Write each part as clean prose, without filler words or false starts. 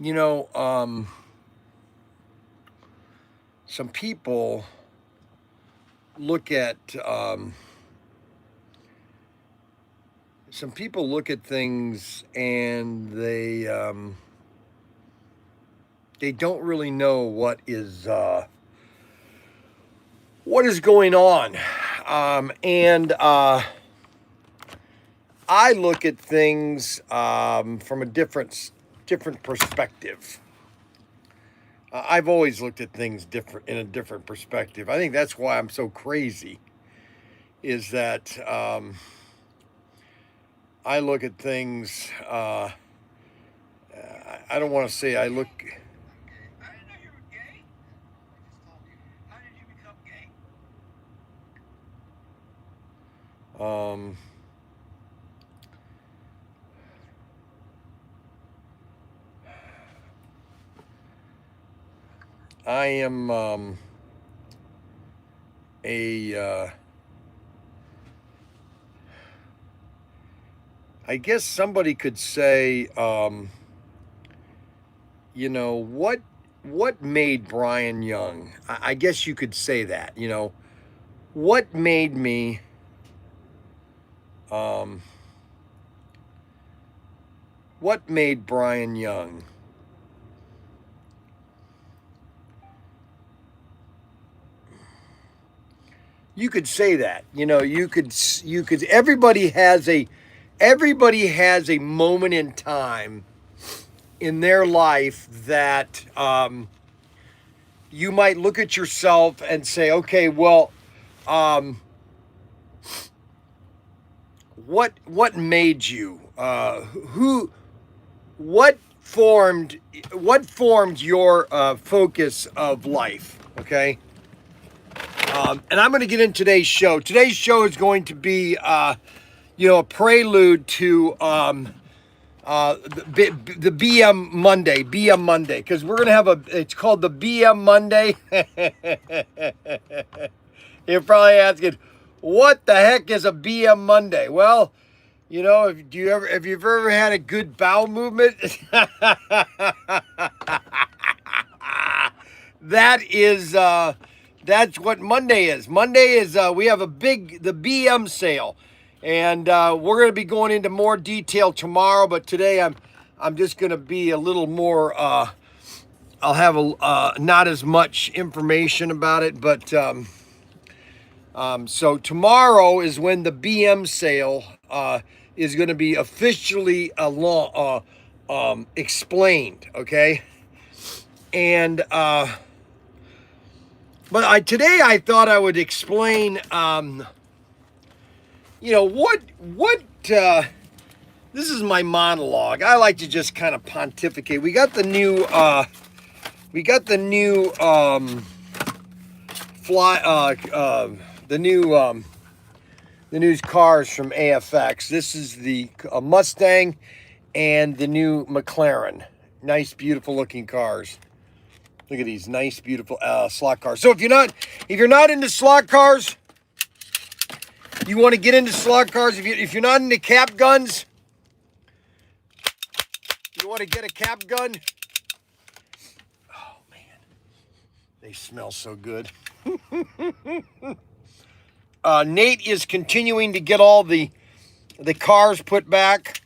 You know, some people look at some people look at things and they don't really know what is going on, and I look at things from a different perspective. I've always looked at things different in a different perspective. I think that's why I'm so crazy. Is that I look at things. I don't want to say I look. I didn't know you were gay. I just told you. How did you become gay? Um, I am a. I guess somebody could say, you know, what made Bryan young? I guess you could say that. You know, what made me. Um, what made Bryan young? You could say that. You know, you could. Everybody has a moment in time in their life that you might look at yourself and say, okay, well, um, what made you? Who? What formed? What formed your focus of life? Okay. And I'm going to get in today's show. Today's show is going to be, a prelude to the BM Monday, because we're gonna have it's called the BM Monday. You're probably asking, what the heck is a BM Monday? Well, you know, if you've ever had a good bowel movement, that is that's what Monday is. Monday is we have the BM sale, and we're going to be going into more detail tomorrow. But today I'm just going to be a little more. I'll have not as much information about it, but so tomorrow is when the BM sale is going to be officially explained. Okay, and but today I thought I would explain, what this is my monologue. I like to just kind of pontificate. We got the new fly, the new cars from AFX. This is the Mustang and the new McLaren. Nice, beautiful looking cars. Look at these nice, beautiful slot cars. So if you're not into slot cars, you want to get into slot cars. If you're not into cap guns, you want to get a cap gun. Oh man, they smell so good. Nate is continuing to get all the cars put back.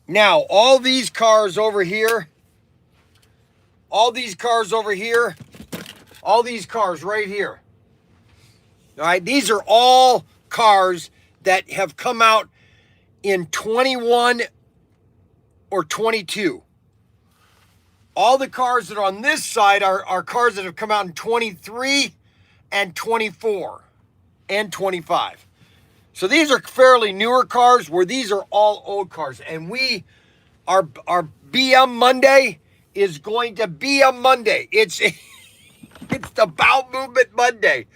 Now, all these cars over here. All these cars right here. All right, these are all cars that have come out in 21 or 22. All the cars that are on this side are cars that have come out in 23 and 24 and 25. So these are fairly newer cars, where these are all old cars. And our BM Monday is going to be a Monday. It's the bowel movement Monday.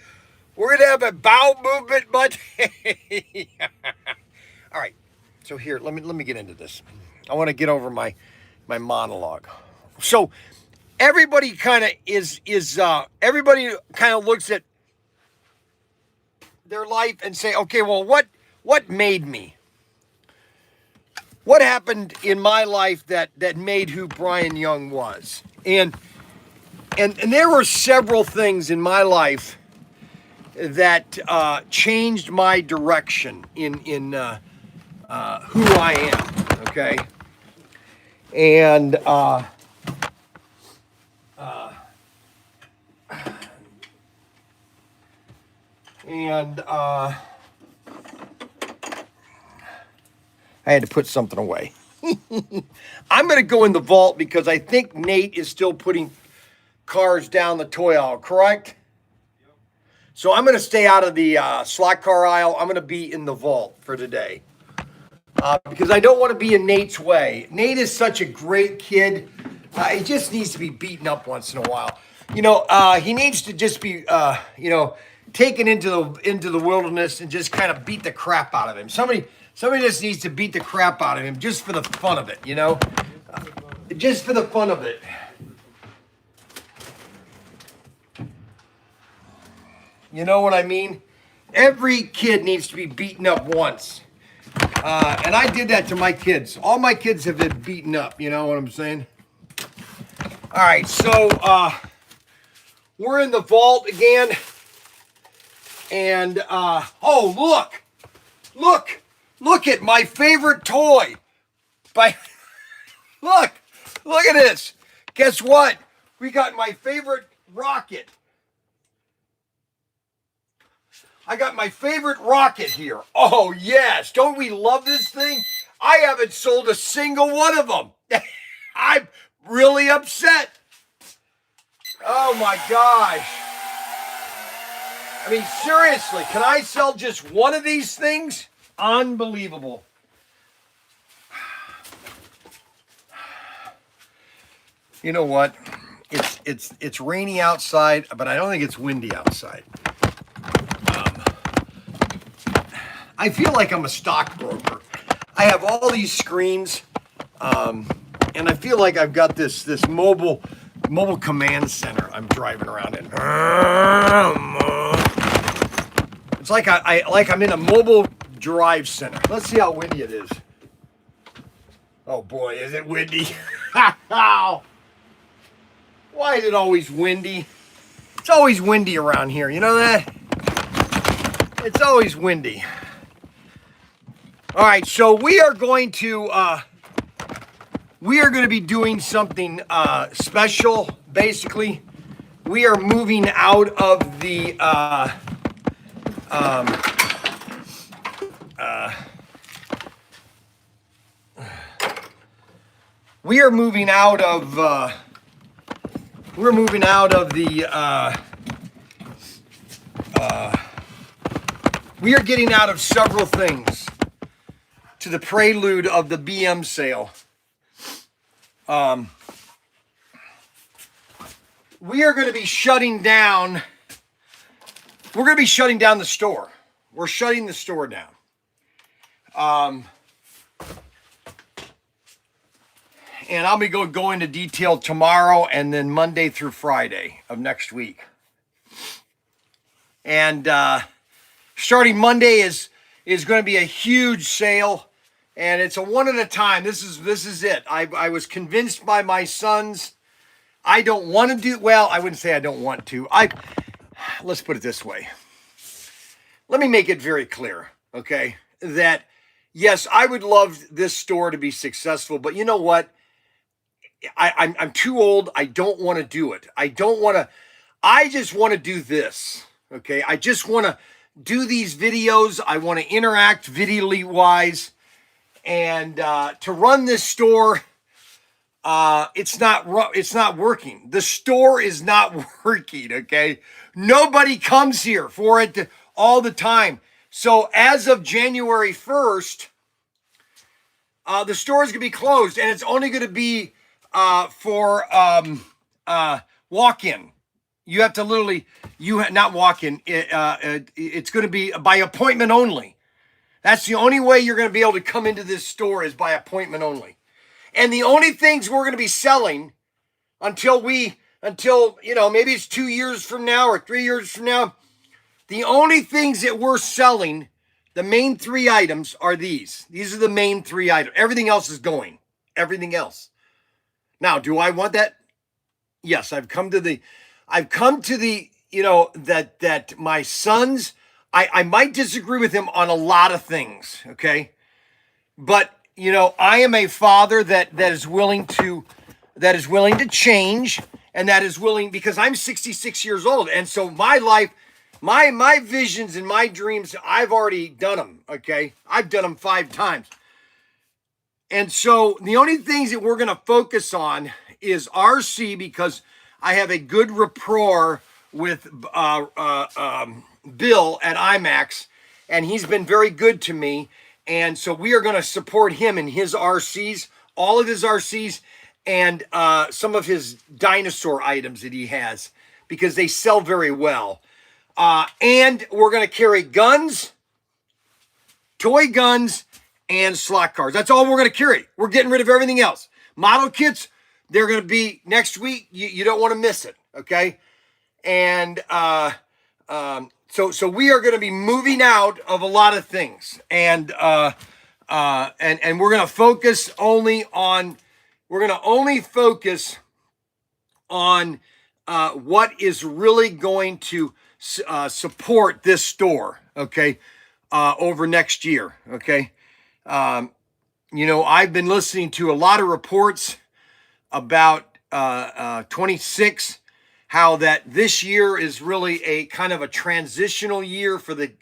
We're gonna have a bowel movement Monday. All right. So here, let me get into this. I want to get over my monologue. So everybody kind of everybody kind of looks at their life and say, okay, well, what made me? what happened in my life that made who Bryan Young was. And there were several things in my life that changed my direction in who I am. Okay, and I had to put something away. I'm going to go in the vault because I think Nate is still putting cars down the toy aisle, correct? Yep. So I'm going to stay out of the slot car aisle. I'm going to be in the vault for today because I don't want to be in Nate's way. Nate is such a great kid. He just needs to be beaten up once in a while. You know, he needs to just be, taken into the wilderness and just kind of beat the crap out of him. Somebody just needs to beat the crap out of him just for the fun of it, you know? Just for the fun of it. You know what I mean? Every kid needs to be beaten up once. And I did that to my kids. All my kids have been beaten up, you know what I'm saying? All right, so we're in the vault again. And, oh, look at my favorite toy. Look at this. Guess what? We got my favorite rocket. I got my favorite rocket here. Oh, yes. Don't we love this thing? I haven't sold a single one of them. I'm really upset. Oh, my gosh. I mean, seriously, can I sell just one of these things? Unbelievable. You know what? It's rainy outside, but I don't think it's windy outside. I feel like I'm a stockbroker. I have all these screens, and I feel like I've got this mobile command center I'm driving around in. It's like I'm in a mobile drive center. Let's see how windy it is. Oh boy, is it windy? Why is it always windy? It's always windy around here, you know that? It's always windy. All right, so we are going to be doing something special. Basically, we are moving out of the we are moving out of we are getting out of several things to the prelude of the BM sale. We are going to be shutting down. We're going to be shutting down the store. We're shutting the store down. And I'll be go into detail tomorrow and then Monday through Friday of next week. And starting Monday is going to be a huge sale. And it's a one at a time. This is it. I was convinced by my sons. I don't want to do, well, I wouldn't say I don't want to. Let's put it this way. Let me make it very clear, okay? That, yes, I would love this store to be successful, but you know what? I'm too old. I don't want to do it. I just want to do this, okay? I just want to do these videos. I want to interact visually wise. And to run this store, it's not working. The store is not working, okay? Nobody comes here for it all the time. So as of January 1st, the store is going to be closed, and it's only going to be for walk-in. You have to literally, not walk-in. It's going to be by appointment only. That's the only way you're going to be able to come into this store is by appointment only. And the only things we're going to be selling until maybe it's 2 years from now or 3 years from now, the only things that we're selling The main three items are these. These are the main three items. Everything else is going. Everything else. Now, do I want that? Yes, I've come to the, that my sons, I might disagree with him on a lot of things, okay? But, I am a father that is willing to change, and that is willing, because I'm 66 years old. And so my life, my visions and my dreams, I've already done them, okay? I've done them 5 times. And so the only things that we're going to focus on is RC, because I have a good rapport with Bill at IMAX, and he's been very good to me. And so we are going to support him in his RCs, all of his RCs, and some of his dinosaur items that he has, because they sell very well. And we're going to carry guns, toy guns, and slot cars. That's all we're going to carry. We're getting rid of everything else. Model kits, they're going to be next week. You don't want to miss it, okay? And so we are going to be moving out of a lot of things, and we're going to focus only on what is really going to support this store, okay, over next year, okay. I've been listening to a lot of reports about 26, how that this year is really a kind of a transitional year for the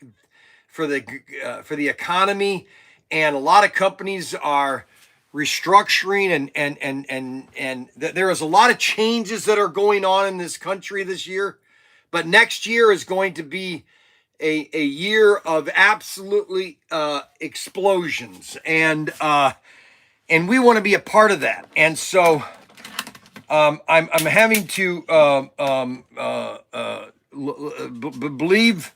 economy, and a lot of companies are restructuring, and there is a lot of changes that are going on in this country this year. But next year is going to be a year of absolutely explosions, and we want to be a part of that. And so I'm having to believe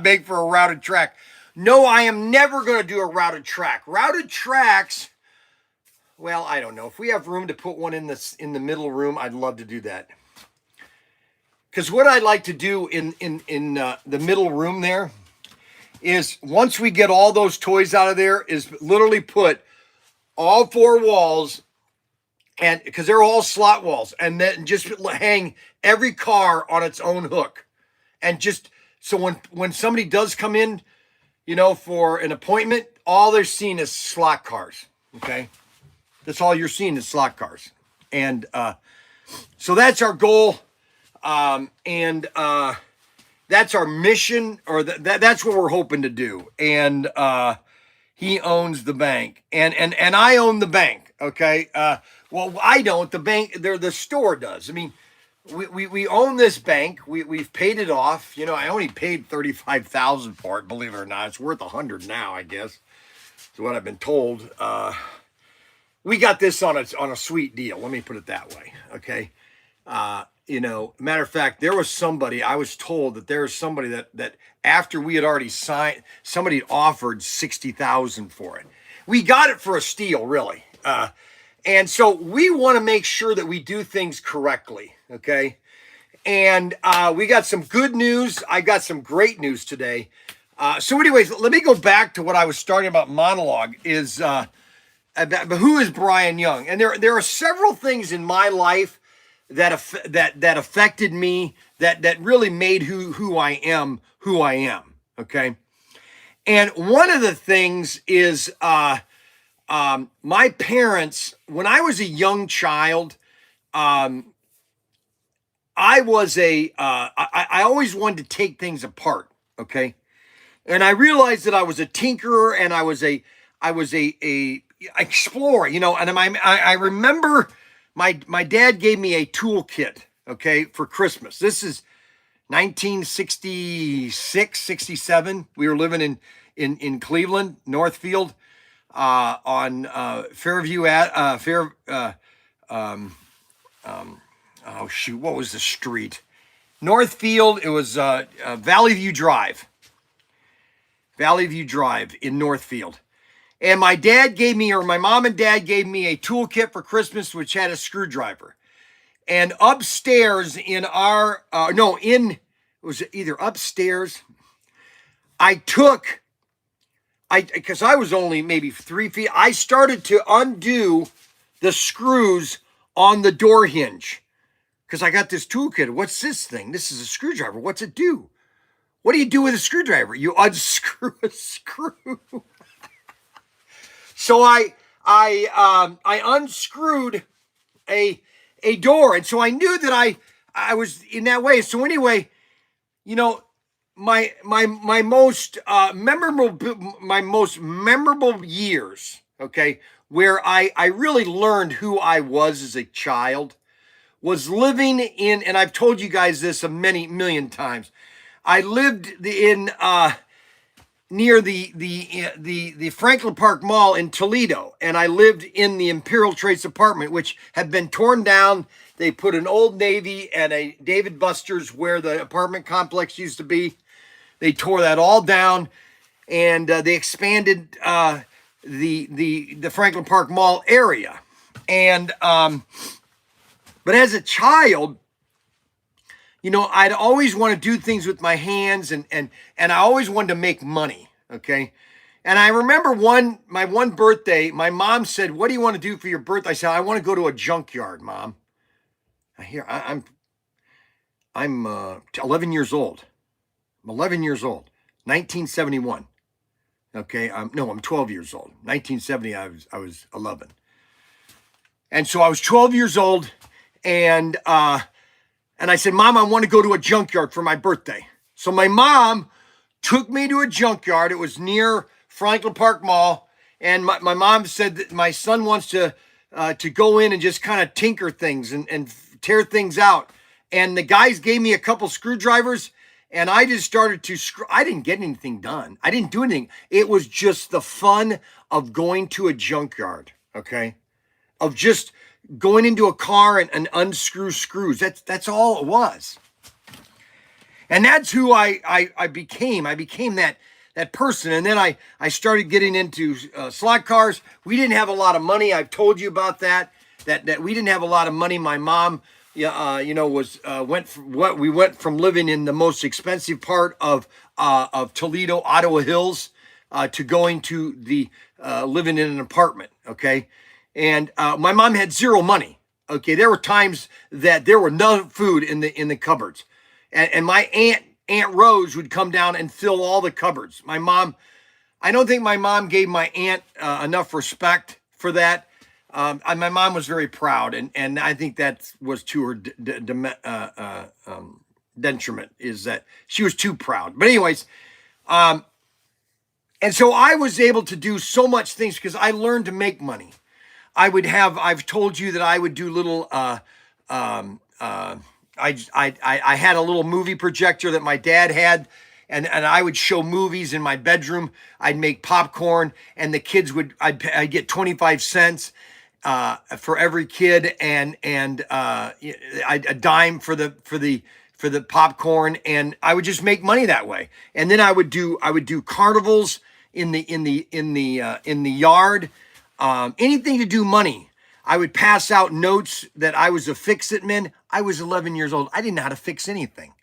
make for a routed track. No, I am never going to do a routed track. Routed tracks, well, I don't know. If we have room to put one in the middle room, I'd love to do that. Because what I'd like to do in the middle room there is, once we get all those toys out of there, is literally put all 4 walls, and because they're all slot walls, and then just hang every car on its own hook. And just so when somebody does come in, for an appointment, all they're seeing is slot cars, okay? That's all you're seeing is slot cars. And so that's our goal. And that's our mission, or that's what we're hoping to do. And he owns the bank, and I own the bank. Okay. Well, I don't. The bank, the store does. I mean, we own this bank. We've paid it off. I only paid $35,000 for it. Believe it or not, it's worth $100 now, I guess. Is what I've been told. We got this on a sweet deal. Let me put it that way. Okay. Matter of fact, I was told that there was somebody that after we had already signed, somebody offered $60,000 for it. We got it for a steal, really. And so we want to make sure that we do things correctly. Okay. And we got some good news. I got some great news today. So anyways, let me go back to what I was starting about monologue is, who is Bryan Young? And there are several things in my life that affected me, that really made who I am. Okay. And one of the things is, my parents, when I was a young child, I always wanted to take things apart. Okay. And I realized that I was a tinkerer, and I was a explorer, and I remember my dad gave me a toolkit, okay, for Christmas. This is 1966, 67. We were living in Cleveland, Northfield, on Fairview what was the street? Northfield. It was Valley View Drive in Northfield. And my mom and dad gave me a toolkit for Christmas, which had a screwdriver. And upstairs in was either upstairs. Because I was only maybe 3 feet, I started to undo the screws on the door hinge. Because I got this toolkit. What's this thing? This is a screwdriver. What's it do? What do you do with a screwdriver? You unscrew a screw. So I unscrewed a door, and so I knew that I was in that way. So anyway, you know, my most memorable years, okay, where I really learned who I was as a child, was living in, and I've told you guys this a million times. I lived in near the Franklin Park Mall in Toledo, and I lived in the Imperial Trace apartment, which had been torn down. They put an Old Navy and a David Buster's where the apartment complex used to be. They tore that all down, and they expanded the Franklin Park Mall area. And but as a child, you know, I'd always want to do things with my hands, and I always wanted to make money, okay? And I remember my one birthday, my mom said, "What do you want to do for your birthday?" I said, "I want to go to a junkyard, Mom." I'm 11 years old. I'm 11 years old, 1971. Okay, I'm 12 years old. 1970, I was 11. And so I was 12 years old, and I said, "Mom, I want to go to a junkyard for my birthday." So my mom took me to a junkyard. It was near Franklin Park Mall, and my mom said that my son wants to go in and just kind of tinker things and tear things out. And the guys gave me a couple screwdrivers, and I just started to screw. I didn't get anything done. I didn't do anything. It was just the fun of going to a junkyard, okay? Of just going into a car and unscrew screws. That's all it was. And that's who I became. I became that person. And then I started getting into slot cars. We didn't have a lot of money. I've told you about that we didn't have a lot of money. My mom, we went from living in the most expensive part of Toledo, Ottawa Hills, to going to the living in an apartment. Okay. And my mom had zero money. Okay, there were times that there were no food in the cupboards, and my Aunt Rose would come down and fill all the cupboards. My mom, I don't think my mom gave my aunt enough respect for that. My mom was very proud, and I think that was to her detriment, is that she was too proud. But anyways, and so I was able to do so much things because I learned to make money. I've told you that I would do little, I had a little movie projector that my dad had, and I would show movies in my bedroom. I'd make popcorn, and the kids I'd get 25 cents for every kid, and a dime for the popcorn, and I would just make money that way. And then I would do carnivals in the yard. Anything to do money. I would pass out notes that I was a fix-it man. I was 11 years old. I didn't know how to fix anything,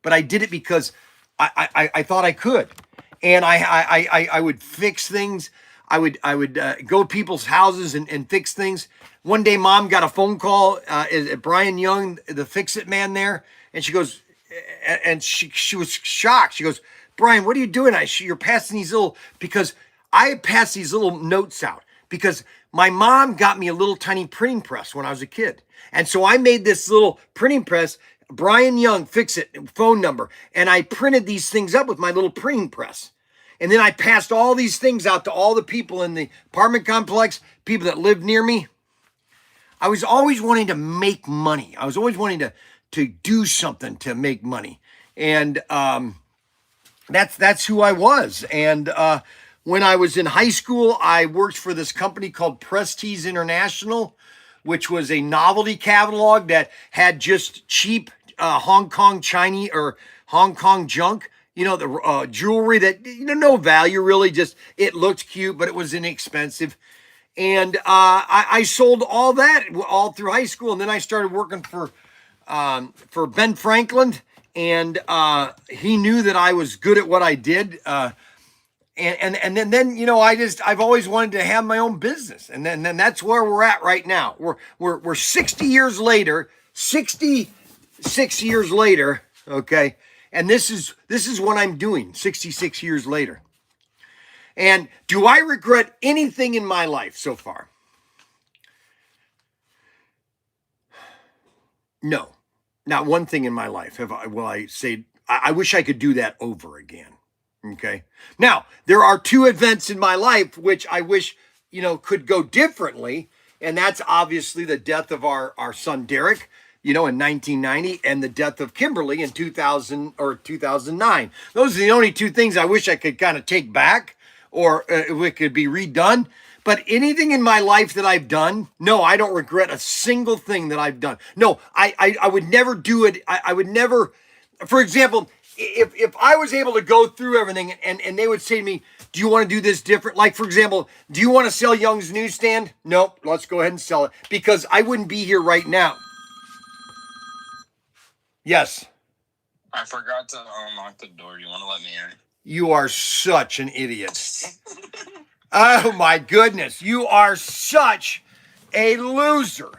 but I did it because I thought I could. And I would fix things. I would go to people's houses and fix things. One day, Mom got a phone call at Bryan Young, the fix-it man there, and she goes, and she was shocked. She goes, "Bryan, what are you doing?" You're passing these because I passed these little notes out. Because my mom got me a little tiny printing press when I was a kid. And so I made this little printing press, Bryan Young, fix it, phone number. And I printed these things up with my little printing press. And then I passed all these things out to all the people in the apartment complex, people that lived near me. I was always wanting to make money. I was always wanting to do something to make money. And that's who I was. And when I was in high school, I worked for this company called Prestige International, which was a novelty catalog that had just cheap Hong Kong Chinese or Hong Kong junk. You know, the jewelry that, no value really, just it looked cute, but it was inexpensive. And I sold all that all through high school. And then I started working for Ben Franklin and he knew that I was good at what I did. And then I've always wanted to have my own business, and then that's where we're at right now. We're 60 years later, 66 years later, okay, and this is what I'm doing 66 years later. And do I regret anything in my life so far? No, not one thing in my life will I say I wish I could do that over again. Okay. Now, there are two events in my life which I wish, could go differently. And that's obviously the death of our son, Derek, in 1990, and the death of Kimberly in 2000 or 2009. Those are the only two things I wish I could kind of take back, or if it could be redone. But anything in my life that I've done, no, I don't regret a single thing that I've done. No, I would never do it. I would never, for example, if I was able to go through everything and they would say to me, do you want to do this different? Like, for example, do you want to sell Young's Newsstand? Nope, let's go ahead and sell it, because I wouldn't be here right now. Yes. I forgot to unlock the door. You want to let me in? You are such an idiot. Oh my goodness. You are such a loser.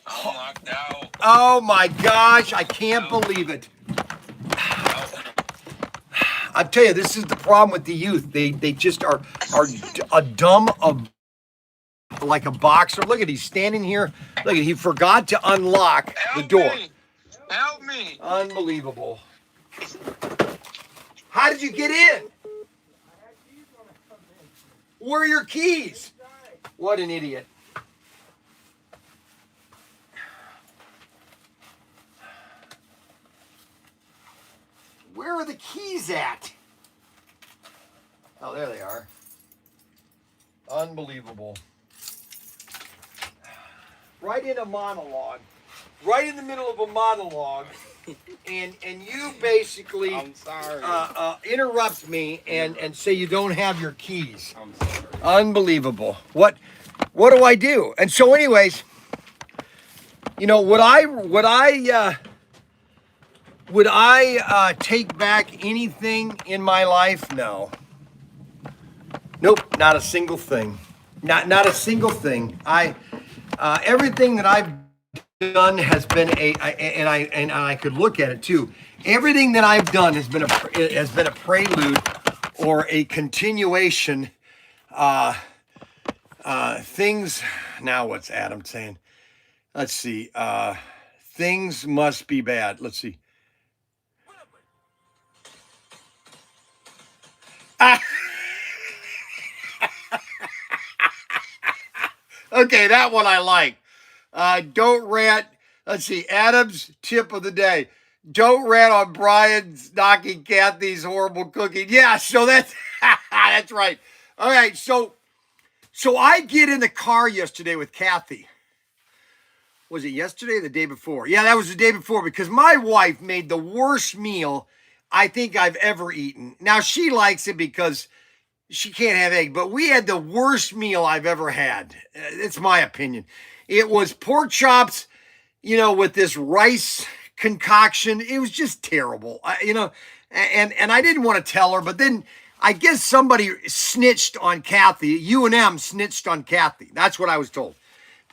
I'm locked out. Oh my gosh. I can't believe it. I tell you, this is the problem with the youth. They just are a dumb like a boxer. Look at, he's standing here. Look at, he forgot to unlock the door. Help me. Unbelievable. How did you get in? Where are your keys? What an idiot. Where are the keys at? Oh, there they are. Unbelievable. Right in a monologue. Right in the middle of a monologue. And you basically I'm sorry. Interrupt me and say you don't have your keys. I'm sorry. Unbelievable. What do I do? And so anyways, would I take back anything in my life? No. Nope, not a single thing. Not a single thing. Everything that I've done has been and I could look at it too. Everything that I've done has been a prelude or a continuation. Things. Now, what's Adam saying? Let's see. Things must be bad. Let's see. Okay, that one I like. Don't rant. Let's see. Adam's tip of the day. Don't rant on Bryan's knocking Kathy's horrible cooking. Yeah, so that's that's right. All right, so I get in the car yesterday with Kathy. Was it yesterday or the day before? Yeah, that was the day before, because my wife made the worst meal I think I've ever eaten. Now, she likes it because she can't have egg, but we had the worst meal I've ever had. It's my opinion. It was pork chops, with this rice concoction. It was just terrible, and I didn't want to tell her, but then I guess somebody snitched on Kathy. U&M snitched on Kathy. That's what I was told.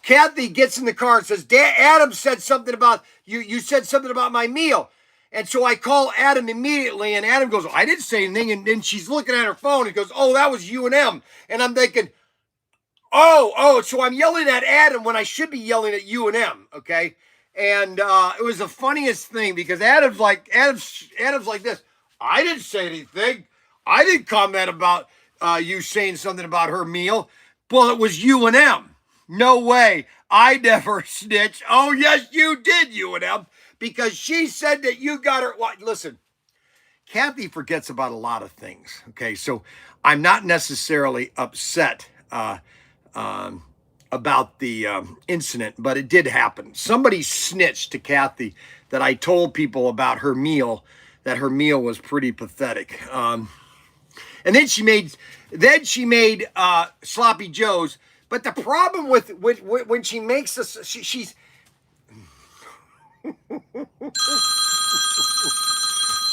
Kathy gets in the car and says, Adam said something about, you said something about my meal. And so I call Adam immediately, and Adam goes, I didn't say anything. And then she's looking at her phone and goes, oh, that was U&M. And I'm thinking, so I'm yelling at Adam when I should be yelling at U&M, okay? And it was the funniest thing, because Adam's like this. I didn't say anything. I didn't comment about you saying something about her meal. Well, it was U&M. No way. I never snitched. Oh, yes, you did, U&M, because she said that you got her. Well, listen, Kathy forgets about a lot of things, okay? So I'm not necessarily upset about the incident, but it did happen. Somebody snitched to Kathy that I told people about her meal, that her meal was pretty pathetic. And then she made sloppy joes. But the problem with when she makes this, she's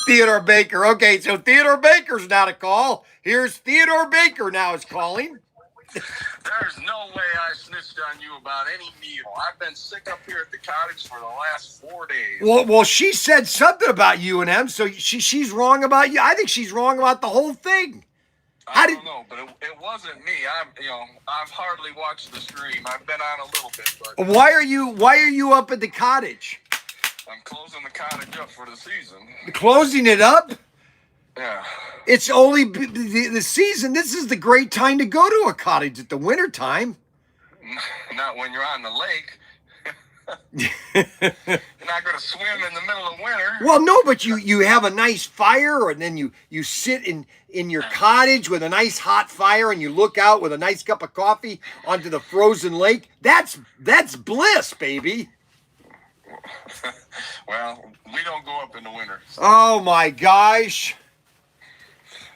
Theodore Baker. Okay, so Theodore Baker's now to call. Here's Theodore Baker now is calling. There's no way I snitched on you about any meal. I've been sick up here at the cottage for the last 4 days. Well, she said something about UNM, so she's wrong about you. I think she's wrong about the whole thing. I don't know, but it wasn't me. I've hardly watched the stream. I've been on a little bit, but Why are you up at the cottage? I'm closing the cottage up for the season. Closing it up? Yeah. It's only the season. This is the great time to go to a cottage at the winter time. Not when you're on the lake. You're not going to swim in the middle of winter. Well, no, but you have a nice fire, and then you sit in your cottage with a nice hot fire, and you look out with a nice cup of coffee onto the frozen lake. That's bliss, baby. Well, we don't go up in the winter. So. Oh my gosh.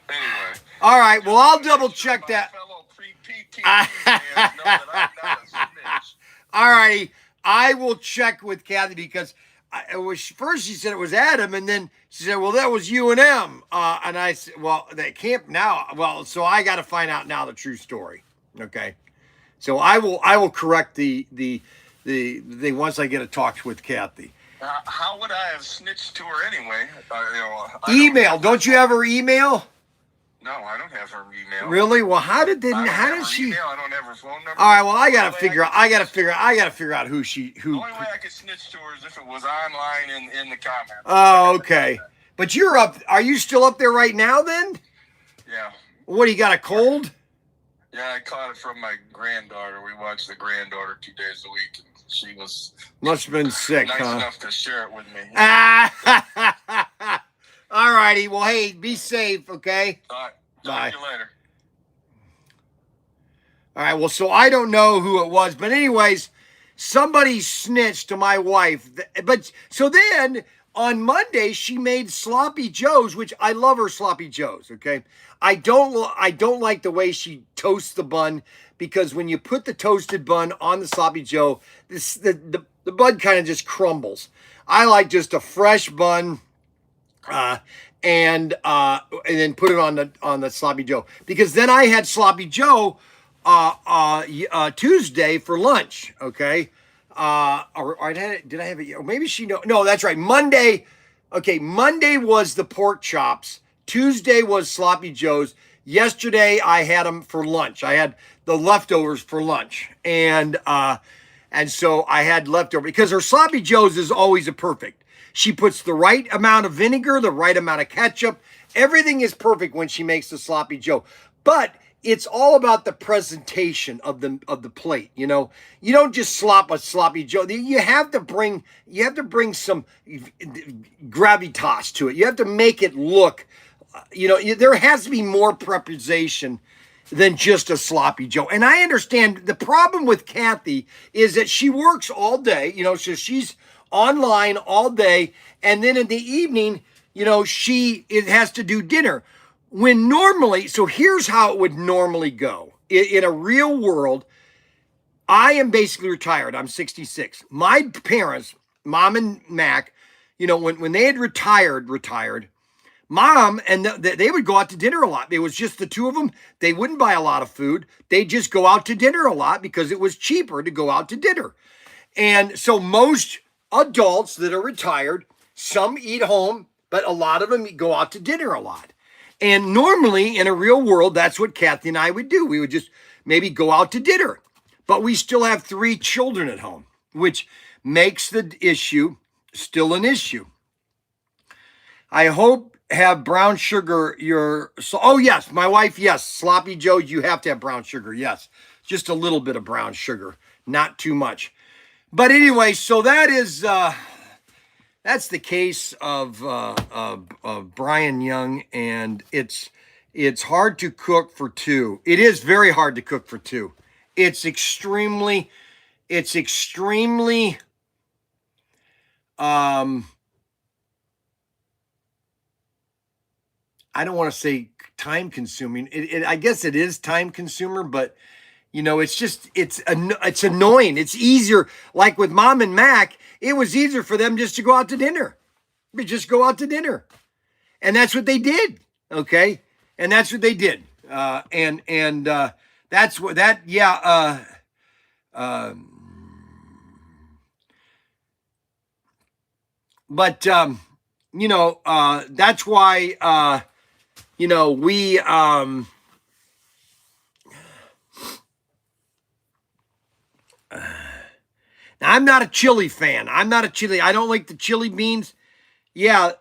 Anyway. All right. Well, I'll double check that. Fellow pre-PT fans know that I'm not a snitch. All righty. I will check with Kathy because first she said it was Adam, and then she said, well, that was UNM. And I said, well, that can't now. Well, so I got to find out now the true story. Okay. So I will correct the once I get a talk with Kathy. How would I have snitched to her anyway? Email. Don't you have her email? No, I don't have her email. Really? Well, how did she? Email. I don't have her phone number. All right. Well, I gotta figure out who. The only way I could snitch to her is if it was online in the comments. Oh, okay. But you're up. Are you still up there right now? Then? Yeah. What? You got a cold? Yeah, I caught it from my granddaughter. We watched the granddaughter 2 days a week, and she was must have been sick, nice huh? enough to share it with me. All righty. Well, hey, be safe, okay? All right. Bye. Talk to you later. All right. Well, so I don't know who it was, but anyways, somebody snitched to my wife. But so then on Monday she made sloppy joes, which I love her sloppy joes. Okay, I don't like the way she toasts the bun, because when you put the toasted bun on the sloppy joe, the bun kind of just crumbles. I like just a fresh bun. And then put it on the sloppy joe, because then I had sloppy joe Tuesday for lunch. Okay, did I have it? Or maybe she no, that's right. Monday. Okay, Monday was the pork chops. Tuesday was sloppy joes. Yesterday I had them for lunch. I had the leftovers for lunch, and so I had leftover, because her sloppy joes is always a perfect. She puts the right amount of vinegar, the right amount of ketchup. Everything is perfect when she makes the sloppy joe. But it's all about the presentation of the plate. You know, you don't just slop a sloppy joe. You have to bring some gravitas to it. You have to make it look. There has to be more preparation than just a sloppy joe. And I understand the problem with Kathy is that she works all day. So she's online all day, and then in the evening, it has to do dinner. When normally, so here's how it would normally go. In a real world, I am basically retired. I'm 66. My parents, Mom and Mac, when they had retired, Mom and they would go out to dinner a lot. It was just the two of them. They wouldn't buy a lot of food. They'd just go out to dinner a lot because it was cheaper to go out to dinner. And so most adults that are retired, some eat home, but a lot of them go out to dinner a lot. And normally in a real world, that's what Kathy and I would do. We would just maybe go out to dinner, but we still have 3 children at home, which makes the issue still an issue. I hope have brown sugar. Oh yes, my wife, yes. Sloppy joe, you have to have brown sugar. Yes. Just a little bit of brown sugar, not too much. But anyway, so that's the case of Bryan Young, and it's hard to cook for 2. It is very hard to cook for 2. It's extremely I don't want to say time consuming. I guess it is time consumer, but it's annoying. It's easier. Like with Mom and Mac, it was easier for them just to go out to dinner. Just go out to dinner. And that's what they did. Okay. And that's what they did. That's what that, yeah. But, that's why, we, I'm not a chili fan. I don't like the chili beans. Yeah,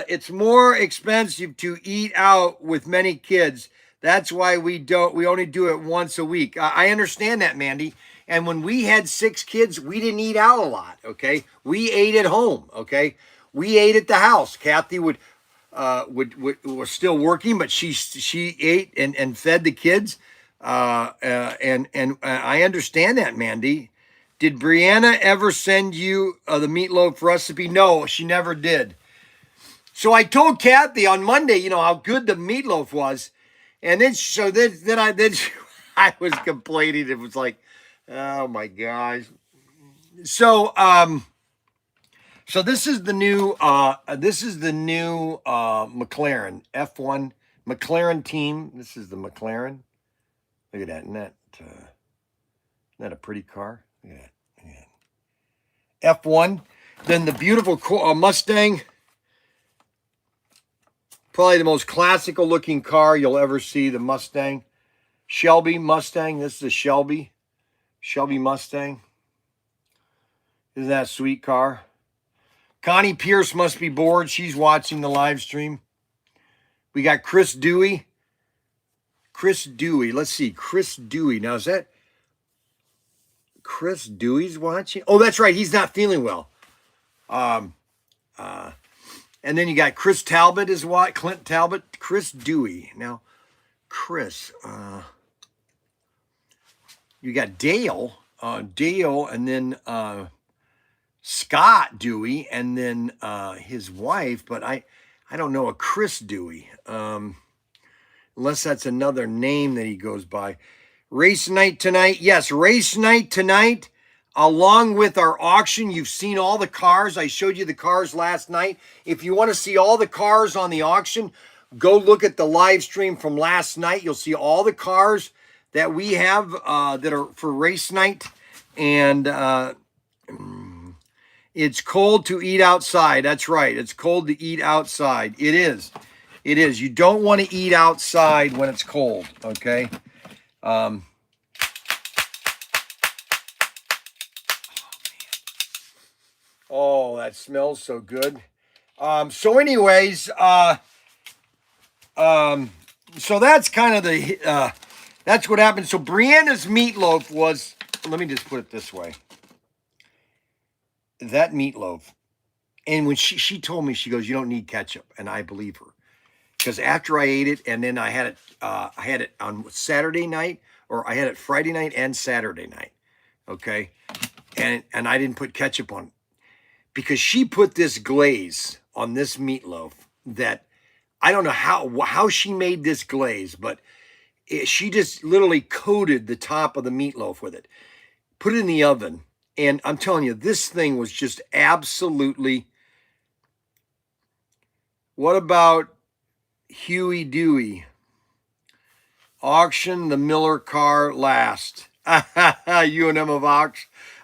it's more expensive to eat out with many kids. That's why we only do it once a week. I understand that, Mandy. And when we had 6 kids, we didn't eat out a lot, okay? We ate at home, okay? We ate at the house. Kathy was still working, but she ate and fed the kids. And I understand that, Mandy. Did Brianna ever send you the meatloaf recipe? No, she never did. So I told Kathy on Monday, how good the meatloaf was, and then I was complaining. It was like, oh my gosh. So so this is the new McLaren F1 McLaren team. This is the McLaren. Look at that. Isn't that a pretty car? Look at that. F1. Then the beautiful Mustang. Probably the most classical looking car you'll ever see, the Mustang. Shelby Mustang. This is a Shelby Mustang. Isn't that a sweet car? Connie Pierce must be bored. She's watching the live stream. We got Chris Dewey. Let's see. Chris Dewey. Now, is that Chris Dewey's watching? Oh, that's right. He's not feeling well. And then you got Chris Talbot is what? Clint Talbot. Chris Dewey. Now, Chris. You got Dale, and then Scott Dewey, and then his wife. But I don't know a Chris Dewey, unless that's another name that he goes by. Race night tonight. Yes, race night tonight. Along with our auction, you've seen all the cars. I showed you the cars last night. If you want to see all the cars on the auction, go look at the live stream from last night. You'll see all the cars that we have that are for race night. And it's cold to eat outside. That's right. It's cold to eat outside. It is. It is. You don't want to eat outside when it's cold, okay? Oh, that smells so good. So anyways, so that's kind of the, that's what happened. So Brianna's meatloaf was, let me just put it this way. That meatloaf, and when she told me, she goes, you don't need ketchup. And I believe her. Because after I ate it, and then I had it on Saturday night, or I had it Friday night and Saturday night. Okay. And I didn't put ketchup on it. Because she put this glaze on this meatloaf that I don't know how she made this glaze, but she just literally coated the top of the meatloaf with it. Put it in the oven. And I'm telling you, this thing was just absolutely. What about Huey Dewey? Auction the Miller car last. UNM of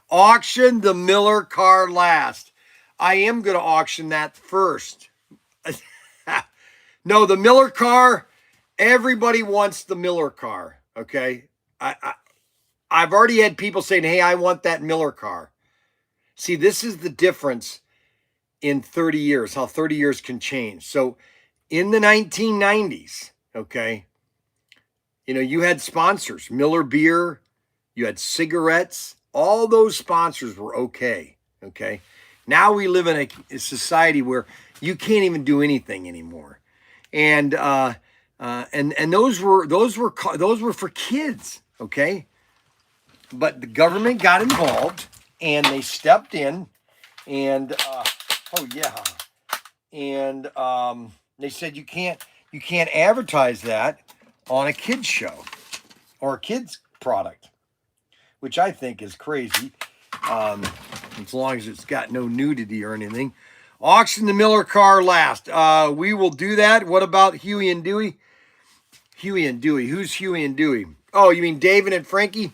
auction the Miller car last. I am going to auction that first. No, the Miller car, everybody wants the Miller car, okay? I've already had people saying, hey, I want that Miller car. See, this is the difference in 30 years, how 30 years can change. So in the 1990s, okay, you had sponsors, Miller Beer, you had cigarettes, all those sponsors were okay, okay? Now we live in a society where you can't even do anything anymore, and those were for kids, okay? But the government got involved and they stepped in, and they said you can't advertise that on a kids show or a kids product, which I think is crazy. As long as it's got no nudity or anything. Auction the Miller car last. We will do that. What about Huey and Dewey? Huey and Dewey. Who's Huey and Dewey? Oh, you mean David and Frankie?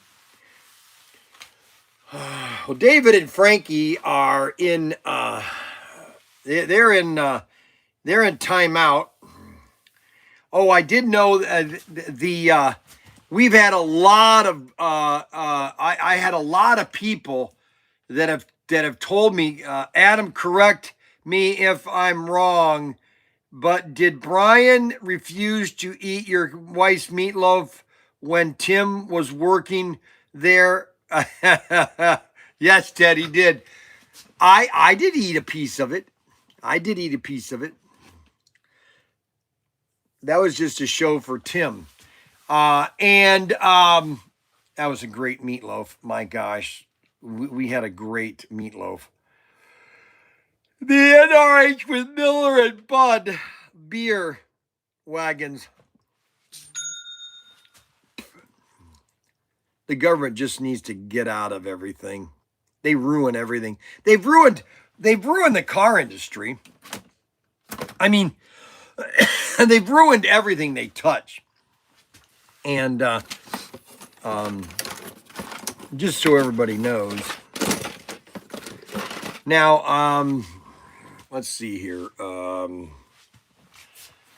Well, David and Frankie are in. They're in timeout. Oh, I did know we've had a lot of I had a lot of people that have told me, Adam, correct me if I'm wrong, but did Bryan refuse to eat your wife's meatloaf when Tim was working there? Yes, Ted, he did. I did eat a piece of it. I did eat a piece of it. That was just a show for Tim. And that was a great meatloaf. My gosh, we had a great meatloaf. The NRH with Miller and Bud beer wagons. The government just needs to get out of everything. They ruin everything. They've ruined the car industry. I mean, they've ruined everything they touch. And just so everybody knows. Now, let's see here.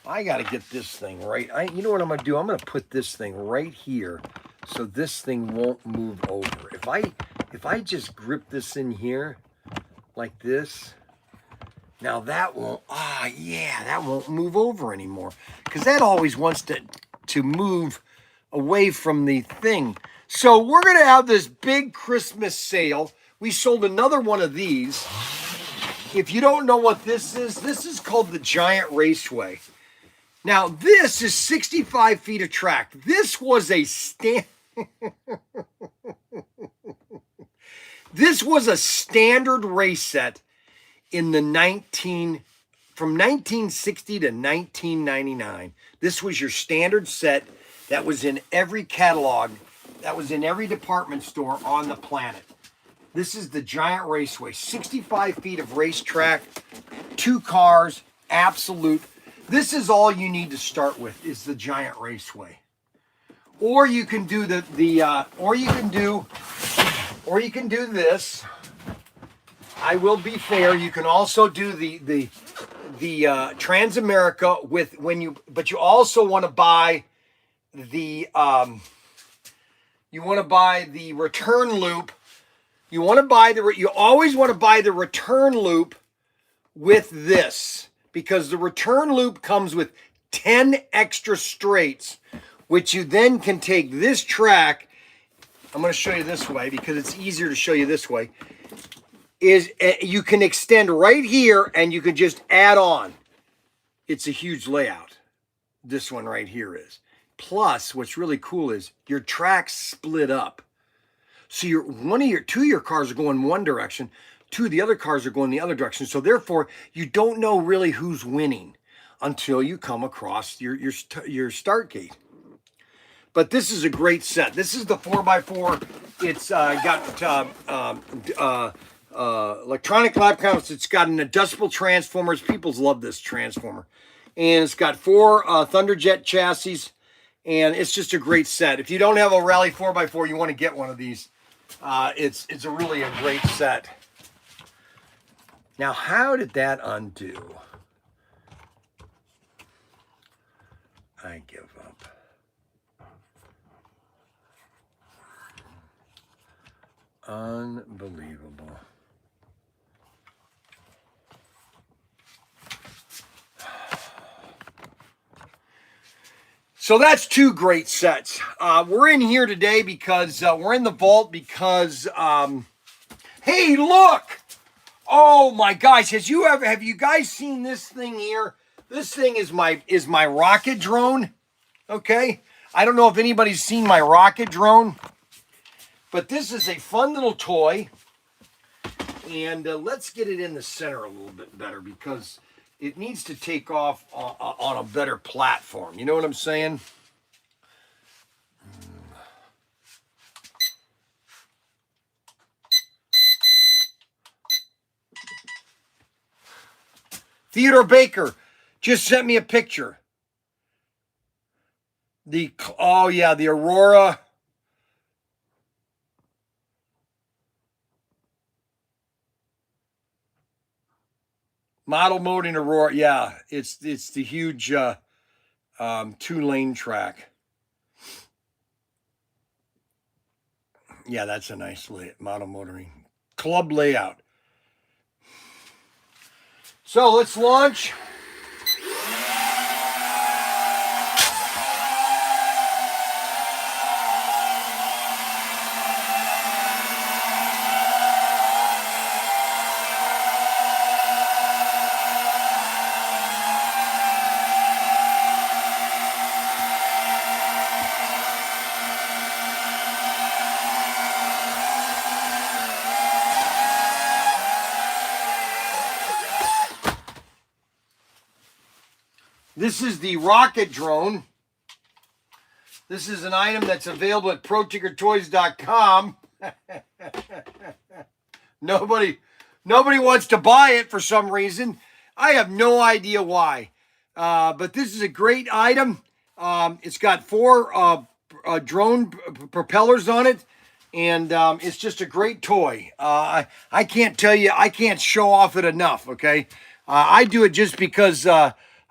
I got to get this thing right. You know what I'm going to do? I'm going to put this thing right here so this thing won't move over. If I just grip this in here like this, now that won't, that won't move over anymore, because that always wants to move away from the thing. So we're going to have this big Christmas sale. We sold another one of these. If you don't know what this is called the Giant Raceway. Now, this is 65 feet of track. This was a This was a standard race set in the from 1960 to 1999. This was your standard set that was in every catalog, that was in every department store on the planet. This is the Giant Raceway, 65 feet of racetrack, 2 cars, absolute. This is all you need to start with, is the Giant Raceway. Or you can do or you can do this. I will be fair. You can also do the Transamerica but you also want to buy the return loop. You always want to buy the return loop with this, because the return loop comes with 10 extra straights, which you then can take this track. I'm going to show you this way because it's easier to show you this way. You can extend right here and you can just add on. It's a huge layout. This one right here is. Plus, what's really cool is your tracks split up. So two of your cars are going one direction, 2 of the other cars are going the other direction. So therefore, you don't know really who's winning until you come across your start gate. But this is a great set. This is the 4x4. It's got electronic lap counts. It's got an adjustable transformers. People love this transformer. And it's got 4 Thunderjet chassis. And it's just a great set. If you don't have a Rally 4x4, you want to get one of these. It's really a great set. Now, how did that undo? I give up. Unbelievable. So that's 2 great sets. We're in here today because we're in the vault because, hey, look! Oh my gosh! Have you guys seen this thing here? This thing is my rocket drone. Okay, I don't know if anybody's seen my rocket drone, but this is a fun little toy. And let's get it in the center a little bit better because it needs to take off on a better platform. You know what I'm saying? Theodore Baker just sent me a picture. Oh yeah, the Aurora. Model mode in Aurora. Yeah, it's the huge 2-lane track. Yeah, that's a nice model motoring club layout. So let's launch. This is the rocket drone. This is an item that's available at ProTinkerToys.com. Nobody wants to buy it for some reason. I have no idea why. But this is a great item. It's got 4 drone propellers on it. And it's just a great toy. I can't tell you, I can't show off it enough, okay? I do it just because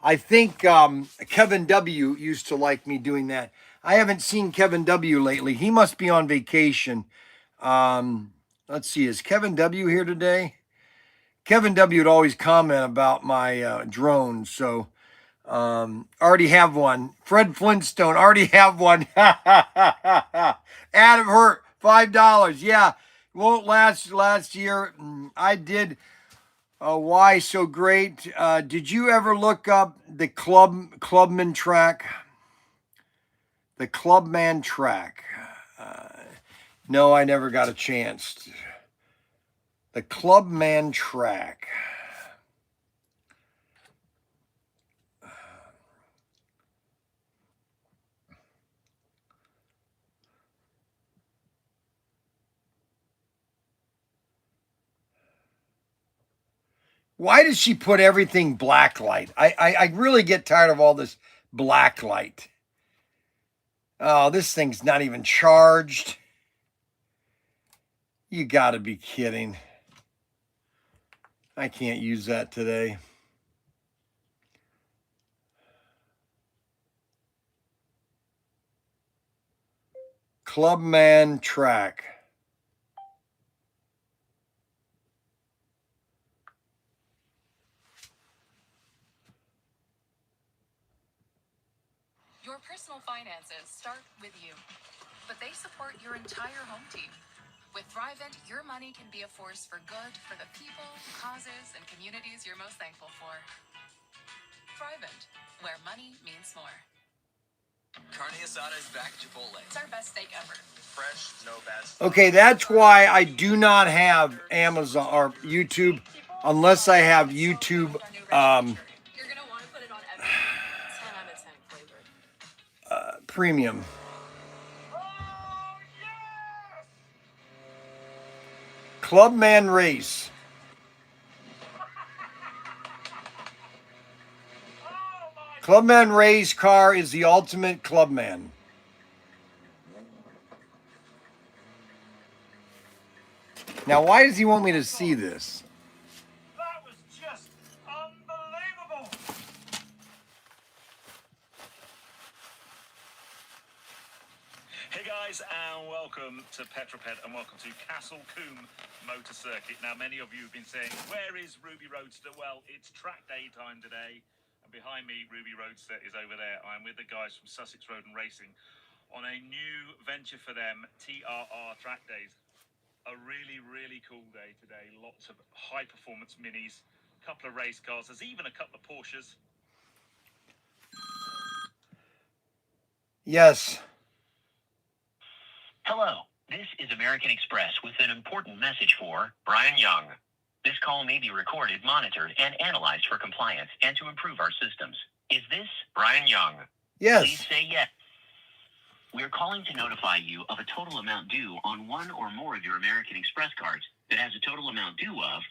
I think Kevin W. used to like me doing that. I haven't seen Kevin W. lately. He must be on vacation. Let's see, is Kevin W. here today? Kevin W. would always comment about my drones, so already have one. Fred Flintstone, already have one. Adam Hurt, $5. Yeah, won't last year. I did. Why so great? Did you ever look up the Clubman track? The Clubman track. No, I never got a chance. The Clubman track. Why does she put everything black light? I really get tired of all this black light. Oh, this thing's not even charged. You gotta be kidding. I can't use that today. Clubman track. Your personal finances start with you, but they support your entire home team. With Thrivent, your money can be a force for good for the people, causes, and communities you're most thankful for. Thrivent, where money means more. Carne asada is back at Chipotle. It's our best steak ever. Fresh, no bad stuff. Okay, that's why I do not have Amazon or YouTube unless I have YouTube You're gonna want to put it on everything. 10 out of 10 flavored. Premium. Oh, yes! Clubman Race. Oh, my Clubman Race car is the ultimate Clubman. Now, why does he want me to see this? That was just unbelievable. Hey guys, and welcome to Petroped and welcome to Castle Combe Motor Circuit. Now, many of you have been saying, where is Ruby Roadster? Well, it's track day time today, and behind me, Ruby Roadster is over there. I'm with the guys from Sussex Road and Racing on a new venture for them, TRR Track Days. A really, really cool day today. Lots of high-performance minis, a couple of race cars. There's even a couple of Porsches. Yes. Hello, this is American Express with an important message for Bryan Young. This call may be recorded, monitored, and analyzed for compliance and to improve our systems. Is this Bryan Young? Yes. Please say yes. We're calling to notify you of a total amount due on one or more of your American Express cards that has a total amount due of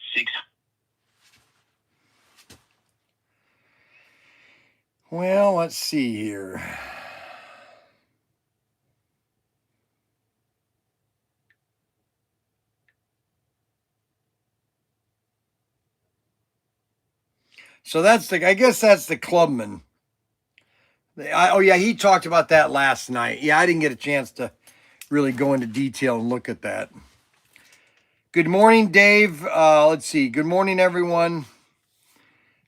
Well, let's see here. So I guess that's the Clubman. Oh yeah, he talked about that last night. Yeah, I didn't get a chance to really go into detail and look at that. Good morning, Dave. Let's see. Good morning, everyone.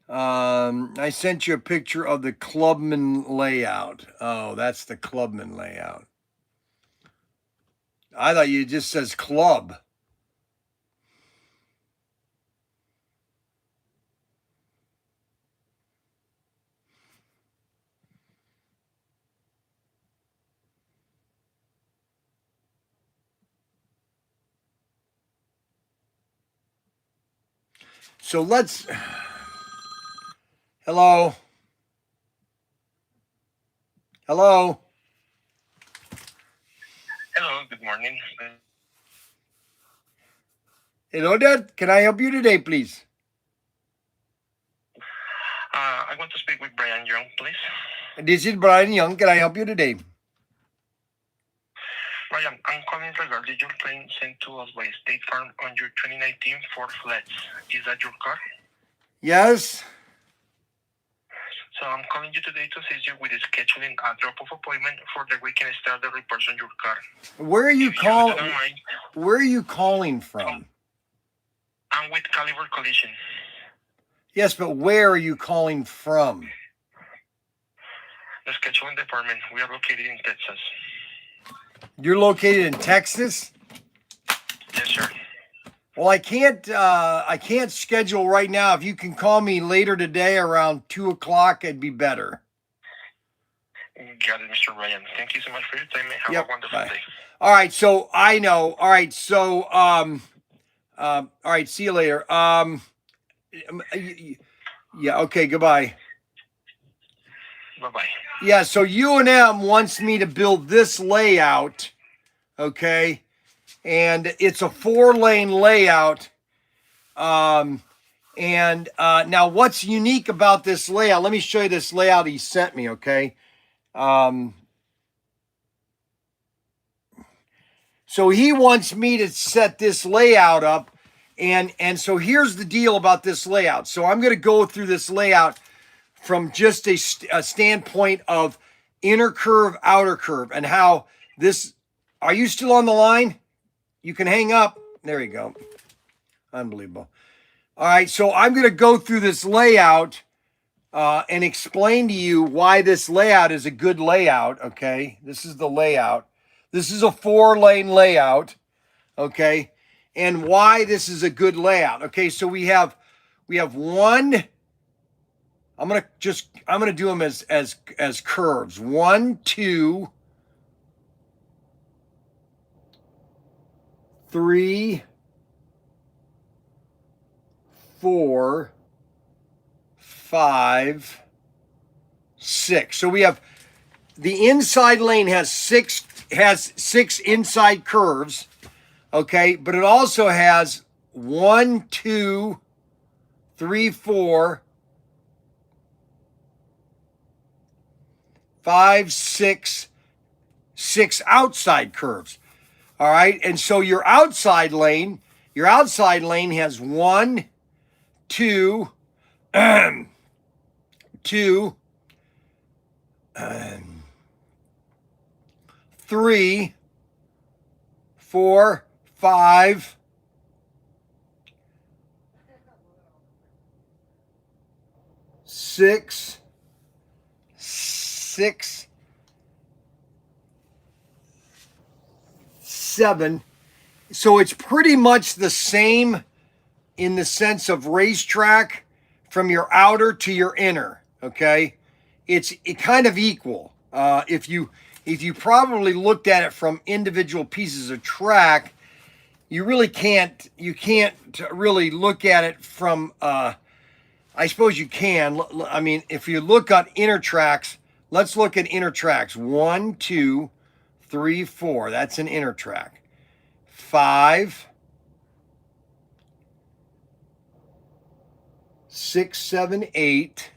I sent you a picture of the Clubman layout. Oh, that's the Clubman layout. I thought you just says club. So let's. Hello. Hello. Hello, good morning. Hello, Dad. Can I help you today, please? I want to speak with Bryan Young, please. This is Bryan Young. Can I help you today? Bryan, I'm calling regarding your claim sent to us by State Farm on your 2019 Ford Flex. Is that your car? Yes. So I'm calling you today to assist you with scheduling a drop-off appointment for the we can start the repairs on your car. Where are you If calling? don't mind, Where are you calling from? I'm with Caliber Collision. Yes, but where are you calling from? The scheduling department. We are located in Texas. You're located in Texas? Yes, sir. Well, I can't schedule right now. If you can call me later today around 2:00, it'd be better. Got it, Mr. Bryan. Thank you so much for your time. Have Yep, a wonderful bye. day. All right, so I know. All right, so all right, see you later. Yeah, okay, goodbye. Bye-bye. Yeah, so UNM wants me to build this layout, okay? And it's a 4-lane layout. And now what's unique about this layout? Let me show you this layout he sent me, okay? So he wants me to set this layout up. And so here's the deal about this layout. So I'm going to go through this layout from just a standpoint of inner curve, outer curve, and how this. Are you still on the line? You can hang up. There you go. Unbelievable. All right, so I'm going to go through this layout and explain to you why this layout is a good layout, okay? This is the layout. This is a 4-lane layout, okay? And why this is a good layout. Okay, so we have one. I'm gonna do them as curves. 1, 2, 3, 4, 5, 6. So we have the inside lane has six inside curves, okay, but it also has 1, 2, 3, 4, 5, 6 outside curves. All right, and so your outside lane has 1, 2, 2, 3, 4, 5, 6, 7. So it's pretty much the same in the sense of racetrack from your outer to your inner. Okay, it's kind of equal. If you probably looked at it from individual pieces of track, you really can't. You can't really look at it from. I suppose you can. I mean, if you look at inner tracks, let's look at inner tracks. 1, 2, 3, 4. That's an inner track. 5, 6, 7, 8,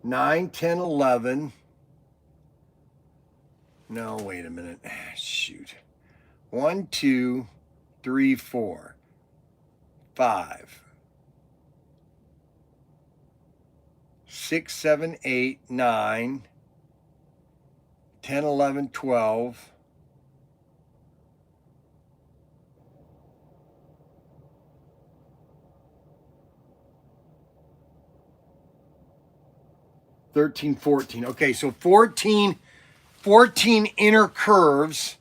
9, 10, 11. No, wait a minute. Shoot. 1, 2, 3, 4, 5, 6, 7, 8, 9, 10, 11, 12. Thirteen, 14. Okay, so 14 inner curves.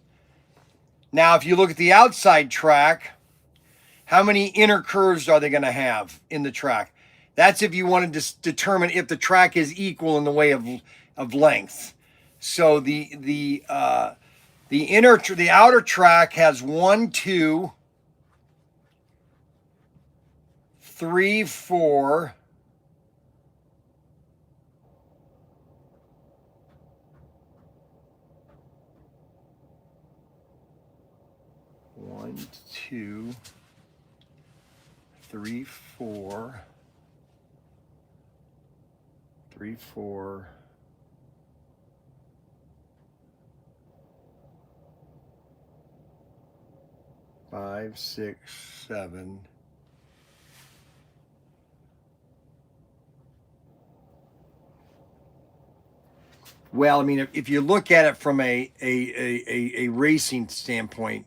Now, if you look at the outside track, how many inner curves are they going to have in the track? That's if you wanted to determine if the track is equal in the way of length. So the outer track has 1, 2, 3, 4. 1, 2, 3, 4, 3, 4, 5, 6, 7. Well, I mean, if you look at it from a racing standpoint,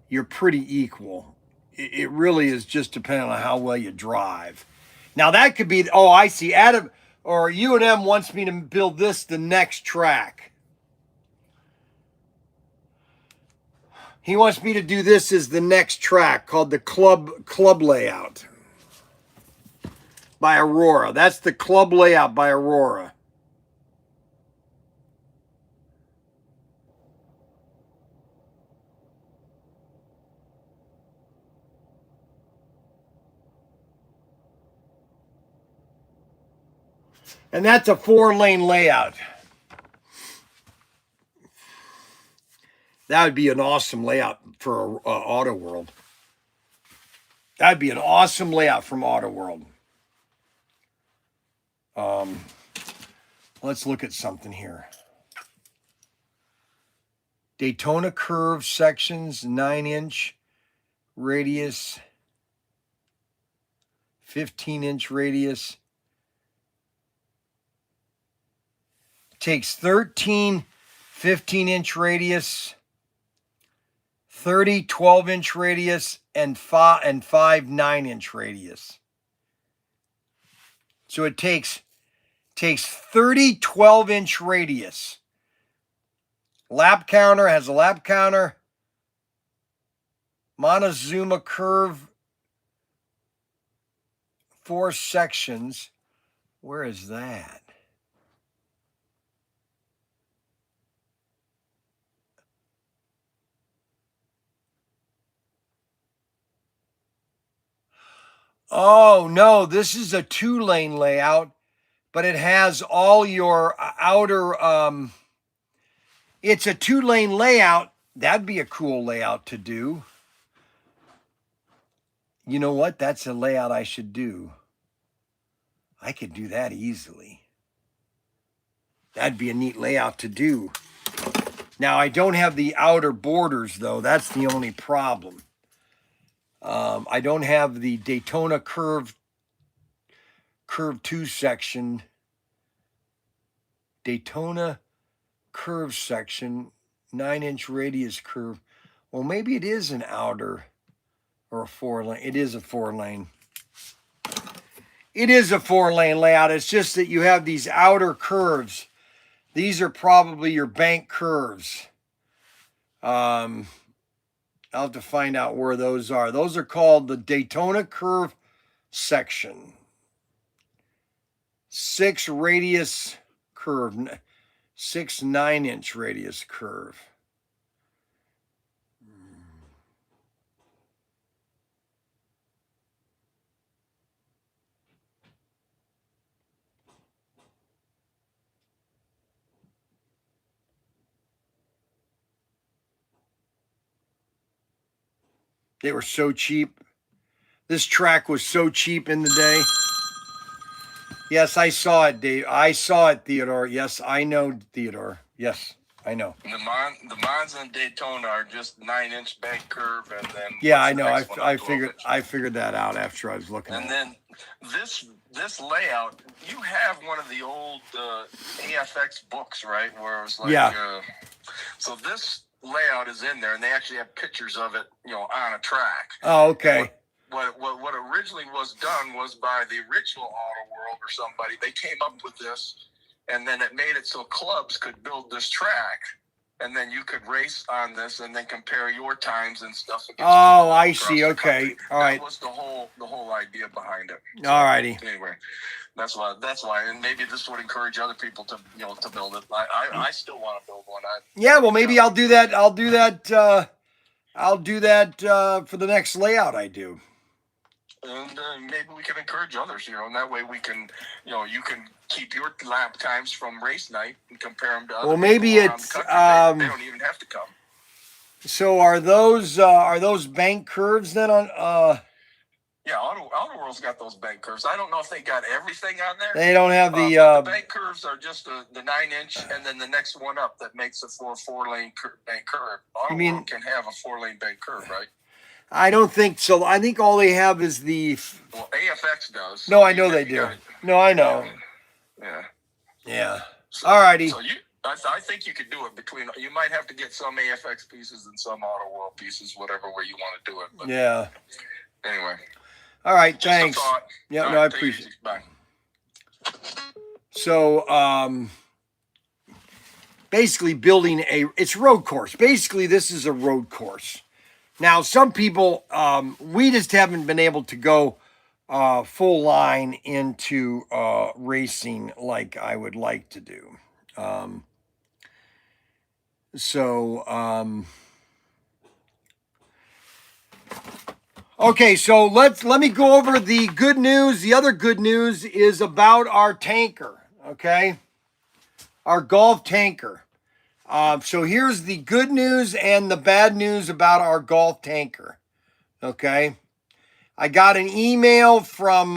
you're pretty equal. It really is just depending on how well you drive. Now that could be, oh, I see. Adam or U&M wants me to build this the next track. He wants me to do this as the next track called the club layout by Aurora. That's the club layout by Aurora. And that's a 4-lane layout. That would be an awesome layout for Auto World. That'd be an awesome layout from Auto World. Let's look at something here. Daytona curve sections, 9-inch radius, 15-inch radius. Takes 13 15-inch radius, 30 12-inch radius, and 5 9-inch radius. So it takes 30 12-inch radius. Lap counter has a lap counter. Montezuma curve, 4 sections. Where is that? Oh, no, this is a 2-lane layout, but it has all your outer, it's a 2-lane layout. That'd be a cool layout to do. You know what? That's a layout I should do. I could do that easily. That'd be a neat layout to do. Now, I don't have the outer borders, though. That's the only problem. I don't have the Daytona curve 2 section. Daytona curve section, 9-inch radius curve. Well, maybe it is an outer or a 4-lane. It is a 4-lane. It is a 4-lane layout. It's just that you have these outer curves. These are probably your bank curves. I'll have to find out where those are. Those are called the Daytona curve section. 6 radius curve. 6 9-inch radius curve. They were so cheap. This track was so cheap in the day. Yes, I saw it, Dave. I saw it, Theodore. Yes, I know, Theodore. Yes, I know. The Monza and Daytona are just 9-inch bank curve, and then Yeah, what's I the know. next one up, 12 inch? I figured that out after I was looking And at it. then this layout, you have one of the old AFX books, right? Where it was like, Yeah. So this layout is in there, and they actually have pictures of it, on a track. Oh, okay. What originally was done was by the original Auto World or somebody. They came up with this, and then it made it so clubs could build this track, and then you could race on this, and then compare your times and stuff. Oh, I see. Okay. All right. That was the whole idea behind it. All righty. Anyway, that's why, and maybe this would encourage other people to to build it. I still want to build one. Yeah. Well, maybe I'll do that. I'll do that for the next layout I do. And maybe we can encourage others, and that way we can, you can keep your lap times from race night and compare them to other Well, maybe people around it's, the country. They don't even have to come. So are those bank curves then on? Yeah, Auto World's got those bank curves. I don't know if they got everything on there. They don't have but the bank curves are just the 9-inch, and then the next one up that makes a four-lane bank curve. Auto World can have a 4-lane bank curve, right? I don't think so. I think all they have is the. Well, AFX does. No, I know they do. No, I know. Yeah. Yeah. All righty. So I think you could do it between. You might have to get some AFX pieces and some Auto World pieces, whatever way you want to do it. But yeah. Anyway. All right. Just Thanks. Yeah. No, I appreciate it. Bye. So, basically building it's road course. Basically, this is a road course. Now, some people, we just haven't been able to go full line into racing like I would like to do. Okay, so let me go over the good news. The other good news is about our tanker, okay? Our golf tanker. So here's the good news and the bad news about our golf tanker. Okay. I got an email from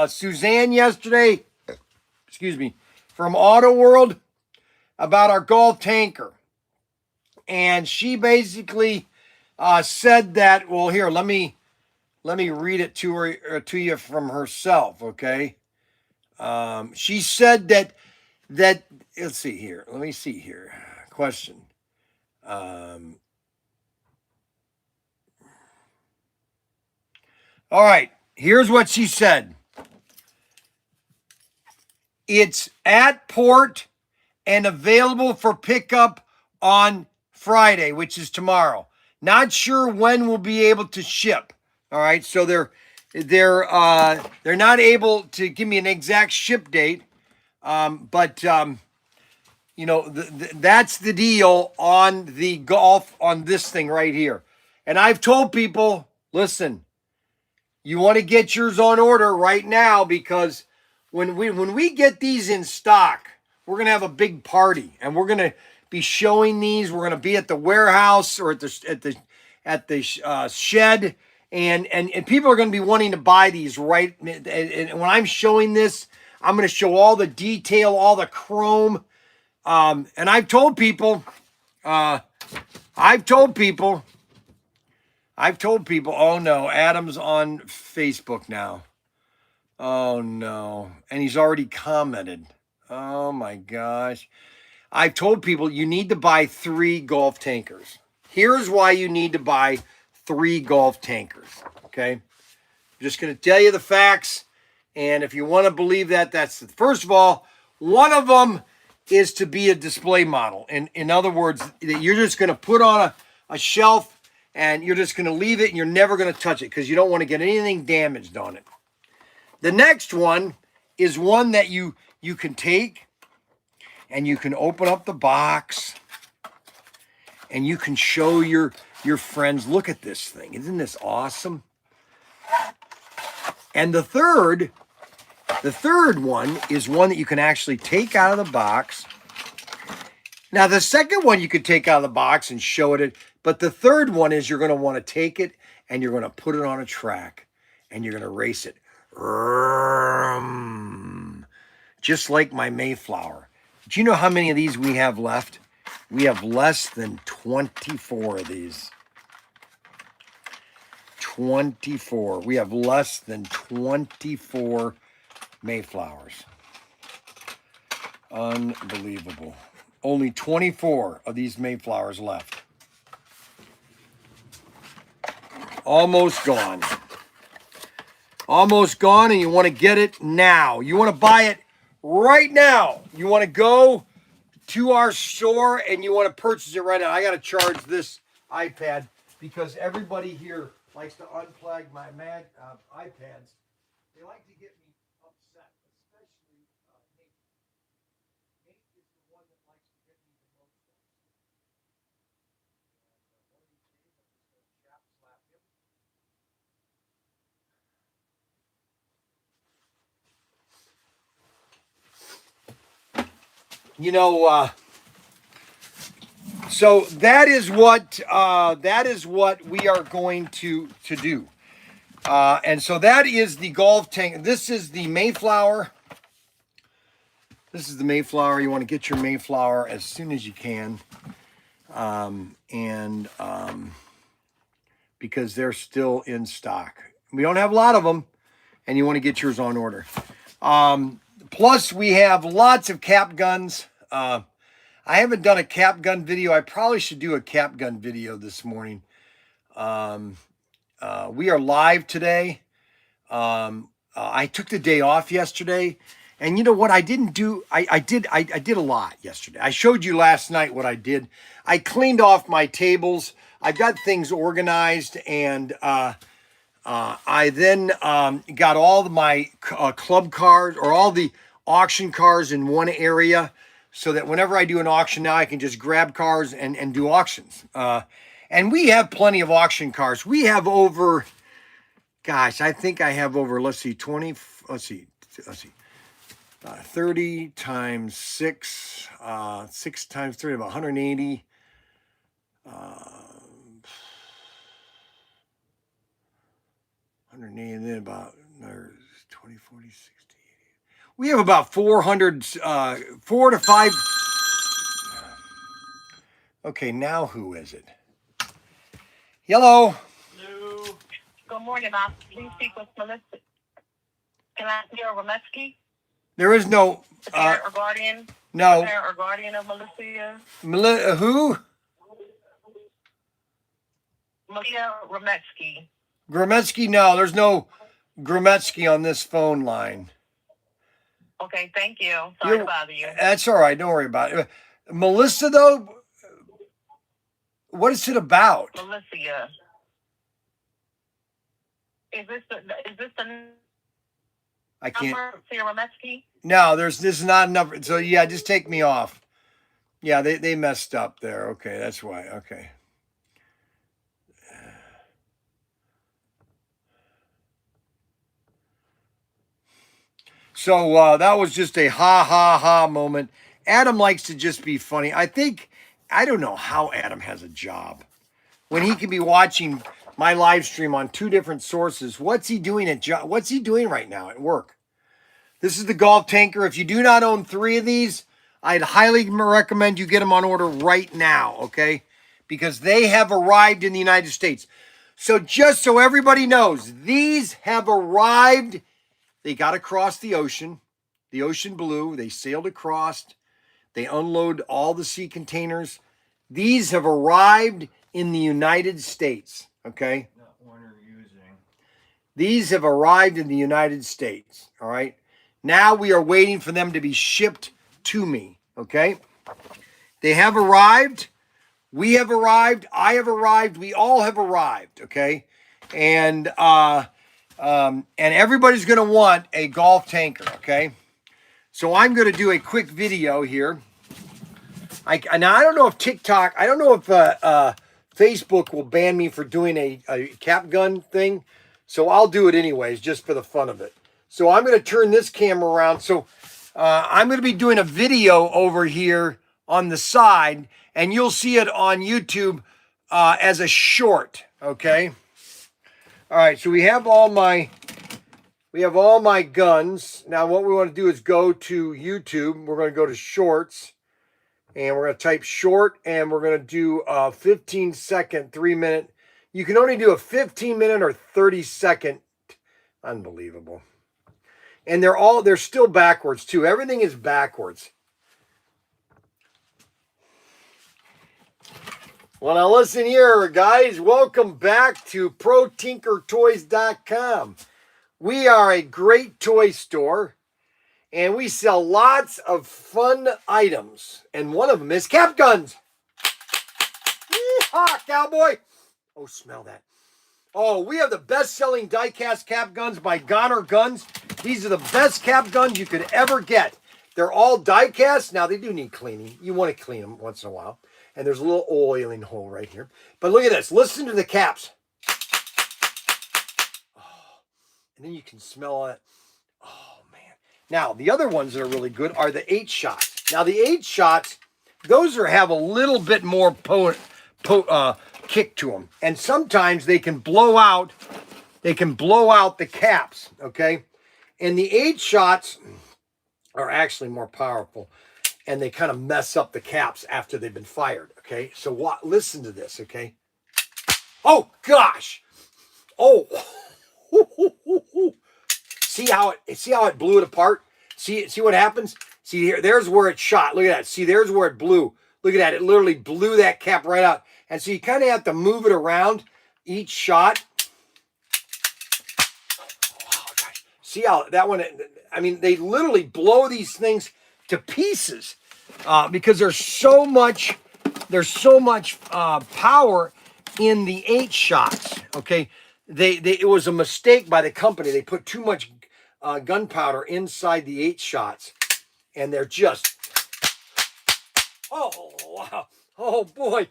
Suzanne yesterday. Excuse me, from Auto World about our golf tanker. And she basically said that, well, here, let me read it to you from herself, okay? She said that let's see here. Let me see here. Question. All right. Here's what she said. It's at port and available for pickup on Friday, which is tomorrow. Not sure when we'll be able to ship. All right. So they're not able to give me an exact ship date. But that's the deal on the golf on this thing right here. And I've told people, listen, you want to get yours on order right now, because when we get these in stock, we're gonna have a big party, and we're gonna be showing these. We're gonna be at the warehouse or at the shed, and people are gonna be wanting to buy these right. And when I'm showing this, I'm going to show all the detail, all the chrome. And I've told people, oh no, Adam's on Facebook now. Oh no. And he's already commented. Oh my gosh. I've told people you need to buy 3 golf tankers. Here's why you need to buy 3 golf tankers. Okay. I'm just going to tell you the facts. And if you want to believe that, first of all, one of them is to be a display model. In other words, that you're just going to put on a shelf and you're just going to leave it and you're never going to touch it because you don't want to get anything damaged on it. The next one is one that you can take and you can open up the box and you can show your friends, look at this thing. Isn't this awesome? And the third one is one that you can actually take out of the box. Now, the second one you could take out of the box and show it, but the third one is you're going to want to take it and you're going to put it on a track. and you're going to race it. Just like my Mayflower. Do you know how many of these we have left? We have less than 24 of these. 24. We have less than 24 Mayflowers. Unbelievable. Only 24 of these Mayflowers left. Almost gone. Almost gone, and you want to get it now. You want to buy it right now. You want to go to our store and you want to purchase it right now. I got to charge this iPad because everybody here likes to unplug my iPads. They like to get me upset, especially Nate. Nate is the one that likes to get me the most upset. And one of these days, I'm just going to chap slap him. You know, so that is what we are going to do. And so that is the golf tank. This is the Mayflower. This is the Mayflower. You want to get your Mayflower as soon as you can. Because they're still in stock. We don't have a lot of them, and you want to get yours on order. Plus, we have lots of cap guns. I haven't done a cap gun video. I probably should do a cap gun video this morning. We are live today. I took the day off yesterday. And you know what I didn't do? I did a lot yesterday. I showed you last night what I did. I cleaned off my tables. I got things organized, and I then got all of my club cards or all the auction cars in one area, so that whenever I do an auction now, I can just grab cars and do auctions. And we have plenty of auction cars. We have over, gosh, I think I have over, 30 times 6, 6 times 3, about 180. 180, and then about 20, 40, 60, 80. We have about 400, 4 to 5. Okay, now who is it? Hello. Hello. Good morning, ma'am. Please speak with Melissa. Can I hear Rometsky? There is no parent or guardian? No. Parent or guardian of Melissa? Who? Malia Rometsky. Grometsky? No, there's no Grometsky on this phone line. Okay, thank you. Sorry to bother you. That's all right. Don't worry about it. Melissa, though, what is it about? Melissa. Is this the I can't. number for Rometsky? No, this is not a number. So yeah, just take me off. Yeah, they messed up there. Okay, that's why. Okay. So that was just a ha ha ha moment. Adam likes to just be funny. I don't know how Adam has a job when he can be watching my live stream on 2 different sources. What's he doing what's he doing right now at work? This is the golf tanker. If you do not own 3 of these, I'd highly recommend you get them on order right now, okay? Because they have arrived in the United States. So just so everybody knows, these have arrived. They got across the ocean blue. They sailed across. They unload all the sea containers. These have arrived in the United States, okay? Not one you're using. These have arrived in the United States, all right? Now we are waiting for them to be shipped to me, okay? They have arrived. We have arrived. I have arrived. We all have arrived, okay? And everybody's going to want a golf tanker, okay? So I'm going to do a quick video here. Now, I don't know if TikTok, I don't know if Facebook will ban me for doing a cap gun thing. So I'll do it anyways, just for the fun of it. So I'm going to turn this camera around. So I'm going to be doing a video over here on the side, and you'll see it on YouTube as a short, okay? All right, so we have all my guns. Now what we want to do is go to YouTube. We're going to go to shorts, and we're going to type short, and we're going to do a 15-second, 3-minute. You can only do a 15-minute or 30-second. Unbelievable. And they're still backwards too. Everything is backwards. Well, now listen here, guys. Welcome back to ProTinkerToys.com. We are a great toy store, and we sell lots of fun items. And one of them is cap guns. Yeehaw, cowboy. Oh, smell that. Oh, we have the best-selling die-cast cap guns by Goner Guns. These are the best cap guns you could ever get. They're all die-cast. Now, they do need cleaning. You want to clean them once in a while. And there's a little oiling hole right here. But look at this. Listen to the caps. Oh, and then you can smell it. Oh, man. Now, the other ones that are really good are the 8-shots. Now, the 8-shots, those have a little bit more kick to them. And sometimes they can blow out the caps, okay? And the 8-shots are actually more powerful, and they kind of mess up the caps after they've been fired, okay? So listen to this, okay? Oh, gosh. Oh. See how it blew it apart? See what happens? See here, there's where it shot. Look at that. See, there's where it blew. Look at that. It literally blew that cap right out. And so you kind of have to move it around each shot. Oh, gosh. See how that one, I mean, they literally blow these things to pieces because there's so much power in the 8-shots. Okay, it was a mistake by the company. They put too much gunpowder inside the 8-shots, and they're just, oh wow, oh boy.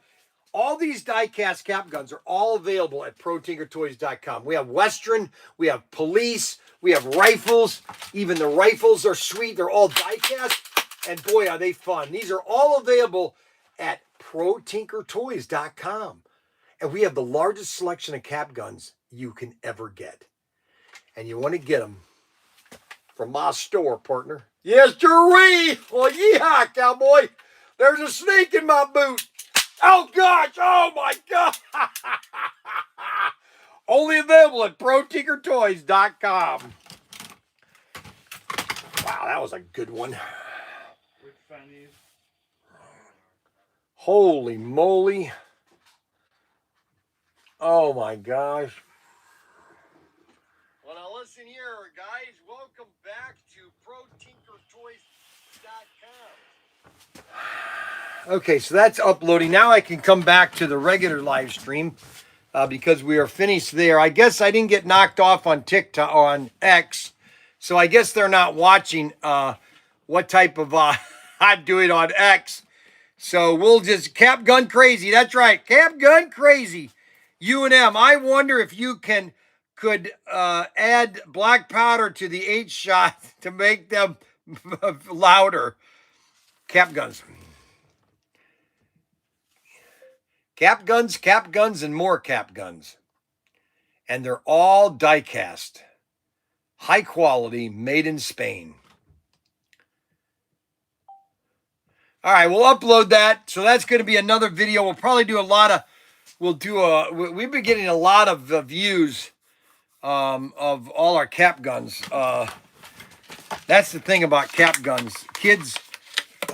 All these die-cast cap guns are all available at ProTinkerToys.com. We have Western, we have police, we have rifles. Even the rifles are sweet. They're all die-cast, and boy, are they fun. These are all available at ProTinkerToys.com. And we have the largest selection of cap guns you can ever get. And you want to get them from my store, partner. Yes, sirree! Well, yeehaw, cowboy! There's a snake in my boot! Oh, gosh! Oh, my God! Only available at ProTinkerToys.com. Wow, that was a good one. Holy moly. Oh, my gosh. Well, now listen here, guys. Welcome back to ProTinkerToys.com. Okay, so that's uploading. Now I can come back to the regular live stream because we are finished there. I guess I didn't get knocked off on TikTok or on X, so I guess they're not watching what type of I'm doing on X. So we'll just Cap Gun Crazy. That's right, Cap Gun Crazy. U&M. I wonder if you could add black powder to the 8-shot to make them louder. Cap guns. Cap guns, and more cap guns. And they're all die-cast. High quality, made in Spain. All right, we'll upload that. So that's going to be another video. We'll probably do we've been getting a lot of views of all our cap guns. That's the thing about cap guns. Kids,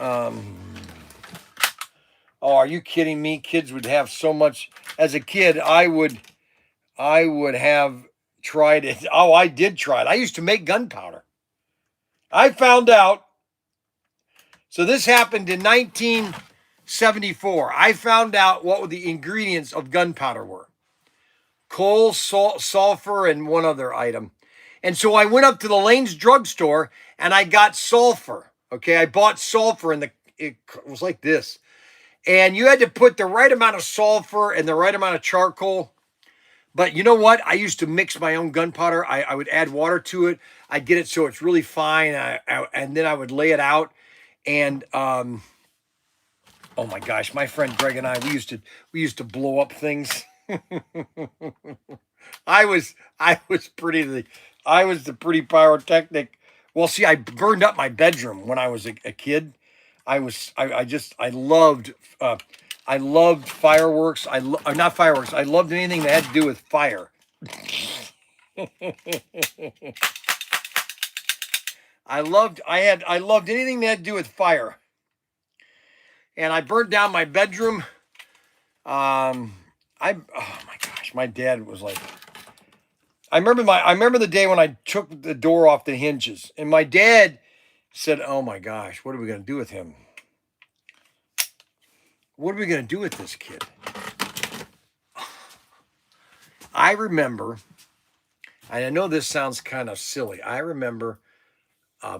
oh, are you kidding me? Kids would have so much. As a kid, I would have tried it. Oh, I did try it. I used to make gunpowder. I found out. So this happened in 1974. I found out what the ingredients of gunpowder were. Coal, sulfur, and one other item. And so I went up to the Lane's drugstore and I got sulfur. Okay, I bought sulfur and it was like this. And you had to put the right amount of sulfur and the right amount of charcoal. But you know what? I used to mix my own gunpowder. I would add water to it. I'd get it so it's really fine. And then I would lay it out. And oh my gosh, my friend Greg and I, we used to blow up things. I was I was the pretty pyrotechnic. Well, see, I burned up my bedroom when I was a kid. I loved fireworks. Not fireworks. I loved anything that had to do with fire. I loved anything that had to do with fire. And I burnt down my bedroom. Oh my gosh, my dad was like, I remember the day when I took the door off the hinges, and my dad said, "Oh my gosh, what are we going to do with him? What are we going to do with this kid?" I remember, and I know this sounds kind of silly. I remember I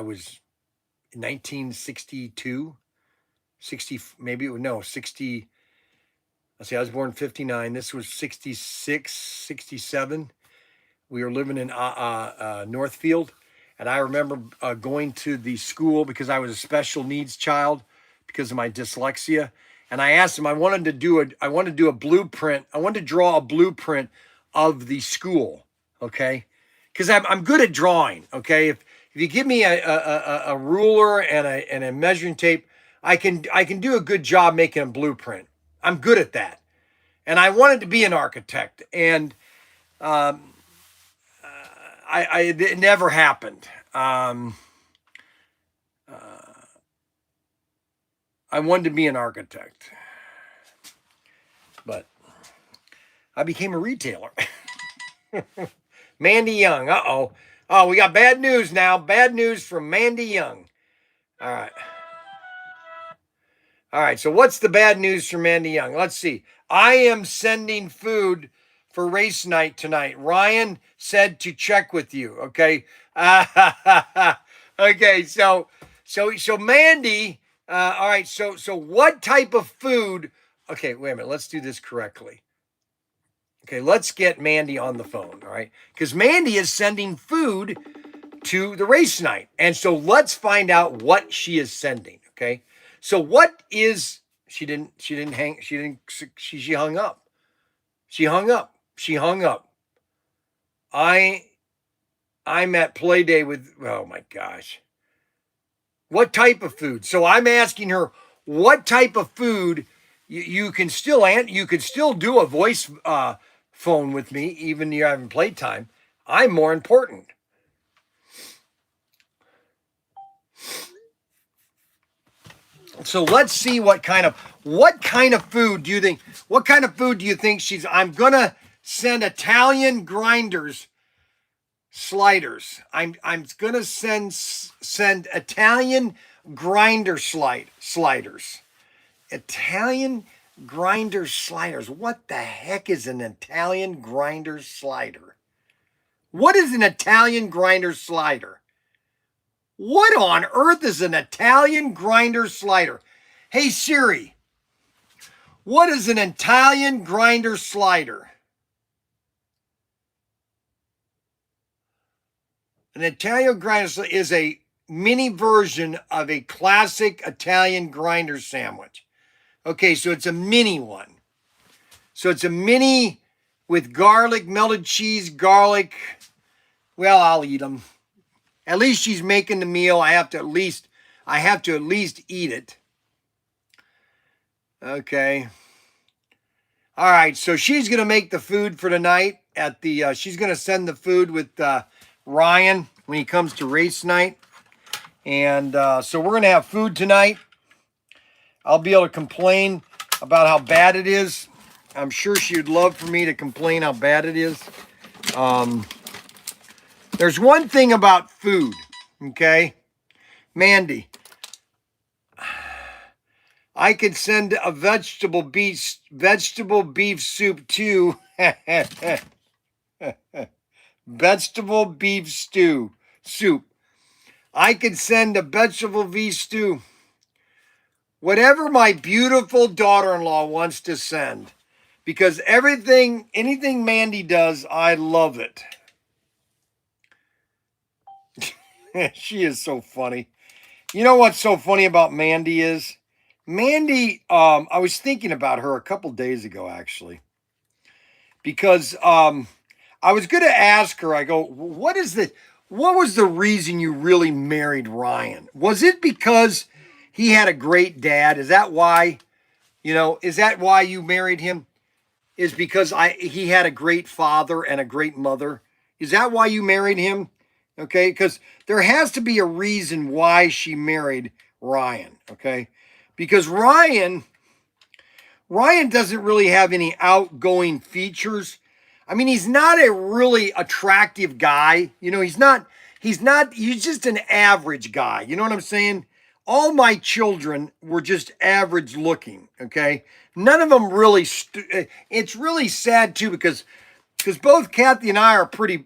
was 1962, 60, maybe, no, 60. Let's see, I was born in 59. This was 66, 67. We were living in Northfield. And I remember going to the school because I was a special needs child because of my dyslexia. And I asked him, I wanted to do a blueprint. I wanted to draw a blueprint of the school. Okay. Because I'm good at drawing. Okay. If you give me a ruler and a measuring tape, I can do a good job making a blueprint. I'm good at that. And I wanted to be an architect. And it never happened. I wanted to be an architect, but I became a retailer. Mandy Young. Uh-oh. Oh, we got bad news now. Bad news from Mandy Young. All right. All right. So what's the bad news from Mandy Young? Let's see. I am sending food for race night tonight. Ryan said to check with you. Okay. Okay. So Mandy. All right. So what type of food? Okay. Wait a minute. Let's do this correctly. Okay. Let's get Mandy on the phone. All right. Because Mandy is sending food to the race night. And so let's find out what she is sending. Okay. So what is, she hung up. She hung up. I'm at play day with, oh my gosh. What type of food? So I'm asking her what type of food. You can still do a voice phone with me, even if you haven't playtime. I'm more important. So let's see what kind of food do you think? What kind of food do you think I'm gonna send Italian grinders sliders. I'm gonna send Italian grinder sliders. Italian grinder sliders. What the heck is an Italian grinder slider? What is an Italian grinder slider? What on earth is an Italian grinder slider? Hey Siri, what is an Italian grinder slider? An Italian grinder is a mini version of a classic Italian grinder sandwich. Okay, so it's a mini one. So it's a mini with garlic, melted cheese, garlic. Well, I'll eat them. At least she's making the meal. I have to at least eat it. Okay. All right, so she's going to make the food for tonight at the she's going to send the food with Ryan when he comes to race night. And so we're going to have food tonight. I'll be able to complain about how bad it is. I'm sure she would love for me to complain how bad it is. There's one thing about food, okay? Mandy, I could send a vegetable beef soup too. Vegetable beef soup. I could send a vegetable beef stew. Whatever my beautiful daughter-in-law wants to send. Because anything Mandy does, I love it. She is so funny. You know what's so funny about Mandy is? Mandy, I was thinking about her a couple days ago, actually. because I was going to ask her. I go, what was the reason you really married Ryan? Was it because he had a great dad? Is that why? Is that why you married him? Is because he had a great father and a great mother? Is that why you married him? Okay, because there has to be a reason why she married Ryan. Okay, because Ryan doesn't really have any outgoing features. I mean, he's not a really attractive guy. He's just an average guy. You know what I'm saying? All my children were just average looking, okay? None of them really, it's really sad too because both Kathy and I are pretty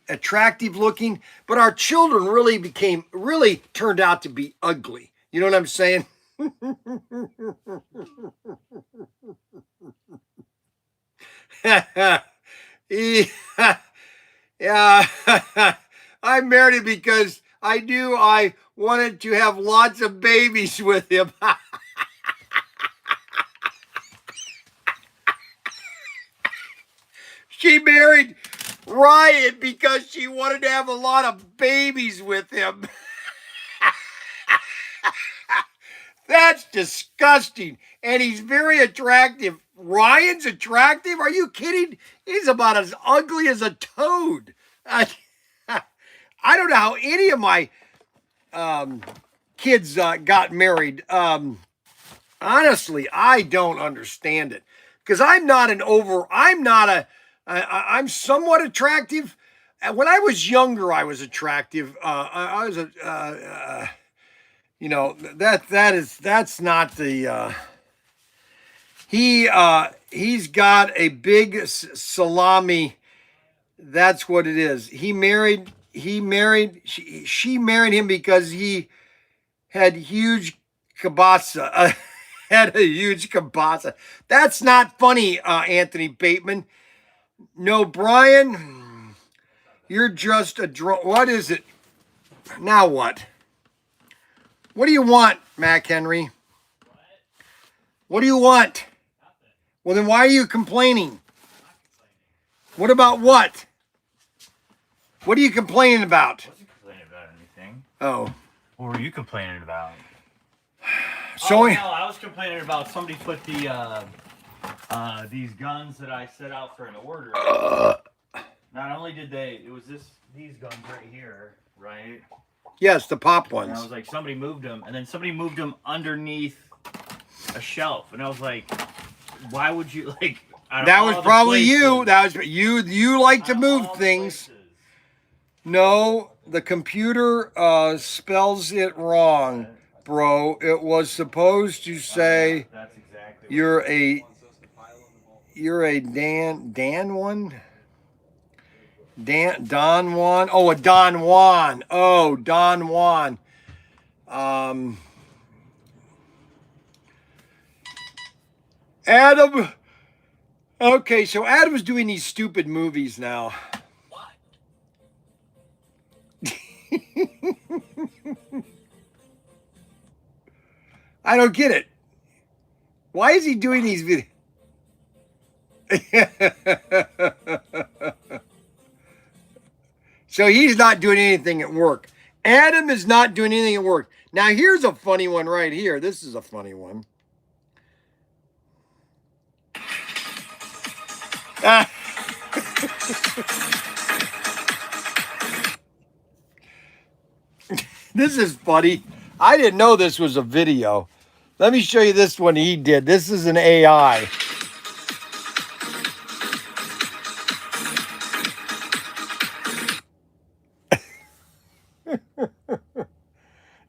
attractive looking, but our children really turned out to be ugly. You know what I'm saying? Yeah, I married him because I knew I wanted to have lots of babies with him. She married Ryan because she wanted to have a lot of babies with him. That's disgusting. And he's very attractive. Ryan's attractive? Are you kidding? He's about as ugly as a toad. I don't know how any of my kids got married. Honestly, I don't understand it. Because I'm somewhat attractive. When I was younger, I was attractive. I was that's not the he's got a big salami. That's what it is. She married him because he had huge kielbasa. Had a huge kielbasa. That's not funny, Anthony Bateman. No, Bryan, you're just a what is it? Now what? What do you want, Mac Henry? What do you want? Well, then why are you complaining? What about what? What are you complaining about? I wasn't complaining about anything. Oh. What were you complaining about? So no, I was complaining about somebody put the these guns that I set out for an order. Not only did it was these guns right here, right? Yes, the pop ones. And I was like, somebody moved them, and then somebody moved them underneath a shelf, and I was like, why would you like? That was probably you. That was you. You like to move things. No, the computer spells it wrong, bro. It was supposed to say that's exactly you're a Dan one. Don Juan. Oh, a Don Juan. Oh, Don Juan. Adam. Okay, so Adam's doing these stupid movies now. What? I don't get it. Why is he doing these videos? So he's not doing anything at work. Adam is not doing anything at work. Now here's a funny one right here. This is a funny one. This is funny. I didn't know this was a video. Let me show you this one he did. This is an AI.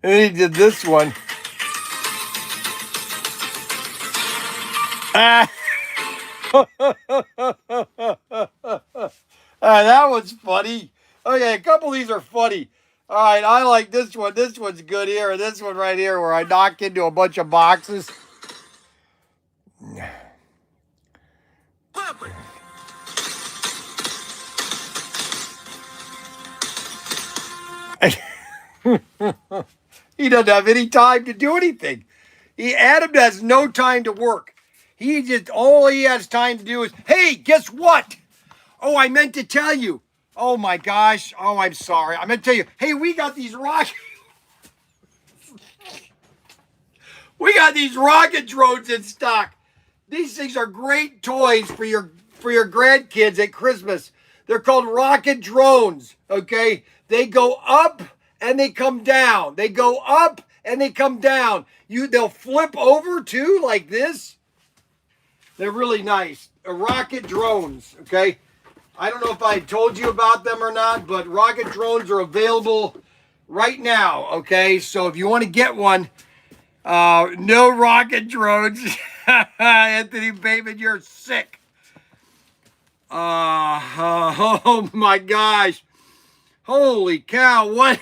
And he did this one. That was funny. Okay, a couple of these are funny. All right, I like this one. This one's good here. And this one right here where I knock into a bunch of boxes. He doesn't have any time to do anything. Adam has no time to work. He just, all he has time to do is, hey, guess what? Oh, I meant to tell you. Oh my gosh. Oh, I'm sorry. I meant to tell you. Hey, we got these rocket drones in stock. These things are great toys for your grandkids at Christmas. They're called rocket drones, okay? They go up and they come down. They go up and they come down. They'll flip over too, like this. They're really nice. Rocket drones, okay? I don't know if I told you about them or not, but rocket drones are available right now, okay? So if you want to get one, no rocket drones. Anthony Bateman, you're sick. Oh my gosh. Holy cow, what?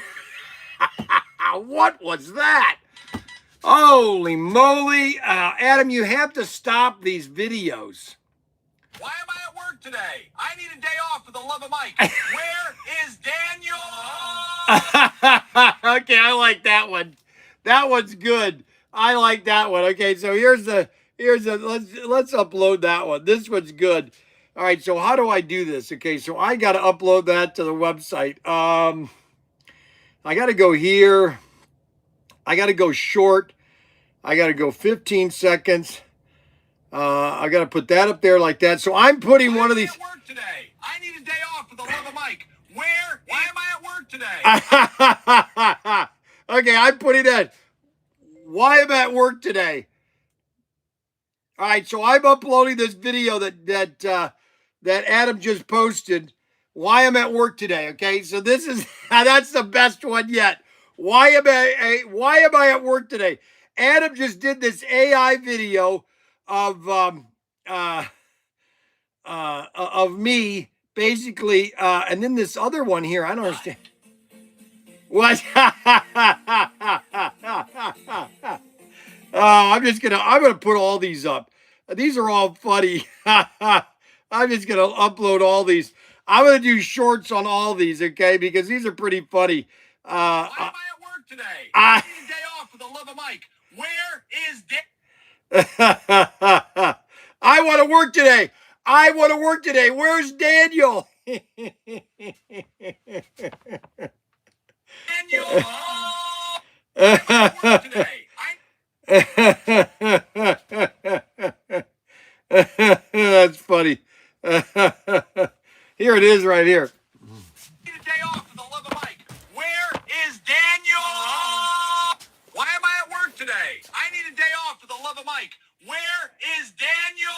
What was that? Holy moly. Adam, you have to stop these videos. Why am I at work today? I need a day off for the love of Mike. Where is Daniel? Okay, I like that one. That one's good. I like that one. Okay, so here's let's upload that one. This one's good. All right, so how do I do this? Okay, so I got to upload that to the website. I got to go here. I got to go short. I got to go 15 seconds. I got to put that up there like that. So I'm putting one of these. Why am I at work today? I need a day off for the love of Mike. Why am I at work today? Okay, I'm putting that. Why am I at work today? All right, so I'm uploading this video that Adam just posted. Why I'm at work today? Okay, so this is that's the best one yet. Why am I at work today? Adam just did this AI video of me basically, and then this other one here. I don't understand. What? I'm gonna put all these up. These are all funny. I'm just gonna upload all these. I'm gonna do shorts on all these, okay? Because these are pretty funny. Why am I at work today? I need a day off for the love of Mike. Where is Daniel? I want to work today. I want to work today. Where's Daniel? Daniel! I want to work today. That's funny. Here it is right here. I need a day off for the love of Mike. Where is Daniel? Why am I at work today? I need a day off for the love of Mike. Where is Daniel?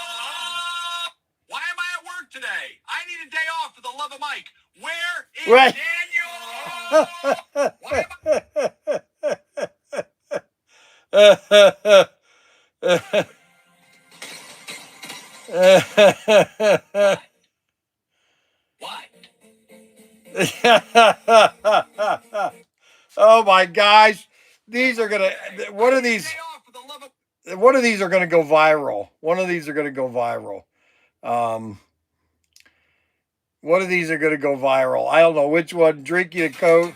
Why am I at work today? I need a day off for the love of Mike. Where is Right. Daniel? Why Oh my gosh. These are gonna, one of these are gonna go viral. One of these are gonna go viral. One of these are gonna go viral. I don't know which one. Drinking a Coke.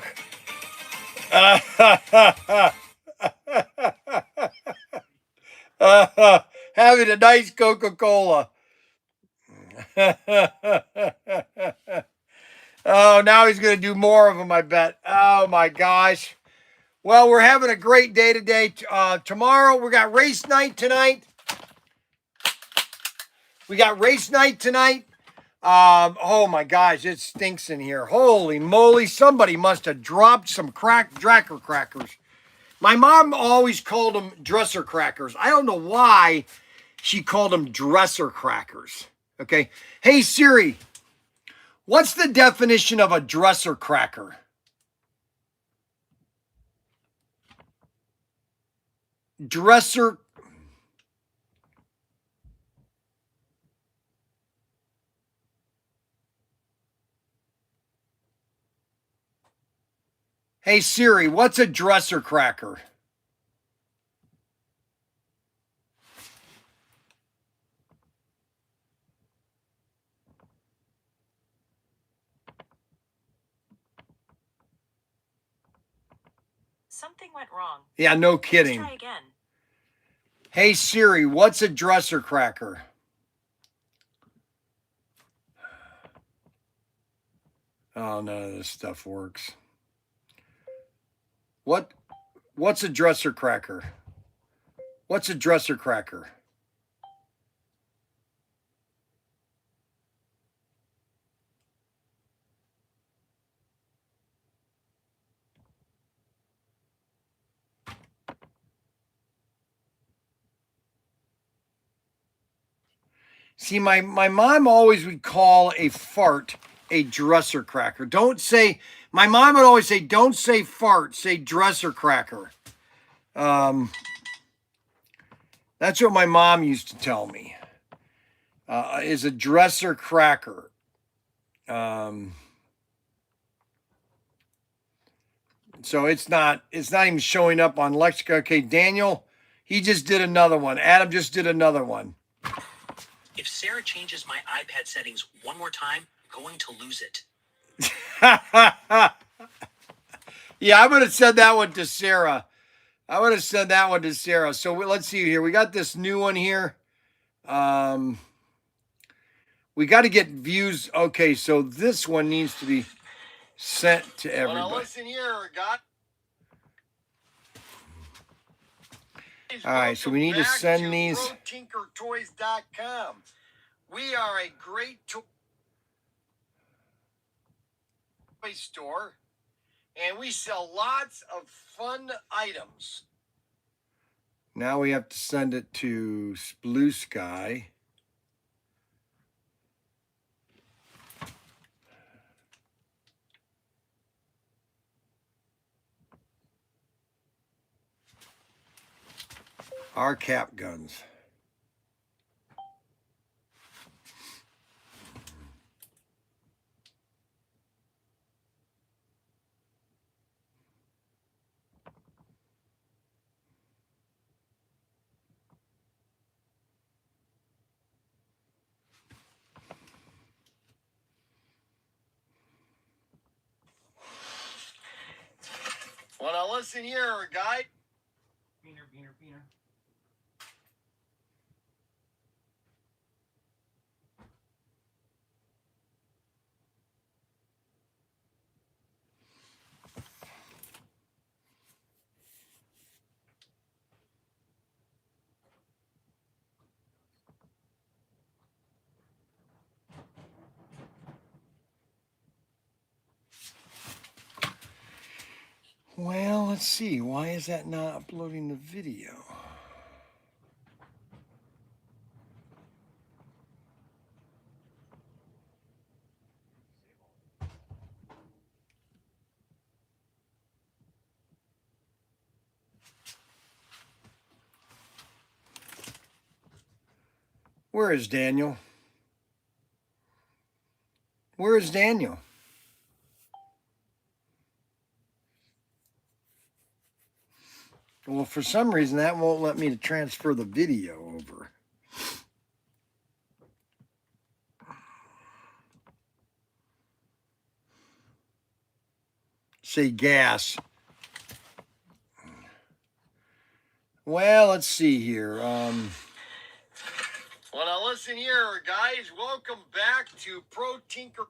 Having a nice Coca-Cola. Oh, now he's going to do more of them, I bet. Oh, my gosh. Well, we're having a great day today. Tomorrow, we got race night tonight. Oh, my gosh. It stinks in here. Holy moly. Somebody must have dropped some Dracker crackers. My mom always called them dresser crackers. I don't know why she called them dresser crackers. Okay. Hey, Siri, what's the definition of a dresser cracker? Dresser. Hey, Siri, what's a dresser cracker? Something went wrong. Yeah, no kidding. Let's try again. Hey Siri, what's a dresser cracker? Oh, none of this stuff works. What's a dresser cracker? What's a dresser cracker? See, my mom always would call a fart a dresser cracker. Don't say, my mom would always say, don't say fart, say dresser cracker. That's what my mom used to tell me, is a dresser cracker. So it's not even showing up on Lexica. Okay, Daniel, he just did another one. Adam just did another one. If Sarah changes my iPad settings one more time, I'm going to lose it. Yeah, I would have said that one to Sarah. So let's see here. We got this new one here. We got to get views. Okay, so this one needs to be sent to everybody. Well, now listen here, God. All right, so we need to send these. ProTinkerToys.com. We are a great toy store, and we sell lots of fun items. Now we have to send it to Blue Sky. Our cap guns. Well, now listen here, guy. Beaner. Well, let's see. Why is that not uploading the video? Where is Daniel? Where is Daniel? Well, for some reason, that won't let me transfer the video over. Say gas. Well, let's see here. Well, now listen here, guys. Welcome back to ProTinker.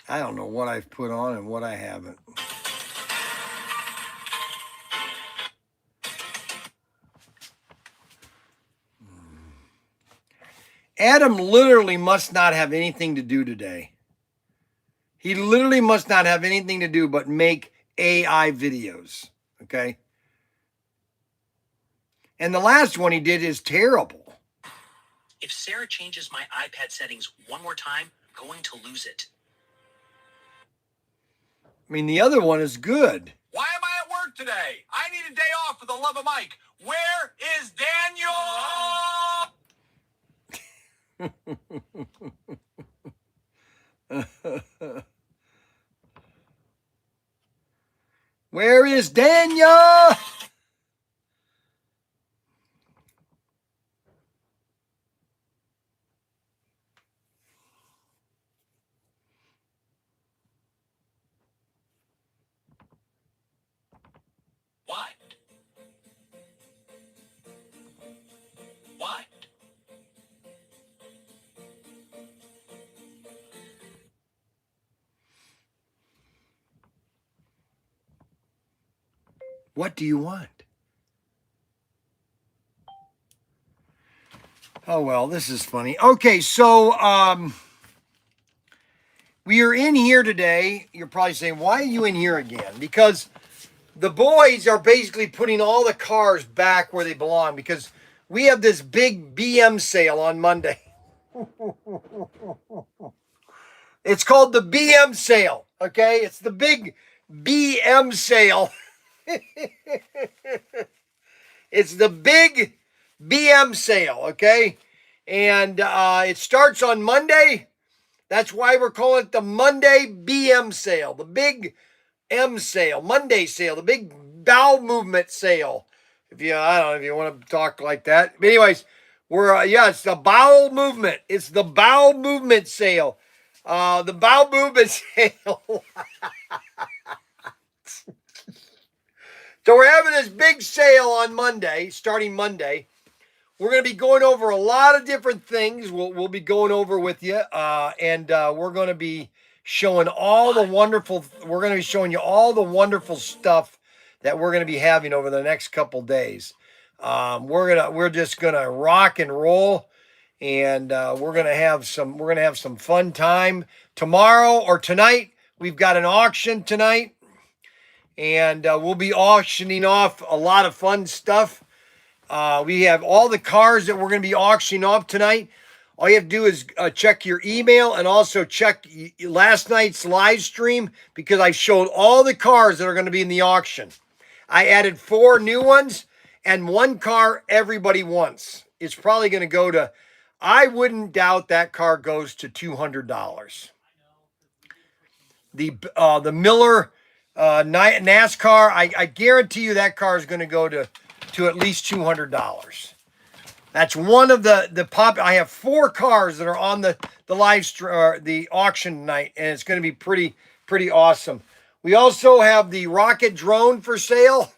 I don't know what I've put on and what I haven't. Adam literally must not have anything to do today. He literally must not have anything to do but make AI videos, okay? And the last one he did is terrible. If Sarah changes my iPad settings one more time, I'm going to lose it. I mean, the other one is good. Why am I at work today? I need a day off for the love of Mike. Where is Daniel? Where is Daniel? What do you want? Oh, well, this is funny. Okay, so we are in here today. You're probably saying, why are you in here again? Because the boys are basically putting all the cars back where they belong because we have this big BM sale on Monday. It's called the BM sale, okay? It's the big BM sale. It's the big BM sale, okay? And it starts on Monday. That's why we're calling it the Monday BM sale, the big M sale, Monday sale, the big bowel movement sale. If you, I don't know if you want to talk like that. But anyways, we're, it's the bowel movement. It's the bowel movement sale. The bowel movement sale. So we're having this big sale on Monday, starting Monday. We're going to be going over a lot of different things. We'll be going over with you, and we're going to be showing all the wonderful. We're going to be showing you all the wonderful stuff that we're going to be having over the next couple days. We're just gonna rock and roll, and we're gonna have some fun time tomorrow or tonight. We've got an auction tonight. And we'll be auctioning off a lot of fun stuff. We have all the cars that we're going to be auctioning off tonight. All you have to do is check your email and also check last night's live stream because I showed all the cars that are going to be in the auction. I added 4 new ones and 1 car everybody wants. It's probably going to go to, I wouldn't doubt that car goes to $200. The Miller NASCAR, I guarantee you that car is going to go to at least $200. That's one of the pop. I have 4 cars that are on the live stream, the auction tonight, and it's going to be pretty awesome. We also have the rocket drone for sale.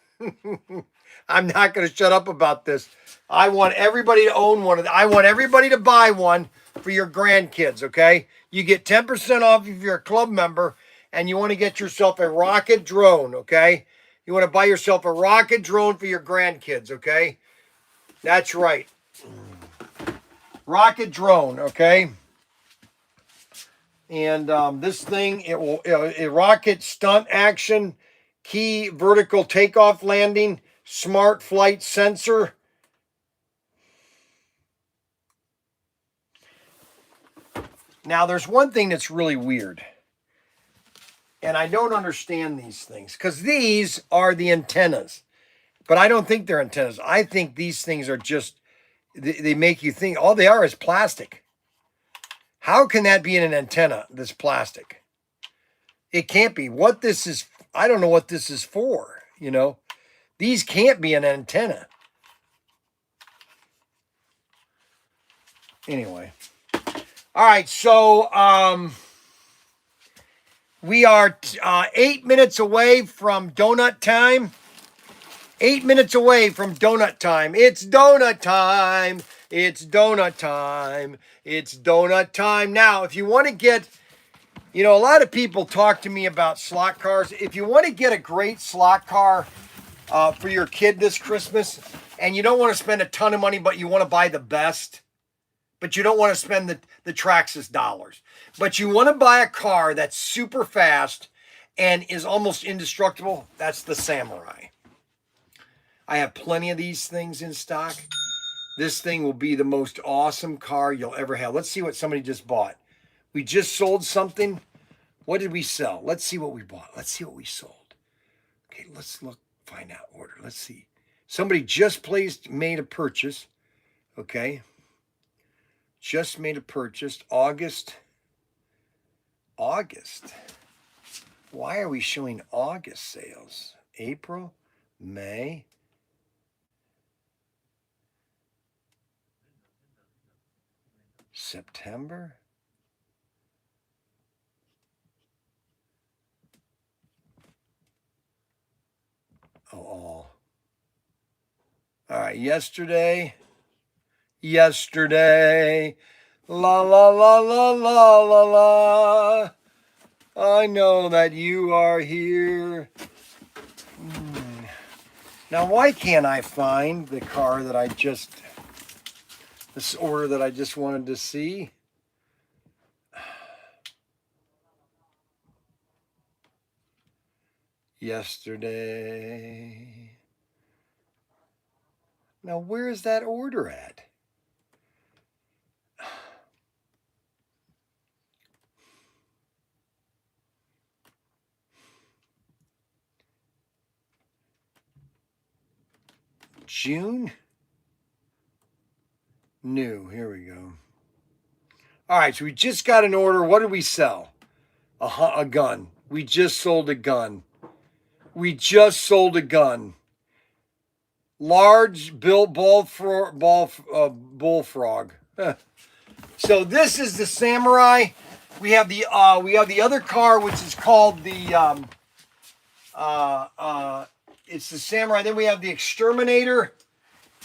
I'm not going to shut up about this. I want everybody to own one. I want everybody to buy one for your grandkids, okay? You get 10% off if you're a club member and you want to get yourself a rocket drone, okay? You want to buy yourself a rocket drone for your grandkids, okay? That's right. Rocket drone, okay? And this thing, it will a rocket stunt action, key vertical takeoff landing, smart flight sensor. Now, there's one thing that's really weird. And I don't understand these things because these are the antennas. But I don't think they're antennas. I think these things are just, they make you think all they are is plastic. How can that be in an antenna, this plastic? It can't be. What this is, I don't know what this is for, you know. These can't be an antenna. Anyway. All right, so we are 8 minutes away from donut time. 8 minutes away from donut time. It's donut time. It's donut time. It's donut time. Now, if you want to get, you know, a lot of people talk to me about slot cars. If you want to get a great slot car for your kid this Christmas, and you don't want to spend a ton of money, but you want to buy the best, but you don't want to spend the Traxxas dollars, but you want to buy a car that's super fast and is almost indestructible, that's the Samurai. I have plenty of these things in stock. This thing will be the most awesome car you'll ever have. Let's see what somebody just bought. We just sold something. What did we sell? Let's see what we bought. Let's see what we sold. Okay, let's look, find out order. Let's see. Somebody just made a purchase. Okay. Just made a purchase. August. Why are we showing August sales? April, May. September. Oh, all right, yesterday, la la la la la la la, I know that you are here. Now, why can't I find the car that this order that I just wanted to see? Yesterday. Now, where is that order at? June? New. Here we go. All right, so we just got an order. What did we sell? A gun. We just sold a gun. We just sold a gun. Large bullfrog. So this is the Samurai. We have the other car, which is called the it's the Samurai. Then we have the Exterminator,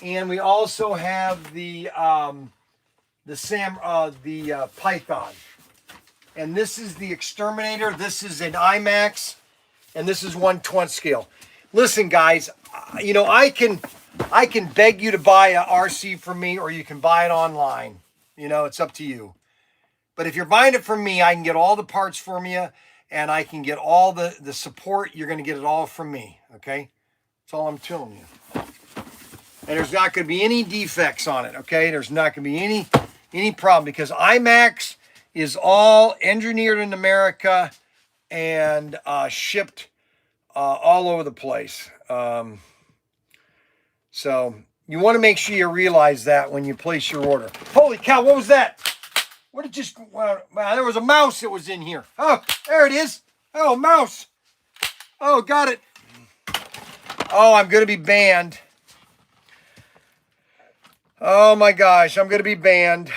and we also have the Python. And this is the Exterminator. This is an IMAX, and this is 1/20 scale. Listen, guys, you know, I can beg you to buy a RC from me, or you can buy it online. You know, it's up to you. But if you're buying it from me, I can get all the parts from you, and I can get all the support. You're going to get it all from me, okay? That's all I'm telling you. And there's not going to be any defects on it, okay? There's not going to be any problem, because IMAX is all engineered in America and shipped all over the place. So you want to make sure you realize that when you place your order. Holy cow, what was that? What did just, wow, there was a mouse that was in here. Oh, there it is. Oh, mouse. Oh, got it. Oh, I'm going to be banned. Oh my gosh, I'm going to be banned.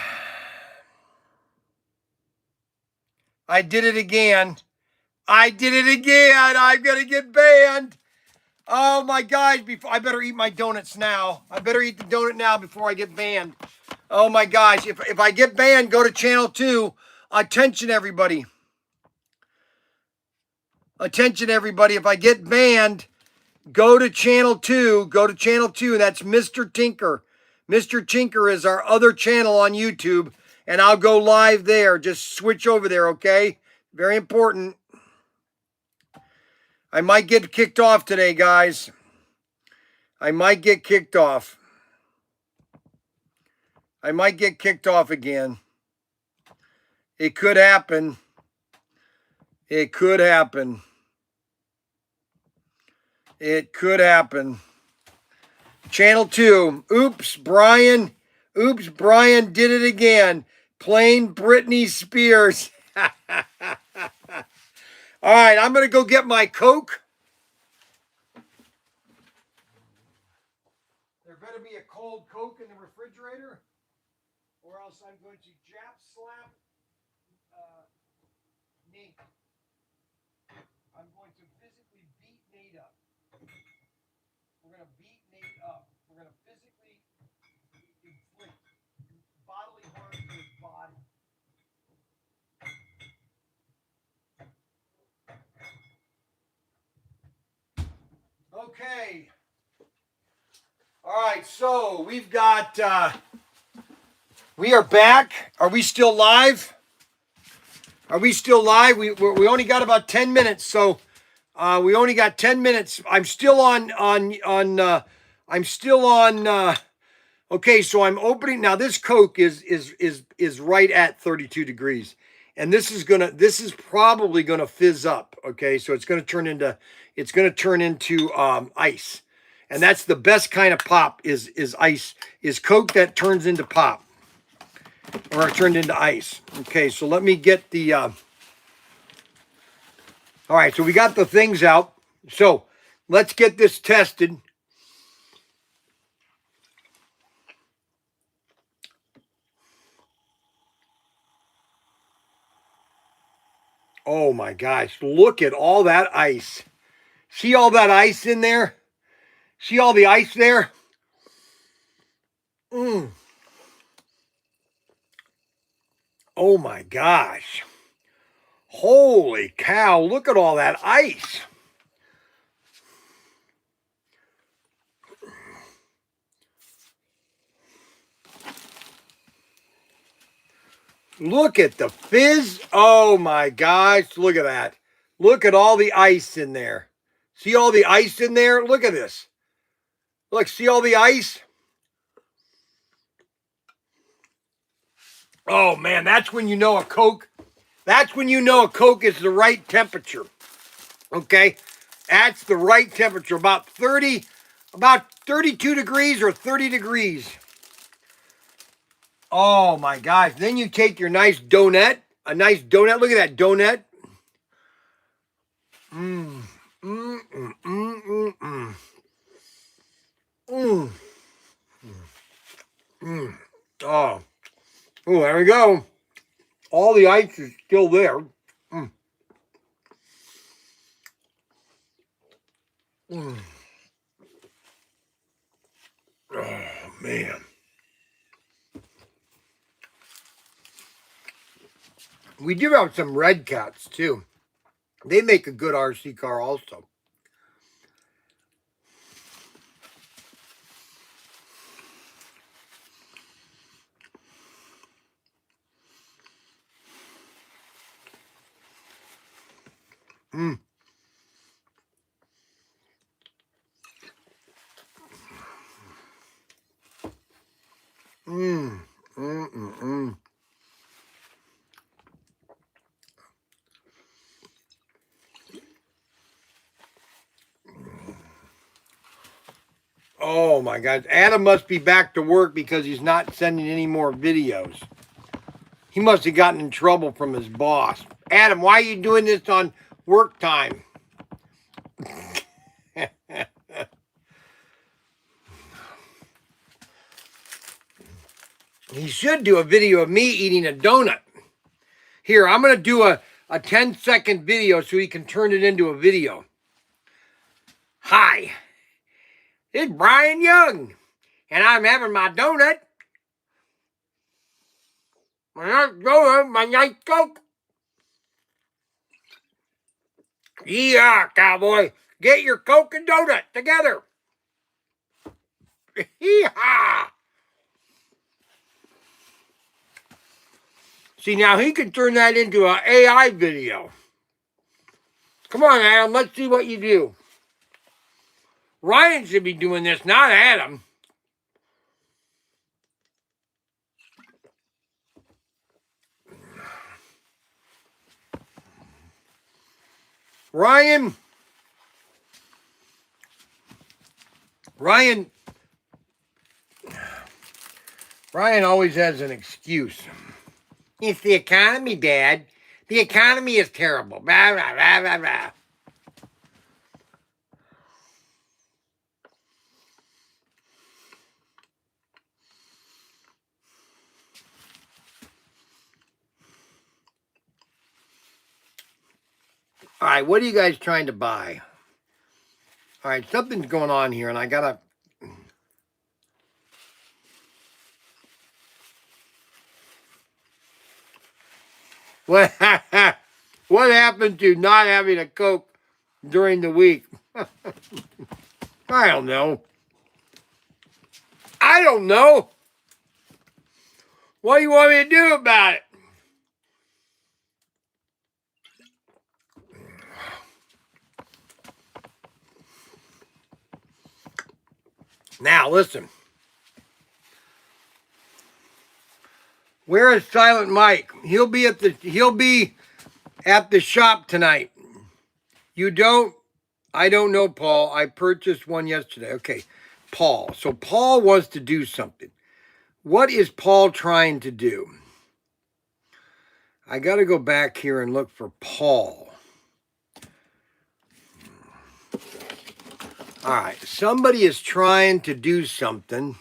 I did it again. I'm going to get banned. Oh my gosh, I better eat my donuts now. I better eat the donut now before I get banned. Oh my gosh, if I get banned, go to channel 2. Attention, everybody. Attention, everybody. If I get banned, go to channel 2. Go to channel 2. That's Mr. Tinker. Mr. Tinker is our other channel on YouTube, and I'll go live there. Just switch over there, okay? Very important. I might get kicked off today, guys. I might get kicked off. I might get kicked off again. It could happen. It could happen. It could happen. Channel 2. Oops, Bryan. Oops, Bryan did it again. Plain Britney Spears. All right, I'm going to go get my Coke. There better be a cold Coke in the refrigerator, or else I'm going to jab slap Nate. I'm going to physically beat Nate up. We're going to beat Nate up. We're going to physically inflict bodily harm to his body. Okay. All right, so we've got, we are back. Are we still live? Are we still live? We only got about 10 minutes, so we only got 10 minutes. I'm still on, okay, so I'm opening, now this Coke is right at 32 degrees. And this is probably gonna fizz up, okay? So it's gonna turn into ice. And that's the best kind of pop is ice, is Coke that turns into pop. Or turned into ice. Okay, so let me get the all right, so we got the things out. So let's get this tested. Oh my gosh, look at all that ice. See all that ice in there? See all the ice there? Oh my gosh. Holy cow, look at all that ice. Look at the fizz. Oh my gosh. Look at that. Look at all the ice in there. See all the ice in there? Look at this. Look, see all the ice? Oh man, that's when you know a Coke. That's when you know a Coke is the right temperature. Okay? That's the right temperature. About 32 degrees or 30 degrees. Oh my gosh. Then you take your nice donut. A nice donut. Look at that donut. Mmm. Mmm. Mmm. Mmm. Mmm. Mmm. Mmm. Oh. Oh, there we go. All the ice is still there. Mm. Mm. Oh, man. We do have some red cats, too. They make a good RC car also. Mm. Mm. Mm. Mm. Mm. Oh my God. Adam must be back to work because he's not sending any more videos. He must have gotten in trouble from his boss. Adam, why are you doing this on work time? He should do a video of me eating a donut. Here, I'm going to do a 10-second video so he can turn it into a video. Hi, it's Bryan Young, and I'm having my donut. My nice Coke. Yeah, cowboy. Get your Coke and donut together. Hee-haw. See, now he can turn that into an AI video. Come on, Adam, let's see what you do. Ryan should be doing this, not Adam. Ryan always has an excuse. It's the economy, Dad. The economy is terrible. Blah, blah, blah, blah, blah. All right, what are you guys trying to buy? All right, something's going on here, and I gotta... What happened to not having a Coke during the week? I don't know. I don't know. What do you want me to do about it? Now, listen. Where is Silent Mike? He'll be at the shop tonight. You don't? I don't know, Paul. I purchased one yesterday. Okay, Paul. So Paul wants to do something. What is Paul trying to do? I got to go back here and look for Paul. All right, somebody is trying to do something.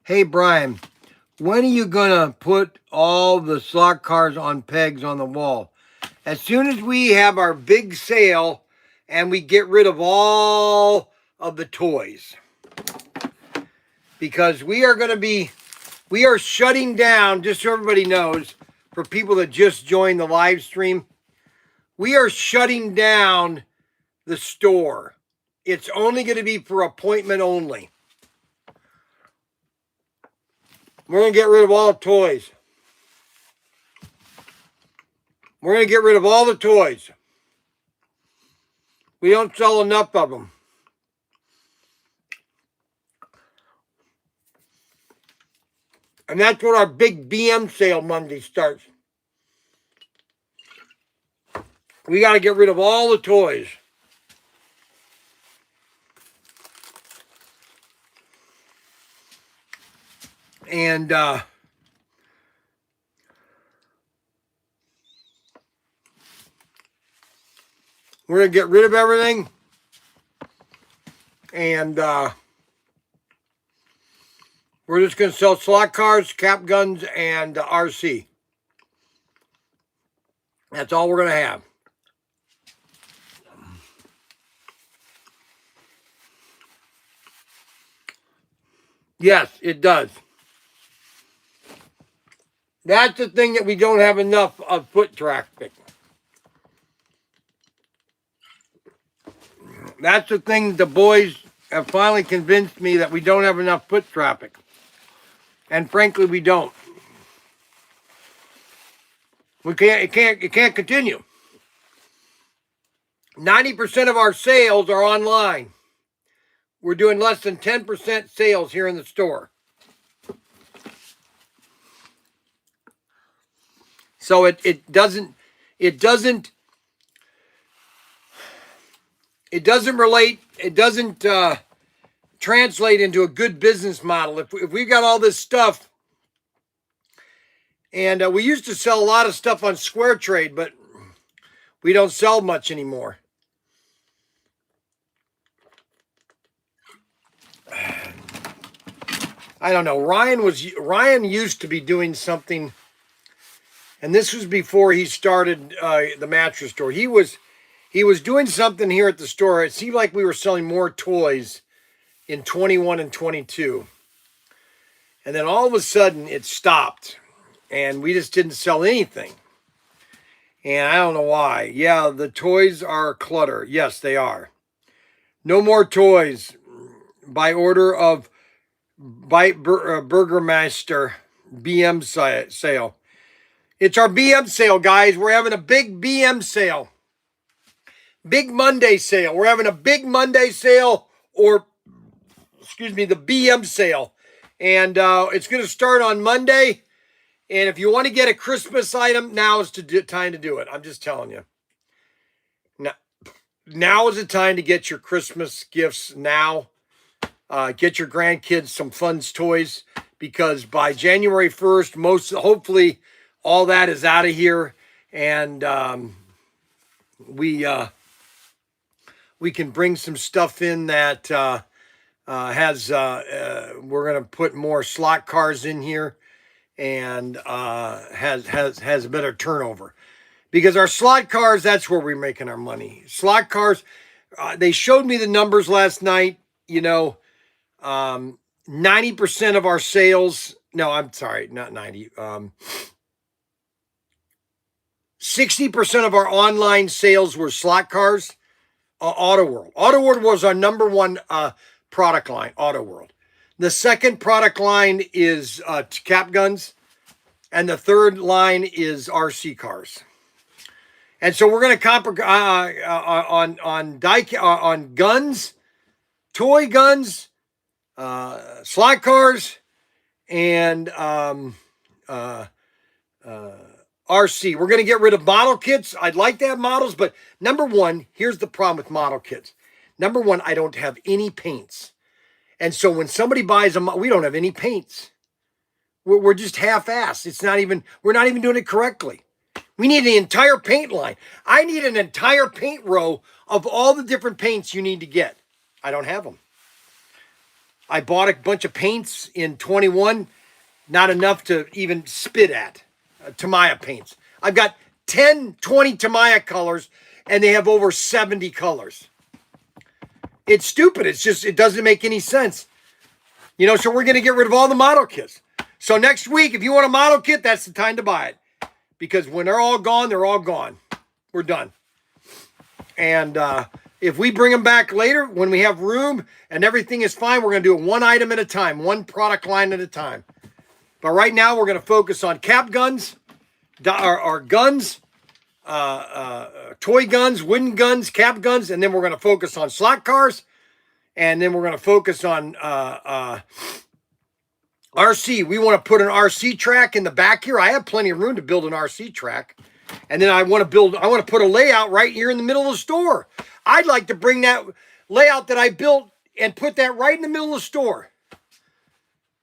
Hey, Brian, when are you going to put all the slot cars on pegs on the wall? As soon as we have our big sale and we get rid of all of the toys. Because we are shutting down, just so everybody knows, for people that just joined the live stream, we are shutting down the store. It's only going to be for appointment only. We're going to get rid of all the toys. We're going to get rid of all the toys. We don't sell enough of them. And that's when our big BM sale Monday starts. We got to get rid of all the toys. And we're going to get rid of everything. And we're just going to sell slot cars, cap guns, and RC. That's all we're going to have. Yes, it does. That's the thing that we don't have enough of foot traffic. That's the thing the boys have finally convinced me that we don't have enough foot traffic. And frankly, we don't. We can't, it can't continue. 90% of our sales are online. We're doing less than 10% sales here in the store. So it doesn't relate, it doesn't translate into a good business model. If we've got all this stuff, and we used to sell a lot of stuff on Square Trade, but we don't sell much anymore. I don't know. Ryan used to be doing something, and this was before he started the mattress store. He was doing something here at the store. It seemed like we were selling more toys in 21 and 22. And then all of a sudden it stopped and we just didn't sell anything. And I don't know why. Yeah, the toys are clutter. Yes, they are. No more toys by order of Burgermeister BM sale. It's our BM sale, guys. We're having a big BM sale. Big Monday sale. We're having a big Monday sale, or excuse me, the BM sale. And it's going to start on Monday. And if you want to get a Christmas item, now is the time to do it. I'm just telling you. Now is the time to get your Christmas gifts now. Get your grandkids some fun toys, because by January 1st, hopefully all that is out of here. And we can bring some stuff in that we're going to put more slot cars in here, and has a better turnover, because our slot cars, that's where we're making our money. Slot cars, they showed me the numbers last night. 90% of our sales, no, I'm sorry, not 90. 60% of our online sales were slot cars. Auto World. Auto World was our number one product line, Auto World. The second product line is cap guns, and the third line is RC cars. And so we're going to on guns, toy guns, slot cars, and RC. We're going to get rid of model kits. I'd like to have models, but number one, here's the problem with model kits. Number one, I don't have any paints. And so when somebody buys we don't have any paints. We're just half-assed. We're not even doing it correctly. We need the entire paint line. I need an entire paint row of all the different paints you need to get. I don't have them. I bought a bunch of paints in 21, not enough to even spit at. Tamiya paints. I've got 20 Tamiya colors, and they have over 70 colors. It's stupid. It doesn't make any sense. So we're going to get rid of all the model kits. So next week, if you want a model kit, that's the time to buy it. Because when they're all gone, they're all gone. We're done. And if we bring them back later, when we have room and everything is fine, we're going to do it one item at a time, one product line at a time. But right now we're going to focus on cap guns, our guns, toy guns, wooden guns, cap guns, and then we're going to focus on slot cars, and then we're going to focus on RC. We want to put an RC track in the back here. I have plenty of room to build an RC track. And then I want to put a layout right here in the middle of the store. I'd like to bring that layout that I built and put that right in the middle of the store.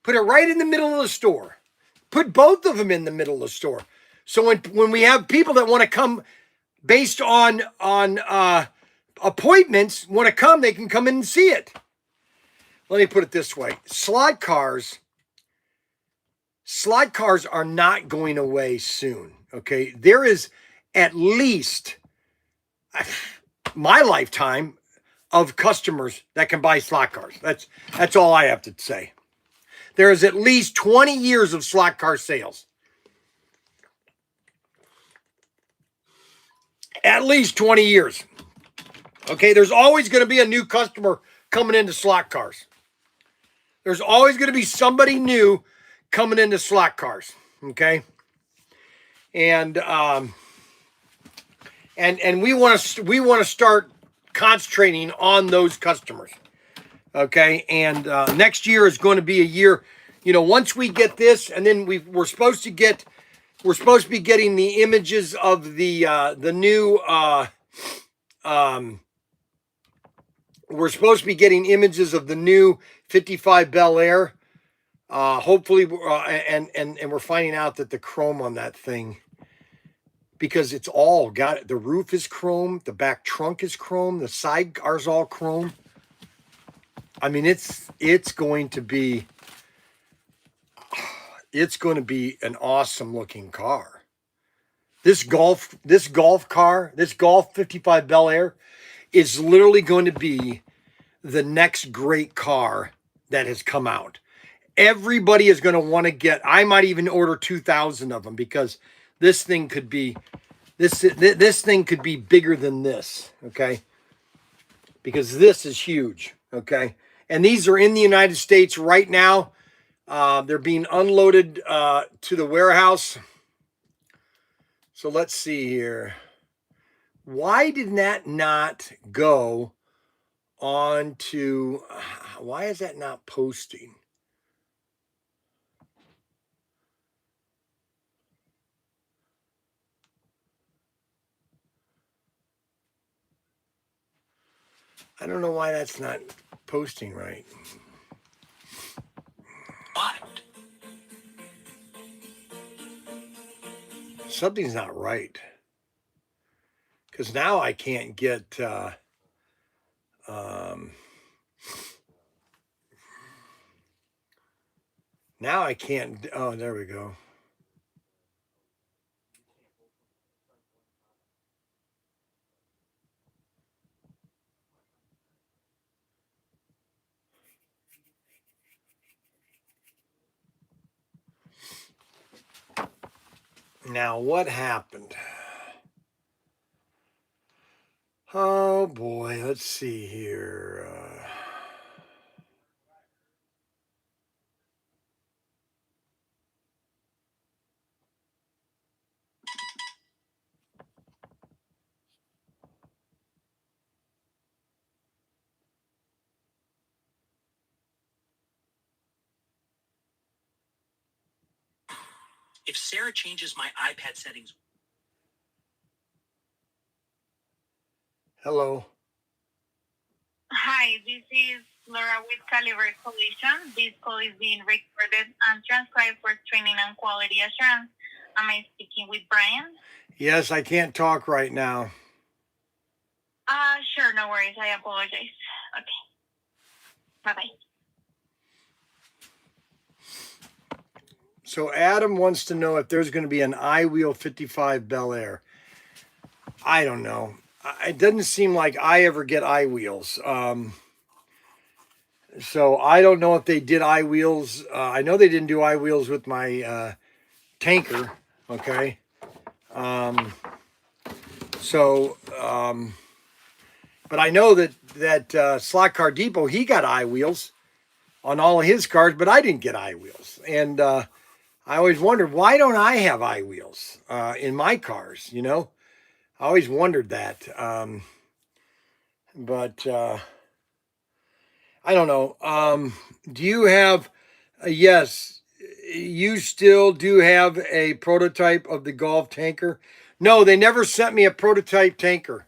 Put it right in the middle of the store. Put both of them in the middle of the store. So when we have people that want to come based on appointments, want to come, they can come in and see it. Let me put it this way. Slot cars are not going away soon. Okay, there is at least my lifetime of customers that can buy slot cars. That's all I have to say. There is at least 20 years of slot car sales. At least 20 years. Okay, there's always going to be a new customer coming into slot cars. There's always going to be somebody new coming into slot cars. Okay. And we want to start concentrating on those customers, okay? And next year is going to be a year, once we get this, and then we're supposed to be getting the images of the new we're supposed to be getting images of the new 55 Bel Air. Hopefully, and we're finding out that the chrome on that thing, because it's all got, the roof is chrome, the back trunk is chrome, the side car's all chrome. I mean, it's going to be an awesome looking car. This Golf 55 Bel Air is literally going to be the next great car that has come out. Everybody is going to want to get, I might even order 2,000 of them, because this thing could be, this thing could be bigger than this, okay? Because this is huge, okay? And these are in the United States right now. They're being unloaded to the warehouse. So let's see here. Why did that not go on to, why is that not posting? I don't know why that's not posting right. What? Something's not right. Because now I can't get... now I can't... Oh, there we go. Now, what happened? Oh, boy. Let's see here. If Sarah changes my iPad settings. Hello. Hi, this is Laura with Caliber Collision. This call is being recorded and transcribed for training and quality assurance. Am I speaking with Bryan? Yes, I can't talk right now. Sure, no worries. I apologize. Okay. Bye-bye. So Adam wants to know if there's going to be an iWheel 55 Bel Air. I don't know. It doesn't seem like I ever get iWheels. So I don't know if they did iWheels. I know they didn't do iWheels with my tanker. Okay. But I know that Slot Car Depot, he got iWheels on all of his cars, but I didn't get iWheels. And I always wondered, why don't I have I-wheels in my cars, you know? I always wondered that. But I don't know. Do you have, yes, you still do have a prototype of the Golf tanker? No, they never sent me a prototype tanker.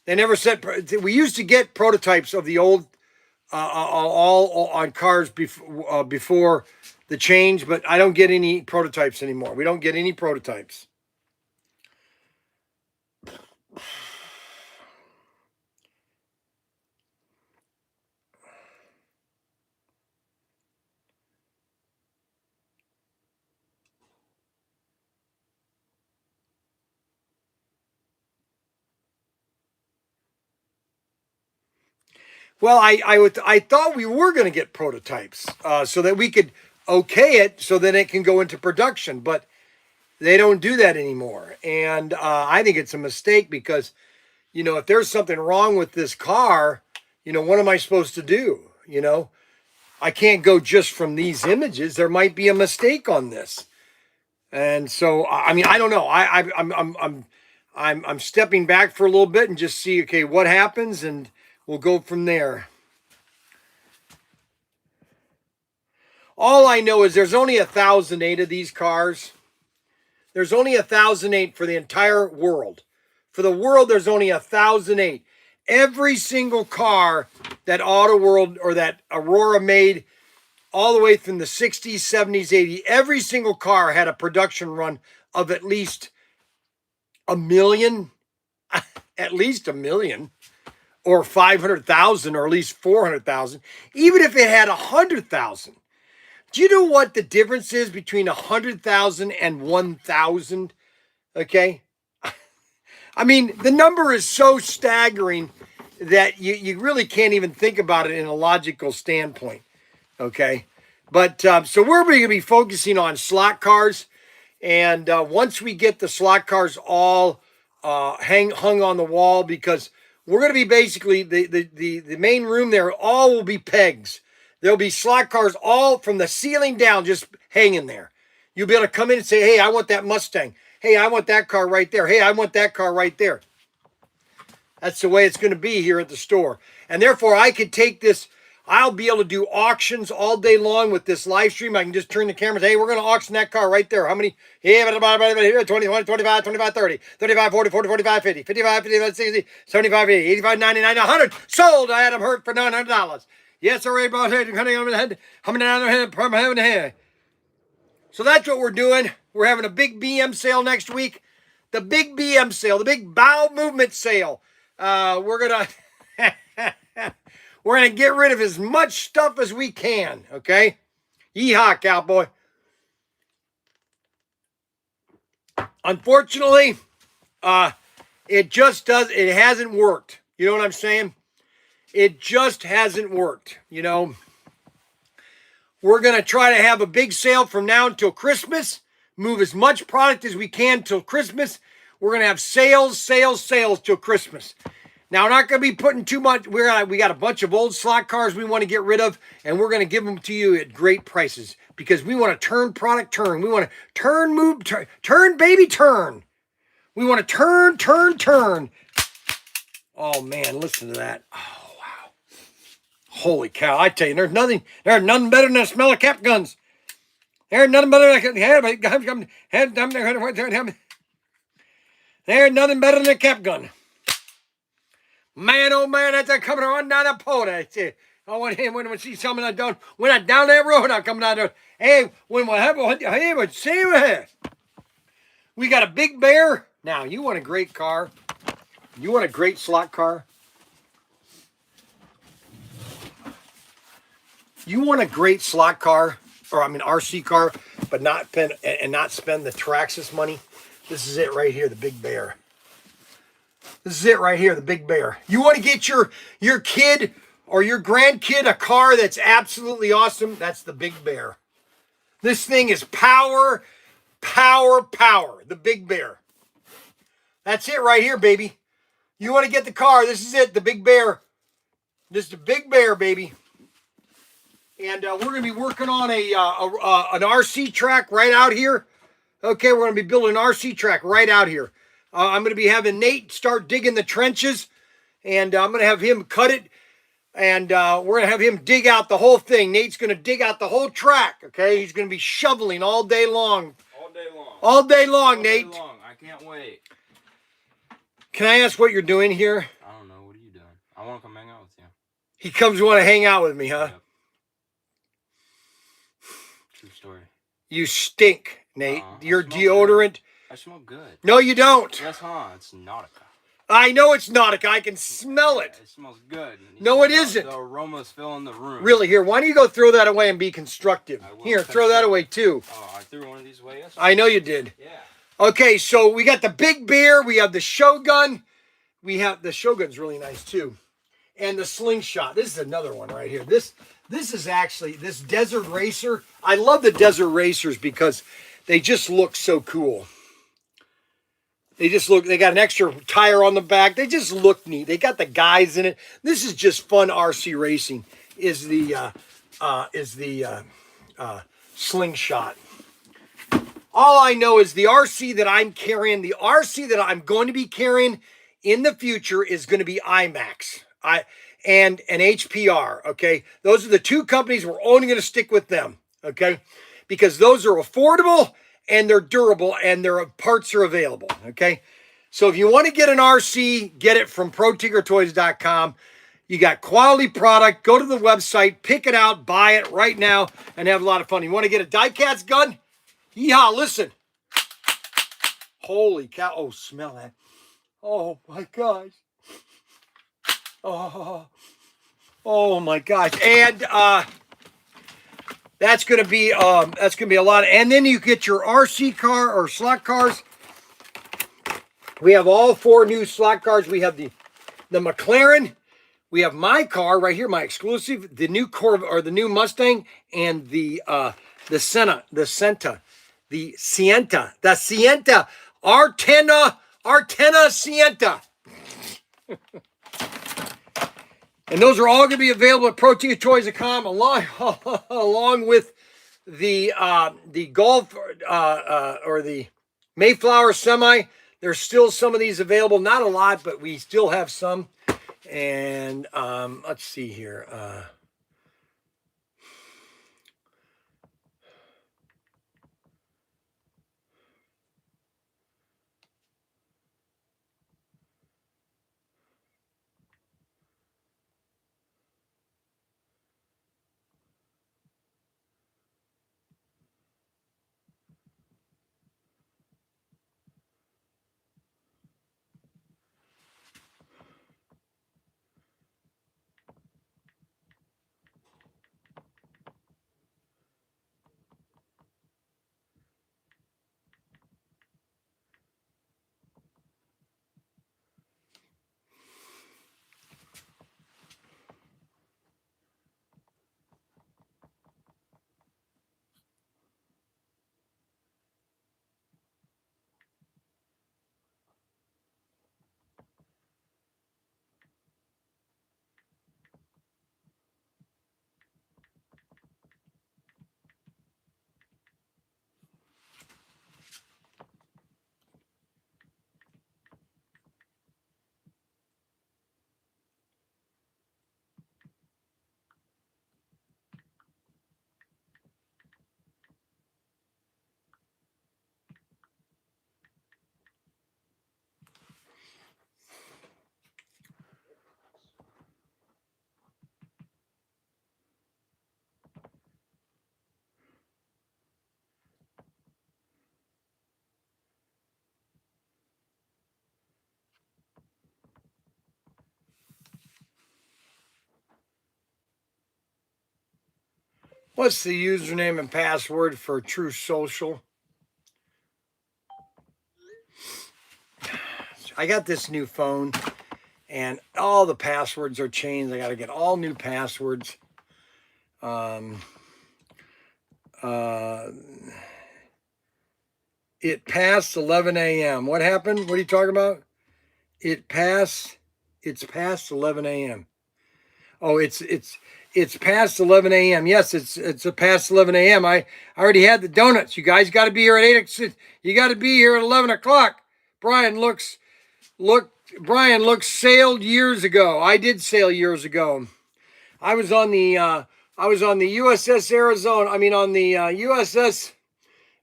They never sent, we used to get prototypes of the old, all on cars before the change, but I don't get any prototypes anymore. We don't get any prototypes. Well, I thought we were going to get prototypes so that we could okay it so that it can go into production, but they don't do that anymore. And I think it's a mistake because, you know, if there's something wrong with this car, you know, what am I supposed to do? You know, I can't go just from these images. There might be a mistake on this. And so, I mean, I don't know. I'm stepping back for a little bit and just see, okay, what happens, and we'll go from there. All I know is there's only 1,008 of these cars. There's only 1,008 for the entire world. For the world, there's only 1,008. Every single car that Auto World or that Aurora made all the way from the 60s, 70s, 80s, every single car had a production run of at least 1 million, at least 1 million, or 500,000, or at least 400,000, even if it had 100,000. Do you know what the difference is between 100,000 and 1,000? Okay. I mean, the number is so staggering that you really can't even think about it in a logical standpoint. Okay. But so we're going to be focusing on slot cars. And once we get the slot cars all hung on the wall, because we're going to be basically the main room there, all will be pegs. There'll be slot cars all from the ceiling down, just hanging there. You'll be able to come in and say, hey, I want that Mustang. Hey, I want that car right there. Hey, I want that car right there. That's the way it's going to be here at the store. And therefore, I could take this. I'll be able to do auctions all day long with this live stream. I can just turn the camera and say, hey, we're going to auction that car right there. How many? Here, 20, 20, 25, 25, 30, 35, 40, 40, 45, 50, 55, 55, 60, 75, 80, 85, 99, 100. Sold. I had them hurt for $900. Yes, sir. About head, coming on the head, coming down the head, from having the head. So that's what we're doing. We're having a big BM sale next week. The big BM sale, the big bowel movement sale. We're gonna we're gonna get rid of as much stuff as we can. Okay, yeehaw, cowboy. Unfortunately, it hasn't worked. You know what I'm saying? It just hasn't worked. You know, we're gonna try to have a big sale from now until Christmas. Move as much product as we can till Christmas. We're gonna have sales till Christmas. Now, we're not going to be putting too much. We got a bunch of old slot cars we want to get rid of, and we're going to give them to you at great prices because we want to turn product turn. We want to turn, move, turn, baby, turn. We want to turn. Oh, man, listen to that. Oh, wow. Holy cow. I tell you, there's nothing better than the smell of cap guns. There's nothing better than a cap gun. Man, oh man, that's a coming on down the pole. I want him when we see something I don't. When I down that road, I'm coming down there. Hey, when we have, hey, but see what here. We got a big bear. Now, you want a great car? You want a great slot car? You want a great slot car, or I mean RC car, but not spend the Traxxas money? This is it right here, the big bear. This is it right here, the big bear. You want to get your kid or your grandkid a car that's absolutely awesome? That's the big bear. This thing is power. The big bear. That's it right here, baby. You want to get the car? This is it, the big bear. This is the big bear, baby. And we're going to be working on an RC track right out here. Okay, we're going to be building an RC track right out here. I'm going to be having Nate start digging the trenches, and I'm going to have him cut it, and we're going to have him dig out the whole thing. Nate's going to dig out the whole track, okay? He's going to be shoveling all day long. All day long. All day long, all Nate. Day long. I can't wait. Can I ask what you're doing here? I don't know. What are you doing? I want to come hang out with you. He comes to want to hang out with me, huh? Yep. True story. You stink, Nate. Your I smell deodorant. Good. I smell good. No, you don't. Yes, huh? It's Nautica. I know it's Nautica. I can smell it. It smells good. No, it isn't. The aroma's filling the room. Really, here, why don't you go throw that away and be constructive? Here, throw that away too. Oh, I threw one of these away yesterday. I know you did. Yeah. Okay, so we got the big bear. We have the Shogun. We have the Shogun's really nice too. And the slingshot. This is another one right here. This is actually this Desert Racer. I love the Desert Racers because they just look so cool. They just look, they got an extra tire on the back. They just look neat. They got the guys in it. This is just fun RC racing is the slingshot. All I know is the RC that I'm carrying, the RC that I'm going to be carrying in the future is going to be IMAX and an HPR, okay? Those are the two companies we're only going to stick with them, okay? Because those are affordable and they're durable and their parts are available, okay? So if you want to get an RC, get it from ProTinkerToys.com. You got quality product. Go to the website, pick it out, buy it right now, and have a lot of fun. You want to get a die-cast gun? Yeehaw, listen. Holy cow. Oh, smell that. Oh, my gosh. Oh my gosh. And that's gonna be a lot. And then you get your RC car or slot cars. We have all 4 new slot cars. We have the McLaren. We have my car right here, my exclusive, the new Corvette or the new Mustang, and the Sienta, Artena Sienta. And those are all going to be available at ProTinkerToys.com along with the Golf or the Mayflower Semi. There's still some of these available. Not a lot, but we still have some. And let's see here. What's the username and password for True Social? I got this new phone and all the passwords are changed. I got to get all new passwords. It passed 11 a.m. What happened? What are you talking about? It's past 11 a.m. Oh, it's past 11 a.m. Yes, it's a past 11 a.m. I already had the donuts. You guys got to be here at 8. You got to be here at 11 o'clock. Bryan looks sailed years ago. I did sail years ago. I was on the USS Arizona. I mean, on the USS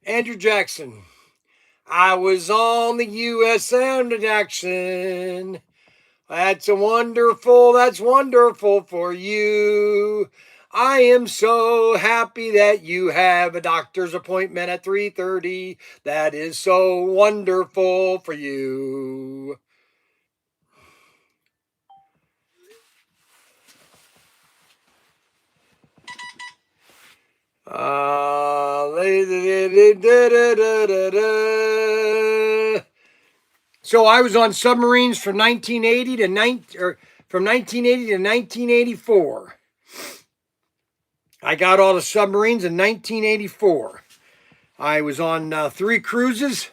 Andrew Jackson. I was on the USS Andrew Jackson. That's wonderful for you. I am so happy that you have a doctor's appointment at 3:30. That is so wonderful for you. So I was on submarines from 1980 to 1984. I got all the submarines in 1984. I was on 3 cruises.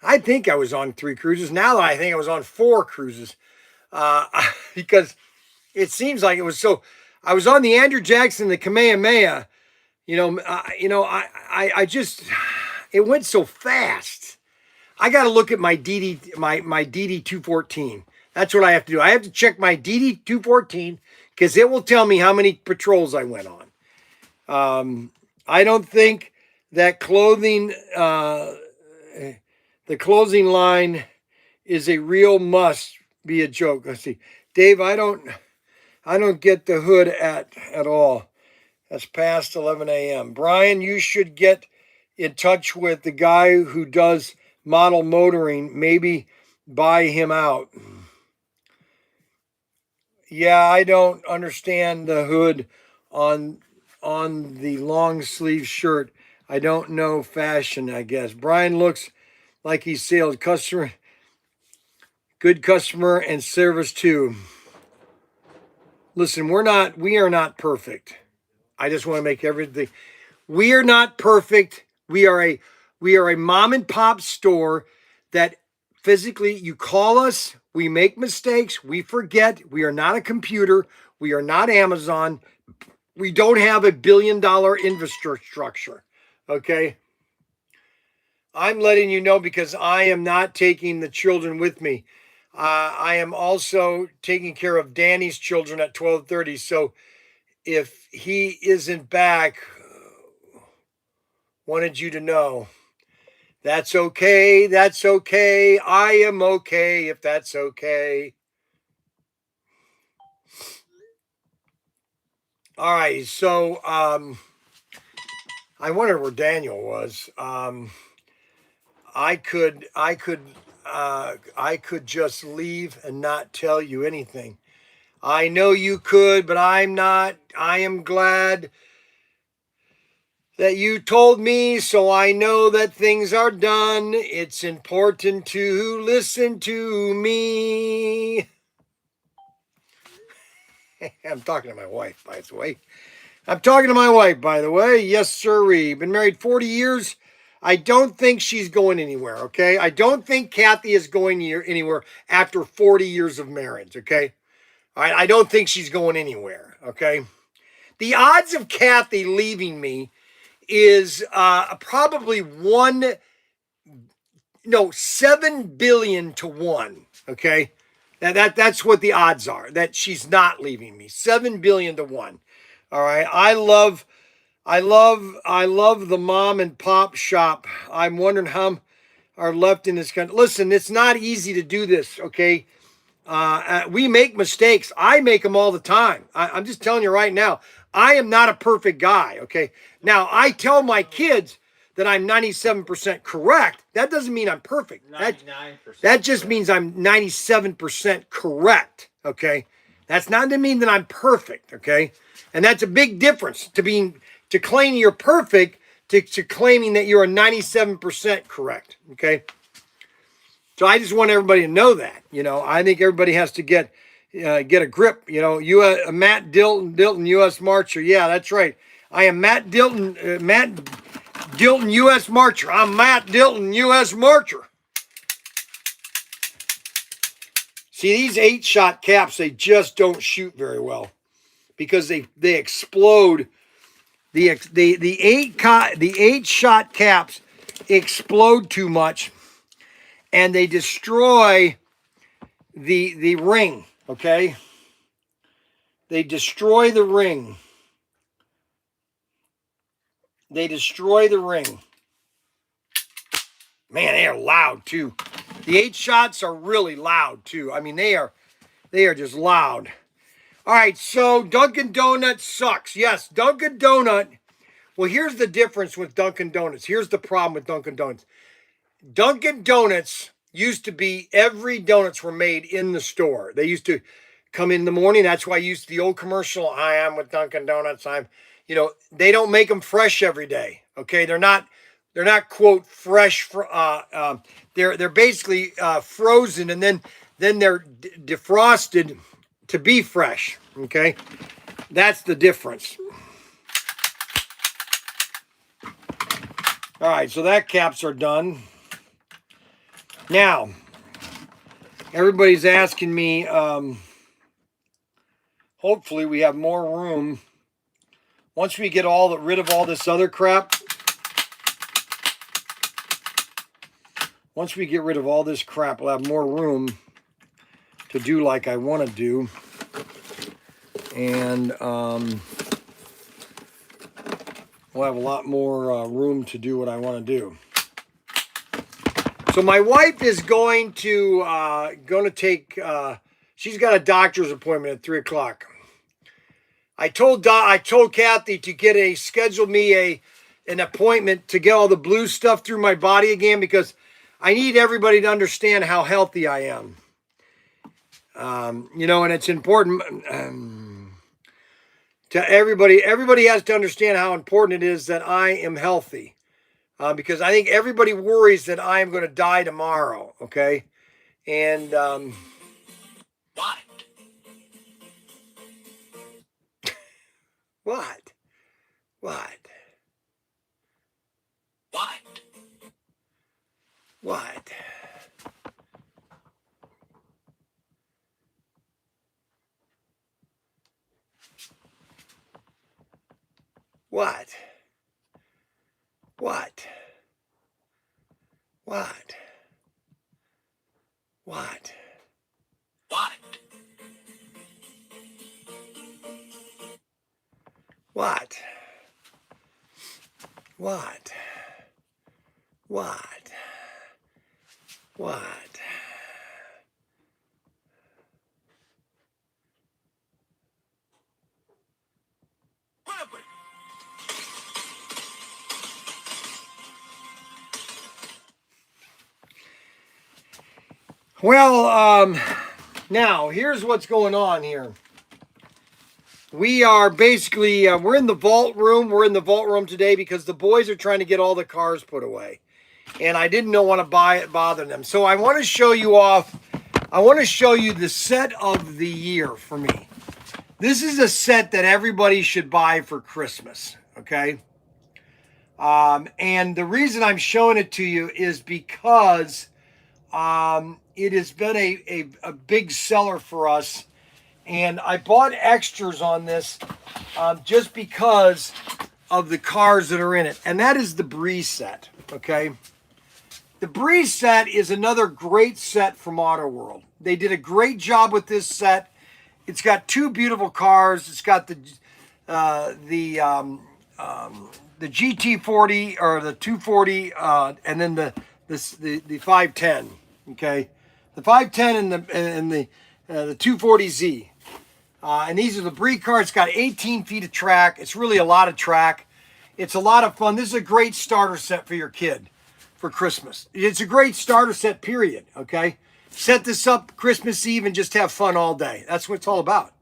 I think I was on 3 cruises. Now that I think I was on 4 cruises, because it seems like it was so. I was on the Andrew Jackson, the Kamehameha. I just, it went so fast. I got to look at my DD 214. That's what I have to do. I have to check my DD 214 because it will tell me how many patrols I went on. I don't think that the closing line is a real must be a joke. Let's see, Dave. I don't get the hood at all. That's past 11 a.m. Bryan, you should get in touch with the guy who does model motoring. Maybe buy him out. Yeah, I don't understand the hood on the long sleeve shirt. I don't know fashion, I guess. Bryan looks like he sailed good customer and service too. Listen, we are not perfect. I just want to make everything. We are not perfect. We are a mom and pop store that physically you call us, we make mistakes, we forget. We are not a computer. We are not Amazon. We don't have $1 billion infrastructure. Okay? I'm letting you know because I am not taking the children with me. I am also taking care of Danny's children at 12:30. So if he isn't back, wanted you to know. That's okay. That's okay. I am okay if that's okay. All right. So I wonder where Daniel was. I could just leave and not tell you anything. I know you could, but I'm not. I am glad that you told me, so I know that things are done. It's important to listen to me. I'm talking to my wife, by the way. Yes, sirree. Been married 40 years. I don't think she's going anywhere, okay? I don't think Kathy is going anywhere after 40 years of marriage, okay? All right, I don't think she's going anywhere, okay? The odds of Kathy leaving me is probably 7 billion to 1. Okay, that's what the odds are that she's not leaving me. 7 billion to 1. All right, I love the mom and pop shop. I'm wondering how are left in this country. Listen, it's not easy to do this. Okay, we make mistakes. I make them all the time. I'm just telling you right now. I am not a perfect guy, okay? Now, I tell my kids that I'm 97% correct. That doesn't mean I'm perfect. 99%. That just means I'm 97% correct, okay? That's not to mean that I'm perfect, okay? And that's a big difference to claiming you're perfect to claiming that you're a 97% correct, okay? So I just want everybody to know that, I think everybody has to get a grip, Matt Dilton, U.S. Marcher. Yeah, that's right. I am Matt Dilton, U.S. Marcher. I'm Matt Dilton, U.S. Marcher. See, these 8-shot caps, they just don't shoot very well because they explode. The 8-shot caps explode too much, and they destroy the ring. Okay, they destroy the ring. They destroy the ring. Man, they are loud too. The 8-shots are really loud too. I mean, they are just loud. All right, so Dunkin' Donuts sucks. Yes, Dunkin' Donut. Well, here's the difference with Dunkin' Donuts. Here's the problem with Dunkin' Donuts. Dunkin' Donuts used to be, every donuts were made in the store. They used to come in the morning. That's why I used the old commercial. Hi, I'm with Dunkin' Donuts. They don't make them fresh every day. Okay, they're not quote fresh. They're basically frozen, and then they're defrosted to be fresh. Okay, that's the difference. All right, so that caps are done. Now, everybody's asking me, hopefully we have more room. Once we get rid of all this other crap, once we get rid of all this crap, we'll have more room to do like I want to do. And we'll have a lot more room to do what I want to do. So my wife is going to take. She's got a doctor's appointment at 3 o'clock. I told Kathy to schedule me an appointment to get all the blue stuff through my body again, because I need everybody to understand how healthy I am. And it's important to everybody. Everybody has to understand how important it is that I am healthy. Because I think everybody worries that I am going to die tomorrow, okay? And What? What? What? What? What? What? What? What? What? What? What? What? What? What? Well, now here's what's going on here. We are basically, we're in the vault room. We're in the vault room today because the boys are trying to get all the cars put away. And I didn't want to bother them. So I want to show you off. I want to show you the set of the year for me. This is a set that everybody should buy for Christmas, okay? And the reason I'm showing it to you is because it has been a big seller for us. And I bought extras on this just because of the cars that are in it. And that is the Breeze set, okay? The Breeze set is another great set from Auto World. They did a great job with this set. It's got two beautiful cars. It's got the GT40 or the 240, and then the 510. Okay, the 510 and the 240Z. And these are the Breeze cars. It's got 18 feet of track. It's really a lot of track. It's a lot of fun. This is a great starter set for your kid for Christmas. It's a great starter set, period. Okay. Set this up Christmas Eve and just have fun all day. That's what it's all about.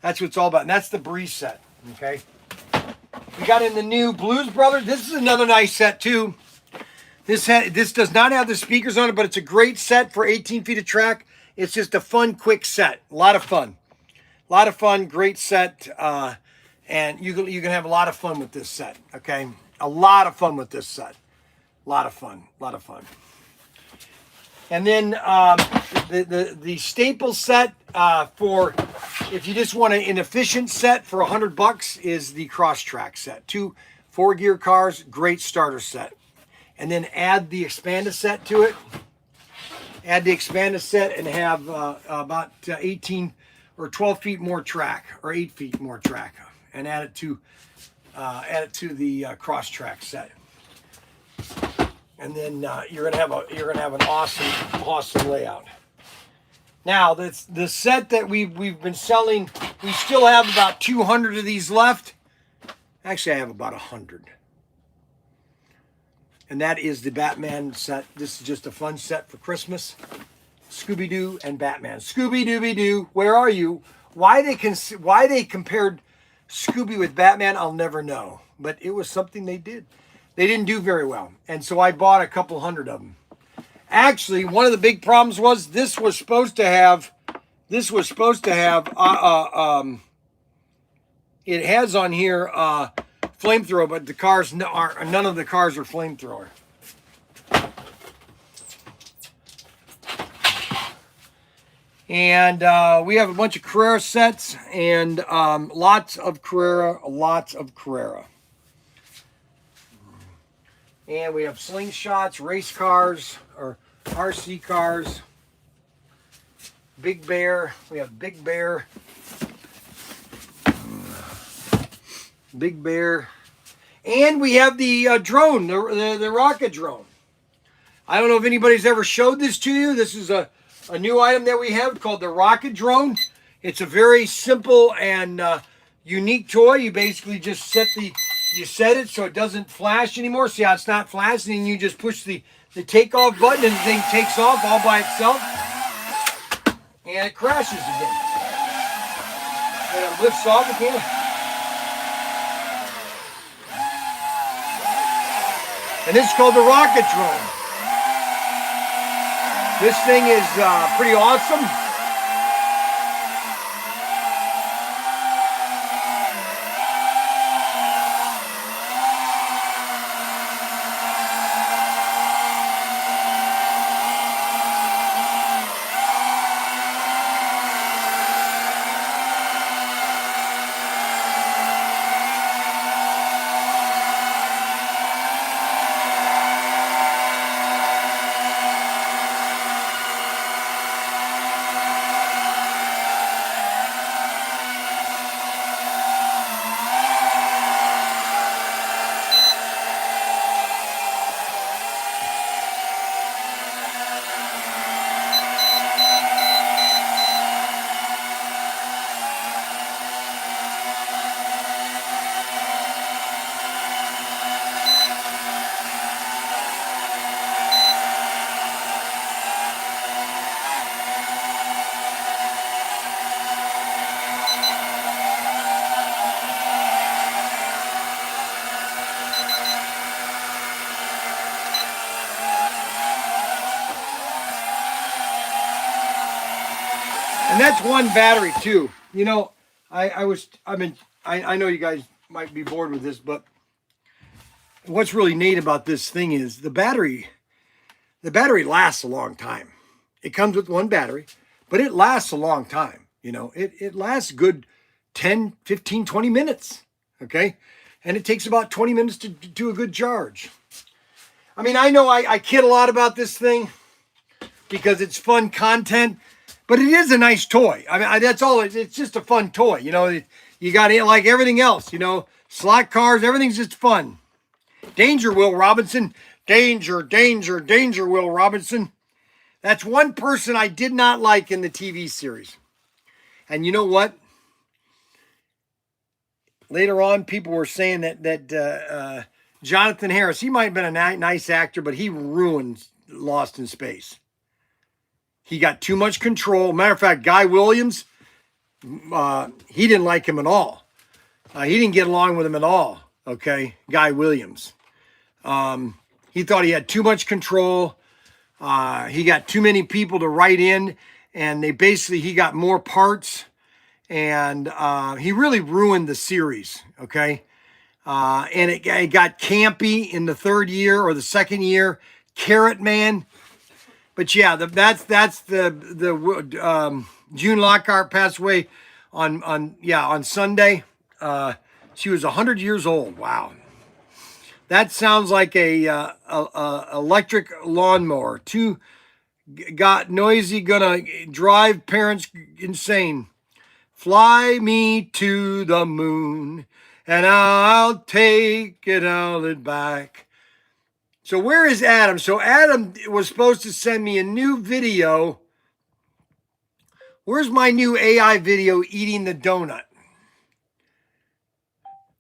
That's what it's all about. And that's the Breeze set. Okay. We got in the new Blues Brothers. This is another nice set too. This does not have the speakers on it, but it's a great set for 18 feet of track. It's just a fun, quick set. A lot of fun. A lot of fun. Great set. And you can have a lot of fun with this set. Okay. A lot of fun with this set. A lot of fun. A lot of fun. And then the staple set for if you just want an efficient set for $100 is the Cross Track set. 2 4-gear cars, great starter set. And then add the Expanda set to it. Add the Expanda set and have about 18 or 12 feet more track, or 8 feet more track, and add it to the Cross Track set. And then you're gonna have an awesome layout. Now the set that we've been selling, we still have about 200 of these left. Actually, I have about 100. And that is the Batman set. This is just a fun set for Christmas. Scooby-Doo and Batman. Scooby-Dooby-Doo, where are you? Why they compared Scooby with Batman, I'll never know. But it was something they did. They didn't do very well. And so I bought a couple hundred of them. Actually, one of the big problems was this was supposed to have it has on here flamethrower, but the cars none of the cars are flamethrower. And we have a bunch of Carrera sets and lots of Carrera. And we have slingshots, race cars, or RC cars. Big Bear. We have Big Bear. Big Bear. And we have the drone, the rocket drone. I don't know if anybody's ever showed this to you. This is a new item that we have called the rocket drone. It's a very simple and unique toy. You basically just set it so it doesn't flash anymore. See how it's not flashing, and you just push the takeoff button and the thing takes off all by itself. And it crashes again. And it lifts off again. And this is called the rocket drone. This thing is pretty awesome. And that's one battery too. You know, I know you guys might be bored with this, but what's really neat about this thing is the battery lasts a long time. It comes with one battery, but it lasts a long time. You know, it lasts good 10, 15, 20 minutes. Okay. And it takes about 20 minutes to do a good charge. I mean, I know I kid a lot about this thing because it's fun content, but it is a nice toy. I mean, that's all. It's just a fun toy. You know, you got it like everything else, you know, slot cars, everything's just fun. Danger, Will Robinson. Danger, danger, danger, Will Robinson. That's one person I did not like in the TV series. And you know what? Later on, people were saying that Jonathan Harris, he might have been a nice actor, but he ruined Lost in Space. He got too much control. Matter of fact, Guy Williams, he didn't like him at all. He didn't get along with him at all, okay? Guy Williams. He thought he had too much control. He got too many people to write in, and he got more parts, and he really ruined the series, okay? And it got campy in the third year or the second year. Carrot Man. But yeah, that's June Lockhart passed away on Sunday. She was 100 years old. Wow. That sounds like a electric lawnmower. Too got noisy, gonna drive parents insane. Fly me to the moon, and I'll take it all it back. So where is Adam? So Adam was supposed to send me a new video. Where's my new AI video eating the donut?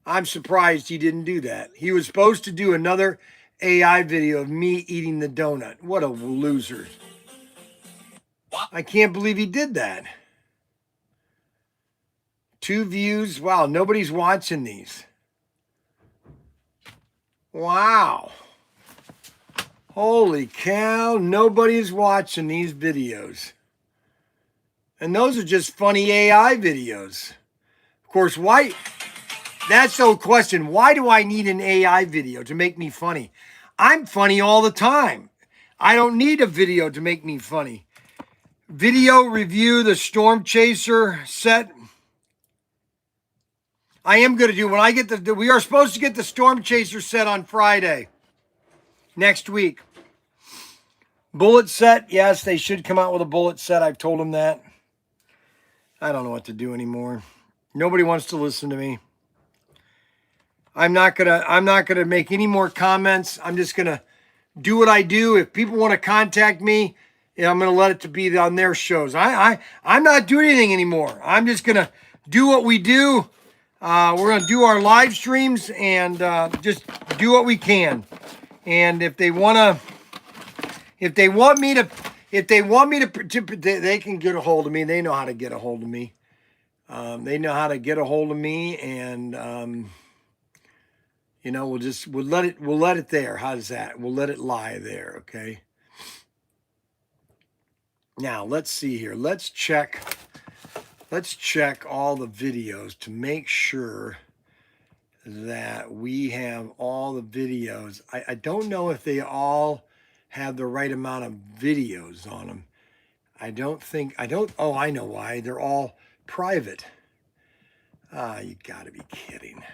I'm surprised he didn't do that. He was supposed to do another AI video of me eating the donut. What a loser. I can't believe he did that. 2 views. Wow, nobody's watching these. Wow. Holy cow, nobody's watching these videos. And those are just funny AI videos. Of course, why? That's the question. Why do I need an AI video to make me funny? I'm funny all the time. I don't need a video to make me funny. Video review the Storm Chaser set. I am going to do when I get we are supposed to get the Storm Chaser set on Friday next week. Bullet set. Yes, they should come out with a bullet set. I've told them that. I don't know what to do anymore. Nobody wants to listen to me. I'm not gonna make any more comments. I'm just gonna do what I do. If people want to contact me, I'm gonna let it to be on their shows. I'm not doing anything anymore. I'm just gonna do what we do. We're gonna do our live streams and just do what we can. And if they want me to, they can get a hold of me. They know how to get a hold of me. They know how to get a hold of me, and we'll let it there. How does that? We'll let it lie there. Okay. Now let's see here. Let's check all the videos to make sure that we have all the videos. I don't know if they all have the right amount of videos on them. Oh, I know why. They're all private. You gotta be kidding.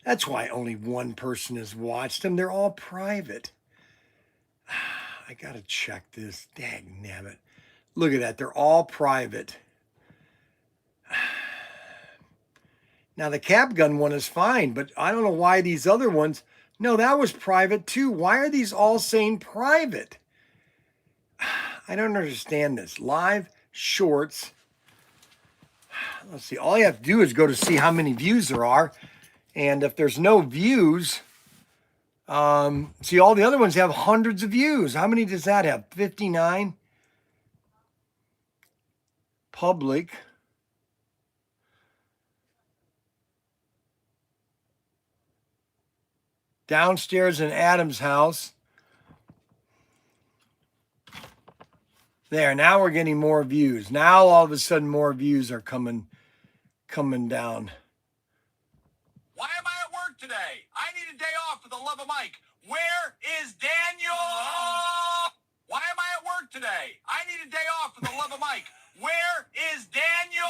That's why only one person has watched them. They're all private. I gotta check this. Dagnabbit. Look at that. They're all private. Now, the cap gun one is fine, but I don't know why these other ones. No, that was private too. Why are these all saying private? I don't understand this. Live shorts. Let's see. All you have to do is go to see how many views there are. And if there's no views, see, all the other ones have hundreds of views. How many does that have? 59. Public. Downstairs in Adam's house. There, now we're getting more views. Now all of a sudden more views are coming down. Why am I at work today? I need a day off for the love of Mike. Where is Daniel? Why am I at work today? I need a day off for the love of Mike. Where is Daniel?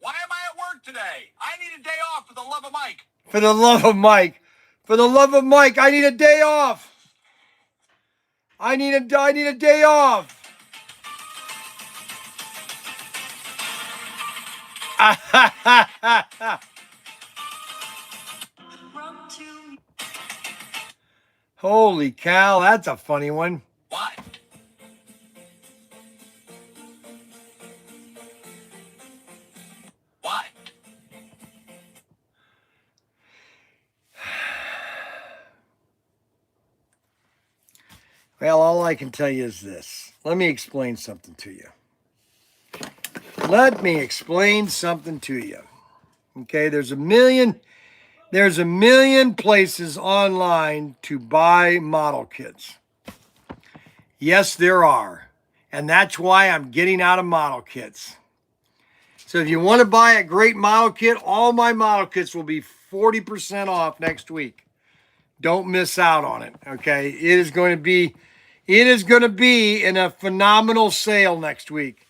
Why am I at work today? I need a day off for the love of Mike. For the love of Mike. For the love of Mike, I need a day off. I need a day off. Holy cow, that's a funny one. What? What? Well, all I can tell you is this. Let me explain something to you. Let me explain something to you. Okay, there's a million places online to buy model kits. Yes, there are. And that's why I'm getting out of model kits. So if you want to buy a great model kit, all my model kits will be 40% off next week. Don't miss out on it, okay? It is going to be It is going to be in a phenomenal sale next week.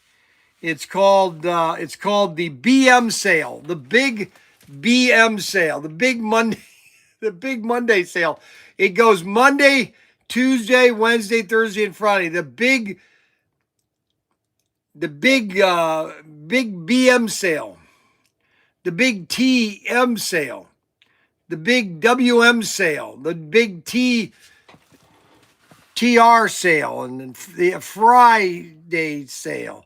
It's called the BM sale, the big BM sale, the big Monday, the big Monday sale. It goes Monday, Tuesday, Wednesday, Thursday, and Friday. The big BM sale, the big TM sale, the big WM sale, the big TR sale, and the Friday sale.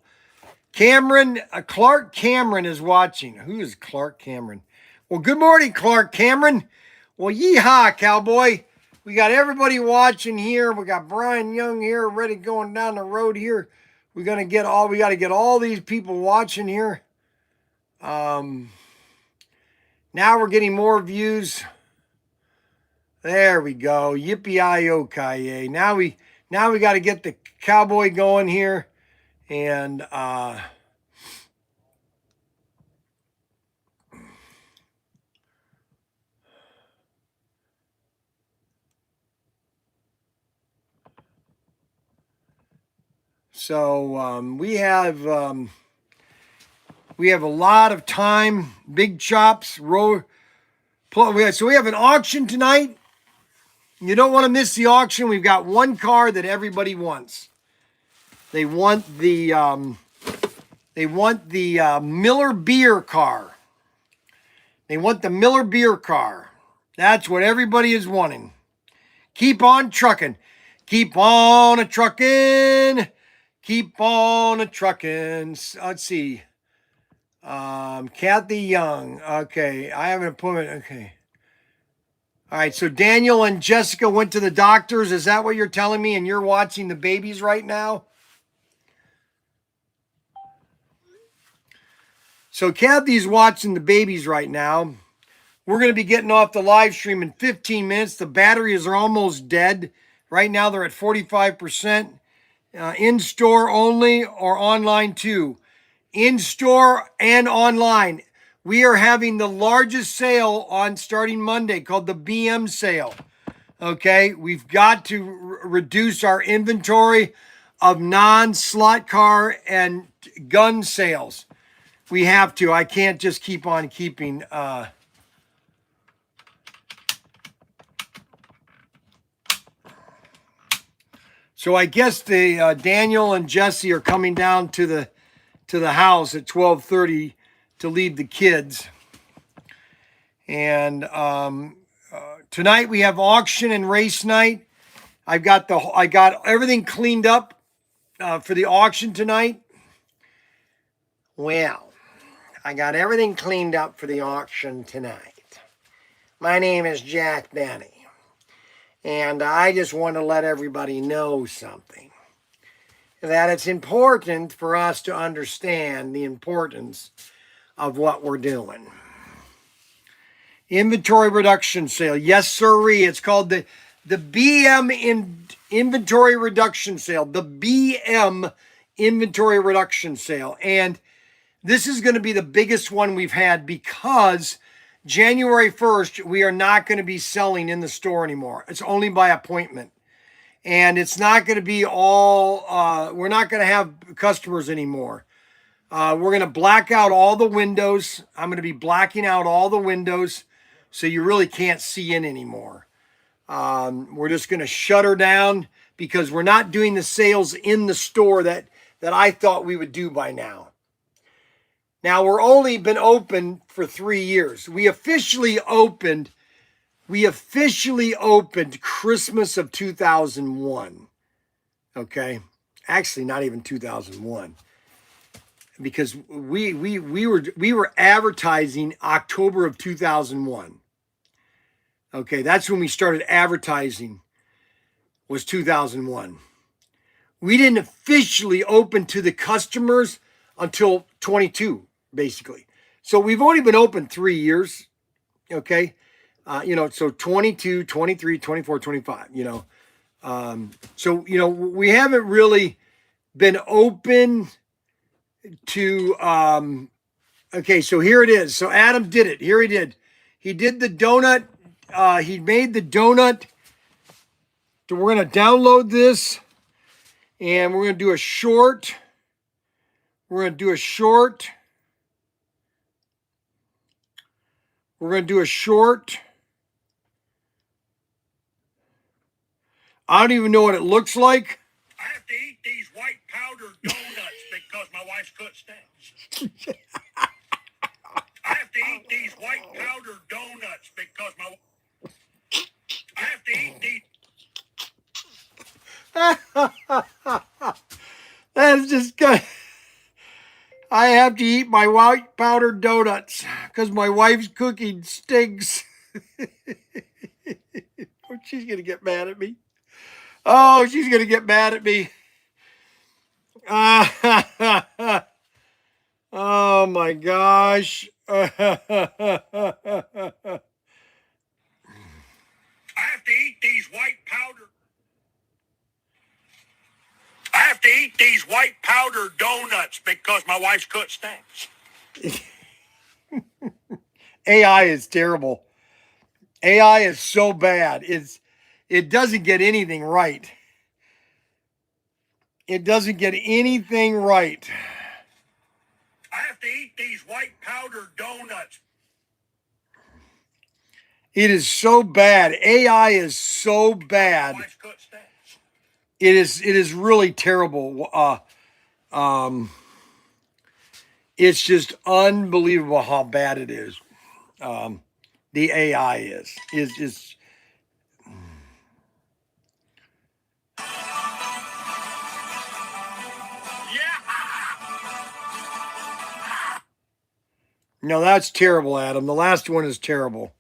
Clark Cameron is watching. Who is Clark Cameron? Well, good morning, Clark Cameron. Well, yeehaw, cowboy. We got everybody watching here. We got Bryan Young here, ready going down the road here. We got to get all these people watching here. Now we're getting more views. There we go. Yippee-i-yo-ki-yay. Now we got to get the cowboy going here. And so we have a lot of time. Big chops. So we have an auction tonight. You don't want to miss the auction. We've got one car that everybody wants. They want the Miller Beer car. They want the Miller Beer car. That's what everybody is wanting. Keep on trucking. Keep on a trucking. Keep on a trucking. Let's see. Kathy Young. Okay, I have an appointment. Okay. All right, so Daniel and Jessica went to the doctors. Is that what you're telling me? And you're watching the babies right now? So Kathy's watching the babies right now. We're going to be getting off the live stream in 15 minutes. The batteries are almost dead. Right now they're at 45%. In-store only or online too. In-store and online. We are having the largest sale on starting Monday called the BM sale. Okay, we've got to reduce our inventory of non-slot car and gun sales. We have to. I can't just keep on keeping. So I guess the Daniel and Jesse are coming down to the house at 12:30 to leave the kids. And tonight we have auction and race night. I got everything cleaned up for the auction tonight. Well, I got everything cleaned up for the auction tonight. My name is Jack Benny, and I just want to let everybody know something. That it's important for us to understand the importance of what we're doing. Inventory reduction sale. Yes, sirree. It's called the BM inventory reduction sale. The BM inventory reduction sale. And this is going to be the biggest one we've had because January 1st, we are not going to be selling in the store anymore. It's only by appointment. And it's not going to be all, we're not going to have customers anymore. We're going to black out all the windows. I'm going to be blacking out all the windows so you really can't see in anymore. We're just going to shutter down because we're not doing the sales in the store that I thought we would do by now. Now, we're only been open for 3 years. We officially opened Christmas of 2001. Okay? Actually, not even 2001. Because we were advertising October of 2001. Okay, that's when we started advertising, was 2001. We didn't officially open to the customers until 22, basically. So we've only been open 3 years, okay? So 22, 23, 24, 25, So, we haven't really been open to, okay, so here it is. So Adam did it. Here he did. He did the donut. He made the donut. So we're going to download this. And we're going to do a short. We're going to do a short. We're going to do a short. I don't even know what it looks like. I have to eat these white powdered donuts because my wife's cut stamps. I have to eat these white powdered donuts because I have to eat these. That's just good. I have to eat my white powdered donuts because my wife's cooking stinks. Oh, she's going to get mad at me. Oh, she's going to get mad at me. Oh, my gosh. I have to eat these white powdered. I have to eat these white powdered donuts because my wife's cut stamps. AI is terrible. AI is so bad. It doesn't get anything right. It doesn't get anything right. I have to eat these white powdered donuts. It is so bad. AI is so bad. It is really terrible. It's just unbelievable how bad it is. The AI is No, that's terrible, Adam. The last one is terrible.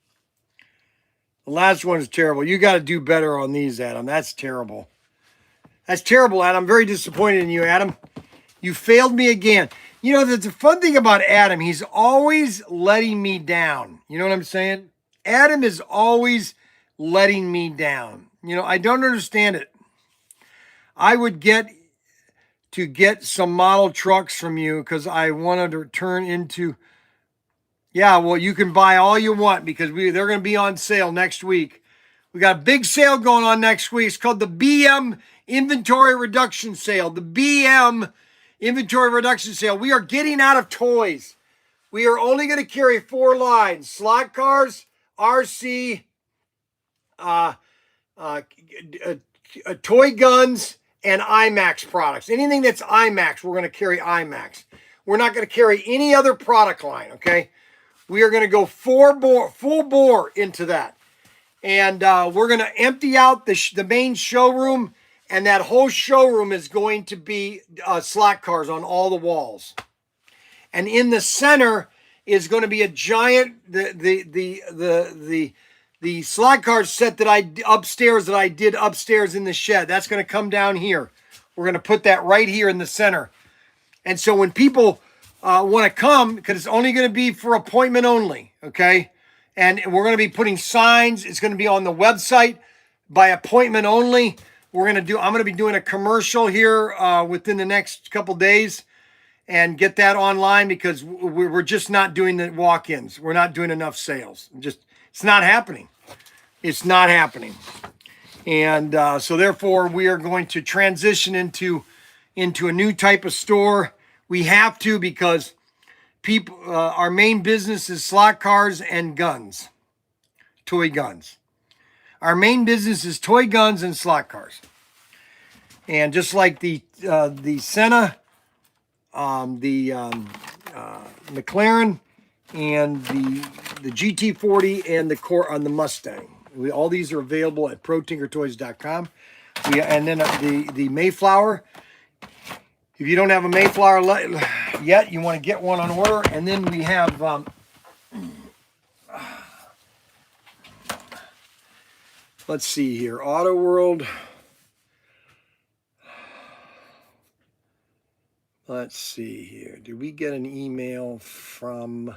The last one is terrible. You got to do better on these, Adam. That's terrible. That's terrible, Adam. I'm very disappointed in you, Adam. You failed me again. You know, the fun thing about Adam, he's always letting me down. You know what I'm saying? Adam is always letting me down. You know, I don't understand it. I would get some model trucks from you because I wanted to turn into... Yeah, well, you can buy all you want because they're going to be on sale next week. We got a big sale going on next week. It's called the BM Inventory Reduction Sale. The BM Inventory Reduction Sale. We are getting out of toys. We are only going to carry 4 lines. Slot cars, RC, toy guns, and IMAX products. Anything that's IMAX, we're going to carry IMAX. We're not going to carry any other product line, okay? We are going to go full bore into that. And we're going to empty out the main showroom. And that whole showroom is going to be slot cars on all the walls. And in the center is going to be a giant, the slot car set that I did upstairs in the shed. That's going to come down here. We're going to put that right here in the center. And so when people... want to come, because it's only going to be for appointment only, okay? And we're going to be putting signs. It's going to be on the website by appointment only. I'm going to be doing a commercial here within the next couple days and get that online because we're just not doing the walk-ins. We're not doing enough sales. It's not happening. It's not happening. And so therefore we are going to transition into a new type of store. We have to because people, our main business is slot cars and guns, toy guns. Our main business is toy guns and slot cars. And just like the Senna, the McLaren, and the GT40 and the Mustang. All these are available at ProTinkerToys.com. And then the Mayflower. If you don't have a Mayflower yet, you want to get one on order. And then we have let's see here, Auto World. Let's see here. Did we get an email from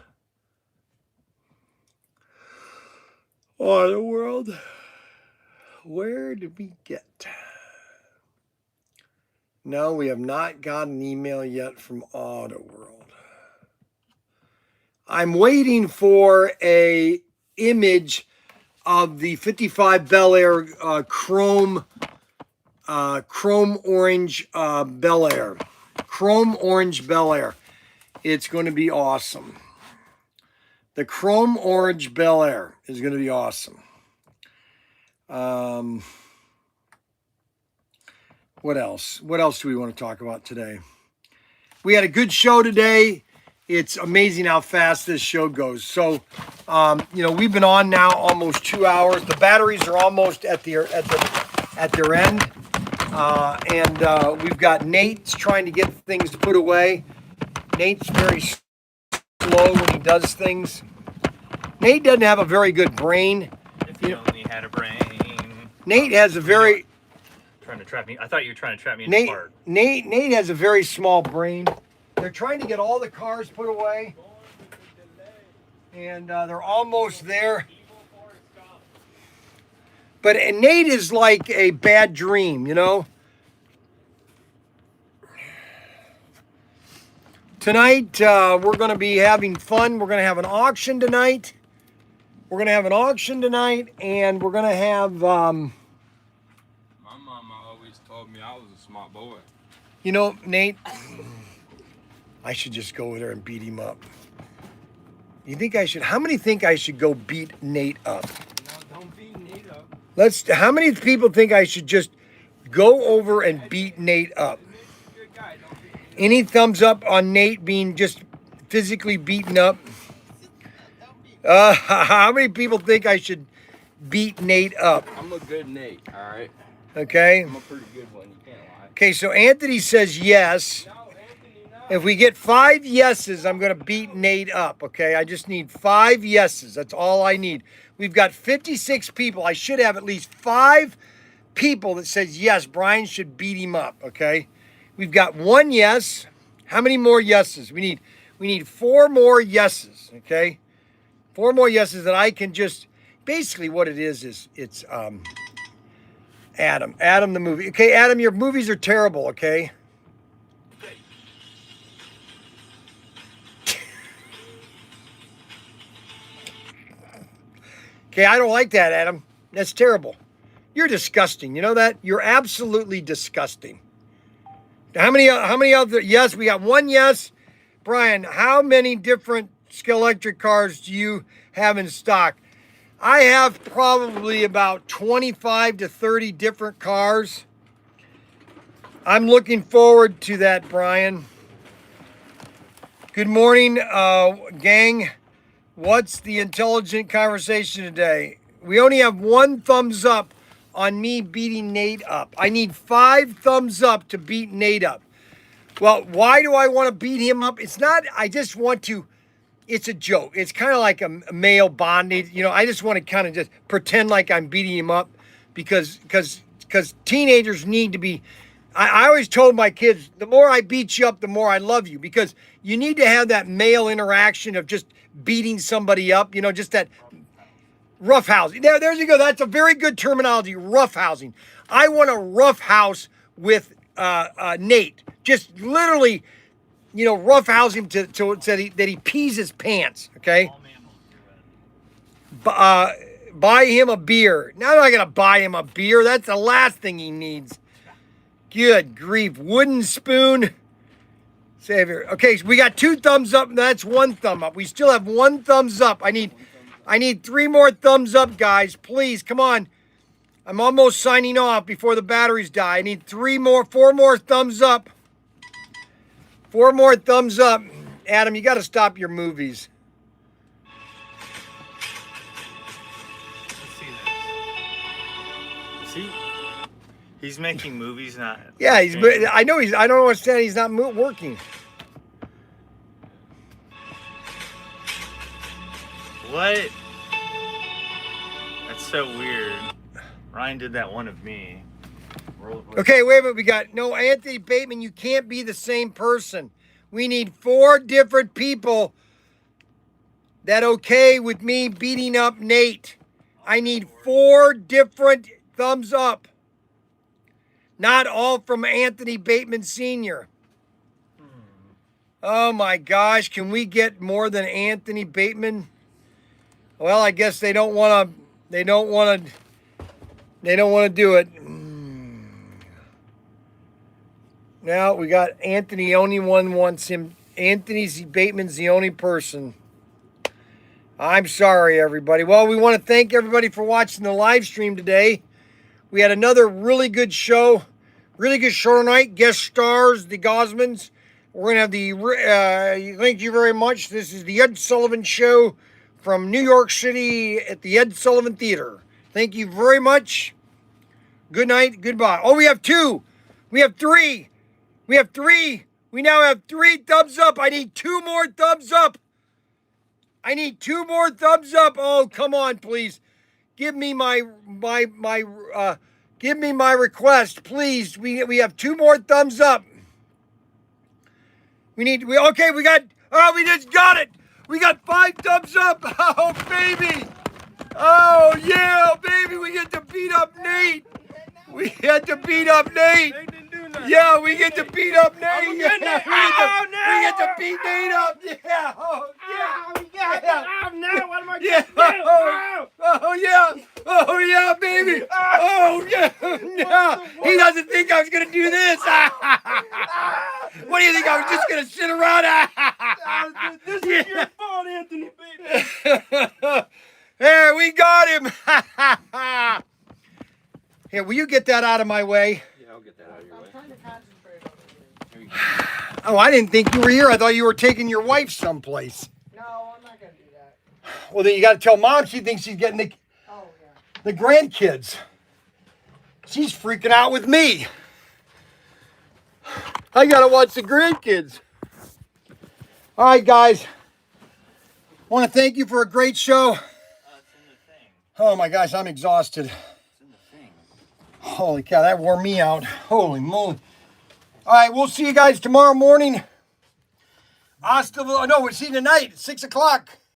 Auto World? Where did we get? No, we have not got an email yet from Auto World. I'm waiting for a image of the 55 Bel Air chrome chrome orange Bel Air. Chrome orange Bel Air. It's going to be awesome. The chrome orange Bel Air is going to be awesome. What else? What else do we want to talk about today? We had a good show today. It's amazing how fast this show goes. So, we've been on now almost 2 hours. The batteries are almost at their end, and we've got Nate's trying to get things put away. Nate's very slow when he does things. Nate doesn't have a very good brain. If you only had a brain. Nate has a very Trying to trap me. I thought you were trying to trap me in Nate. the park. Nate has a very small brain. They're trying to get all the cars put away, and they're almost there. But Nate is like a bad dream, you know. Tonight we're going to be having fun. We're going to have an auction tonight. And we're going to have. My mama always told me I was a smart boy. You know, Nate, I should just go over there and beat him up. You think I should? How many think I should go beat Nate up? No, don't beat Nate up. How many people think I should just go over and beat Nate up? Any thumbs up on Nate being just physically beaten up? How many people think I should beat Nate up? I'm a good Nate, all right? Okay. I'm a pretty good one, you can't lie. Okay, so Anthony says yes. If we get 5 yeses, I'm going to beat Nate up, okay? I just need 5 yeses. That's all I need. We've got 56 people. I should have at least 5 people that says, yes, Bryan should beat him up, okay? We've got 1 yes. How many more yeses? We need 4 more yeses, okay? 4 more yeses that I can just... Basically what it is it's Adam. Adam the movie. Okay, Adam, your movies are terrible, okay? Okay, I don't like that, Adam. That's terrible. You're disgusting. You know that? You're absolutely disgusting. How many other... Yes, we got 1 yes. Bryan, how many different Skeletric cars do you have in stock? I have probably about 25 to 30 different cars. I'm looking forward to that, Bryan. Good morning, gang. What's the intelligent conversation today? We only have 1 thumbs up on me beating Nate up. I need 5 thumbs up to beat Nate up. Well, why do I want to beat him up? It's not, I just want to, it's a joke. It's kind of like a male bondage. You know, I just want to kind of just pretend like I'm beating him up because teenagers need to be, I always told my kids, the more I beat you up, the more I love you, because you need to have that male interaction of just beating somebody up, you know, just that roughhousing. There you go. That's a very good terminology, roughhousing. I want to roughhouse with Nate. Just literally, you know, roughhouse him to that he pees his pants, okay? Buy him a beer. Now I'm not going to buy him a beer. That's the last thing he needs. Good grief. Wooden spoon. Savior. Okay, so we got 2 thumbs up. That's 1 thumb up. We still have 1 thumbs up. I need 3 more thumbs up, guys. Please, come on. I'm almost signing off before the batteries die. I need 4 more thumbs up. 4 more thumbs up. Adam, you got to stop your movies. Let's see this. See? He's making movies, not... Yeah, I don't understand. He's not working. What? That's so weird. Ryan did that one of me. Okay, wait a minute. We got, no, Anthony Bateman, you can't be the same person. We need 4 different people that okay with me beating up Nate. I need 4 different thumbs up. Not all from Anthony Bateman Sr. Oh my gosh, can we get more than Anthony Bateman? Well, I guess they don't want to do it. Now we got Anthony. Only one wants him. Anthony Bateman's the only person. I'm sorry, everybody. Well, we want to thank everybody for watching the live stream today. We had another really good show. Really good show tonight. Guest stars, the Gosmans. We're going to have the, thank you very much. This is the Ed Sullivan Show from New York City at the Ed Sullivan Theater. Thank you very much. Good night. Goodbye. Oh, we have two. We have three. We have three. We now have 3 thumbs up. I need 2 more thumbs up. I need 2 more thumbs up. Oh, come on, please. Give me my request, please. We have 2 more thumbs up. We just got it. We got 5 thumbs up. Oh, baby. Oh, yeah, baby. We get to beat up Nate. We had to beat up Nate. Yeah, we get to beat up Nate. We get to beat Nate up. Yeah. Oh, yeah. No, what am I Yeah. Oh, yeah. Oh, yeah, baby. Oh, yeah. No. He doesn't think I was going to do this. What do you think? I was just going to sit around? This is your fault, Anthony Bateman. There, we got him. Here, will you get that out of my way? Yeah, I'll get that out of your way. I'm trying to concentrate over here. Oh, I didn't think you were here. I thought you were taking your wife someplace. No, I'm not going to do that. Well, then you got to tell Mom she thinks she's getting the grandkids. She's freaking out with me. I got to watch the grandkids. All right, guys. I want to thank you for a great show. Oh, my gosh, I'm exhausted. Holy cow, that wore me out. Holy moly. All right, we'll see you guys tomorrow morning. We'll see you tonight at 6 o'clock.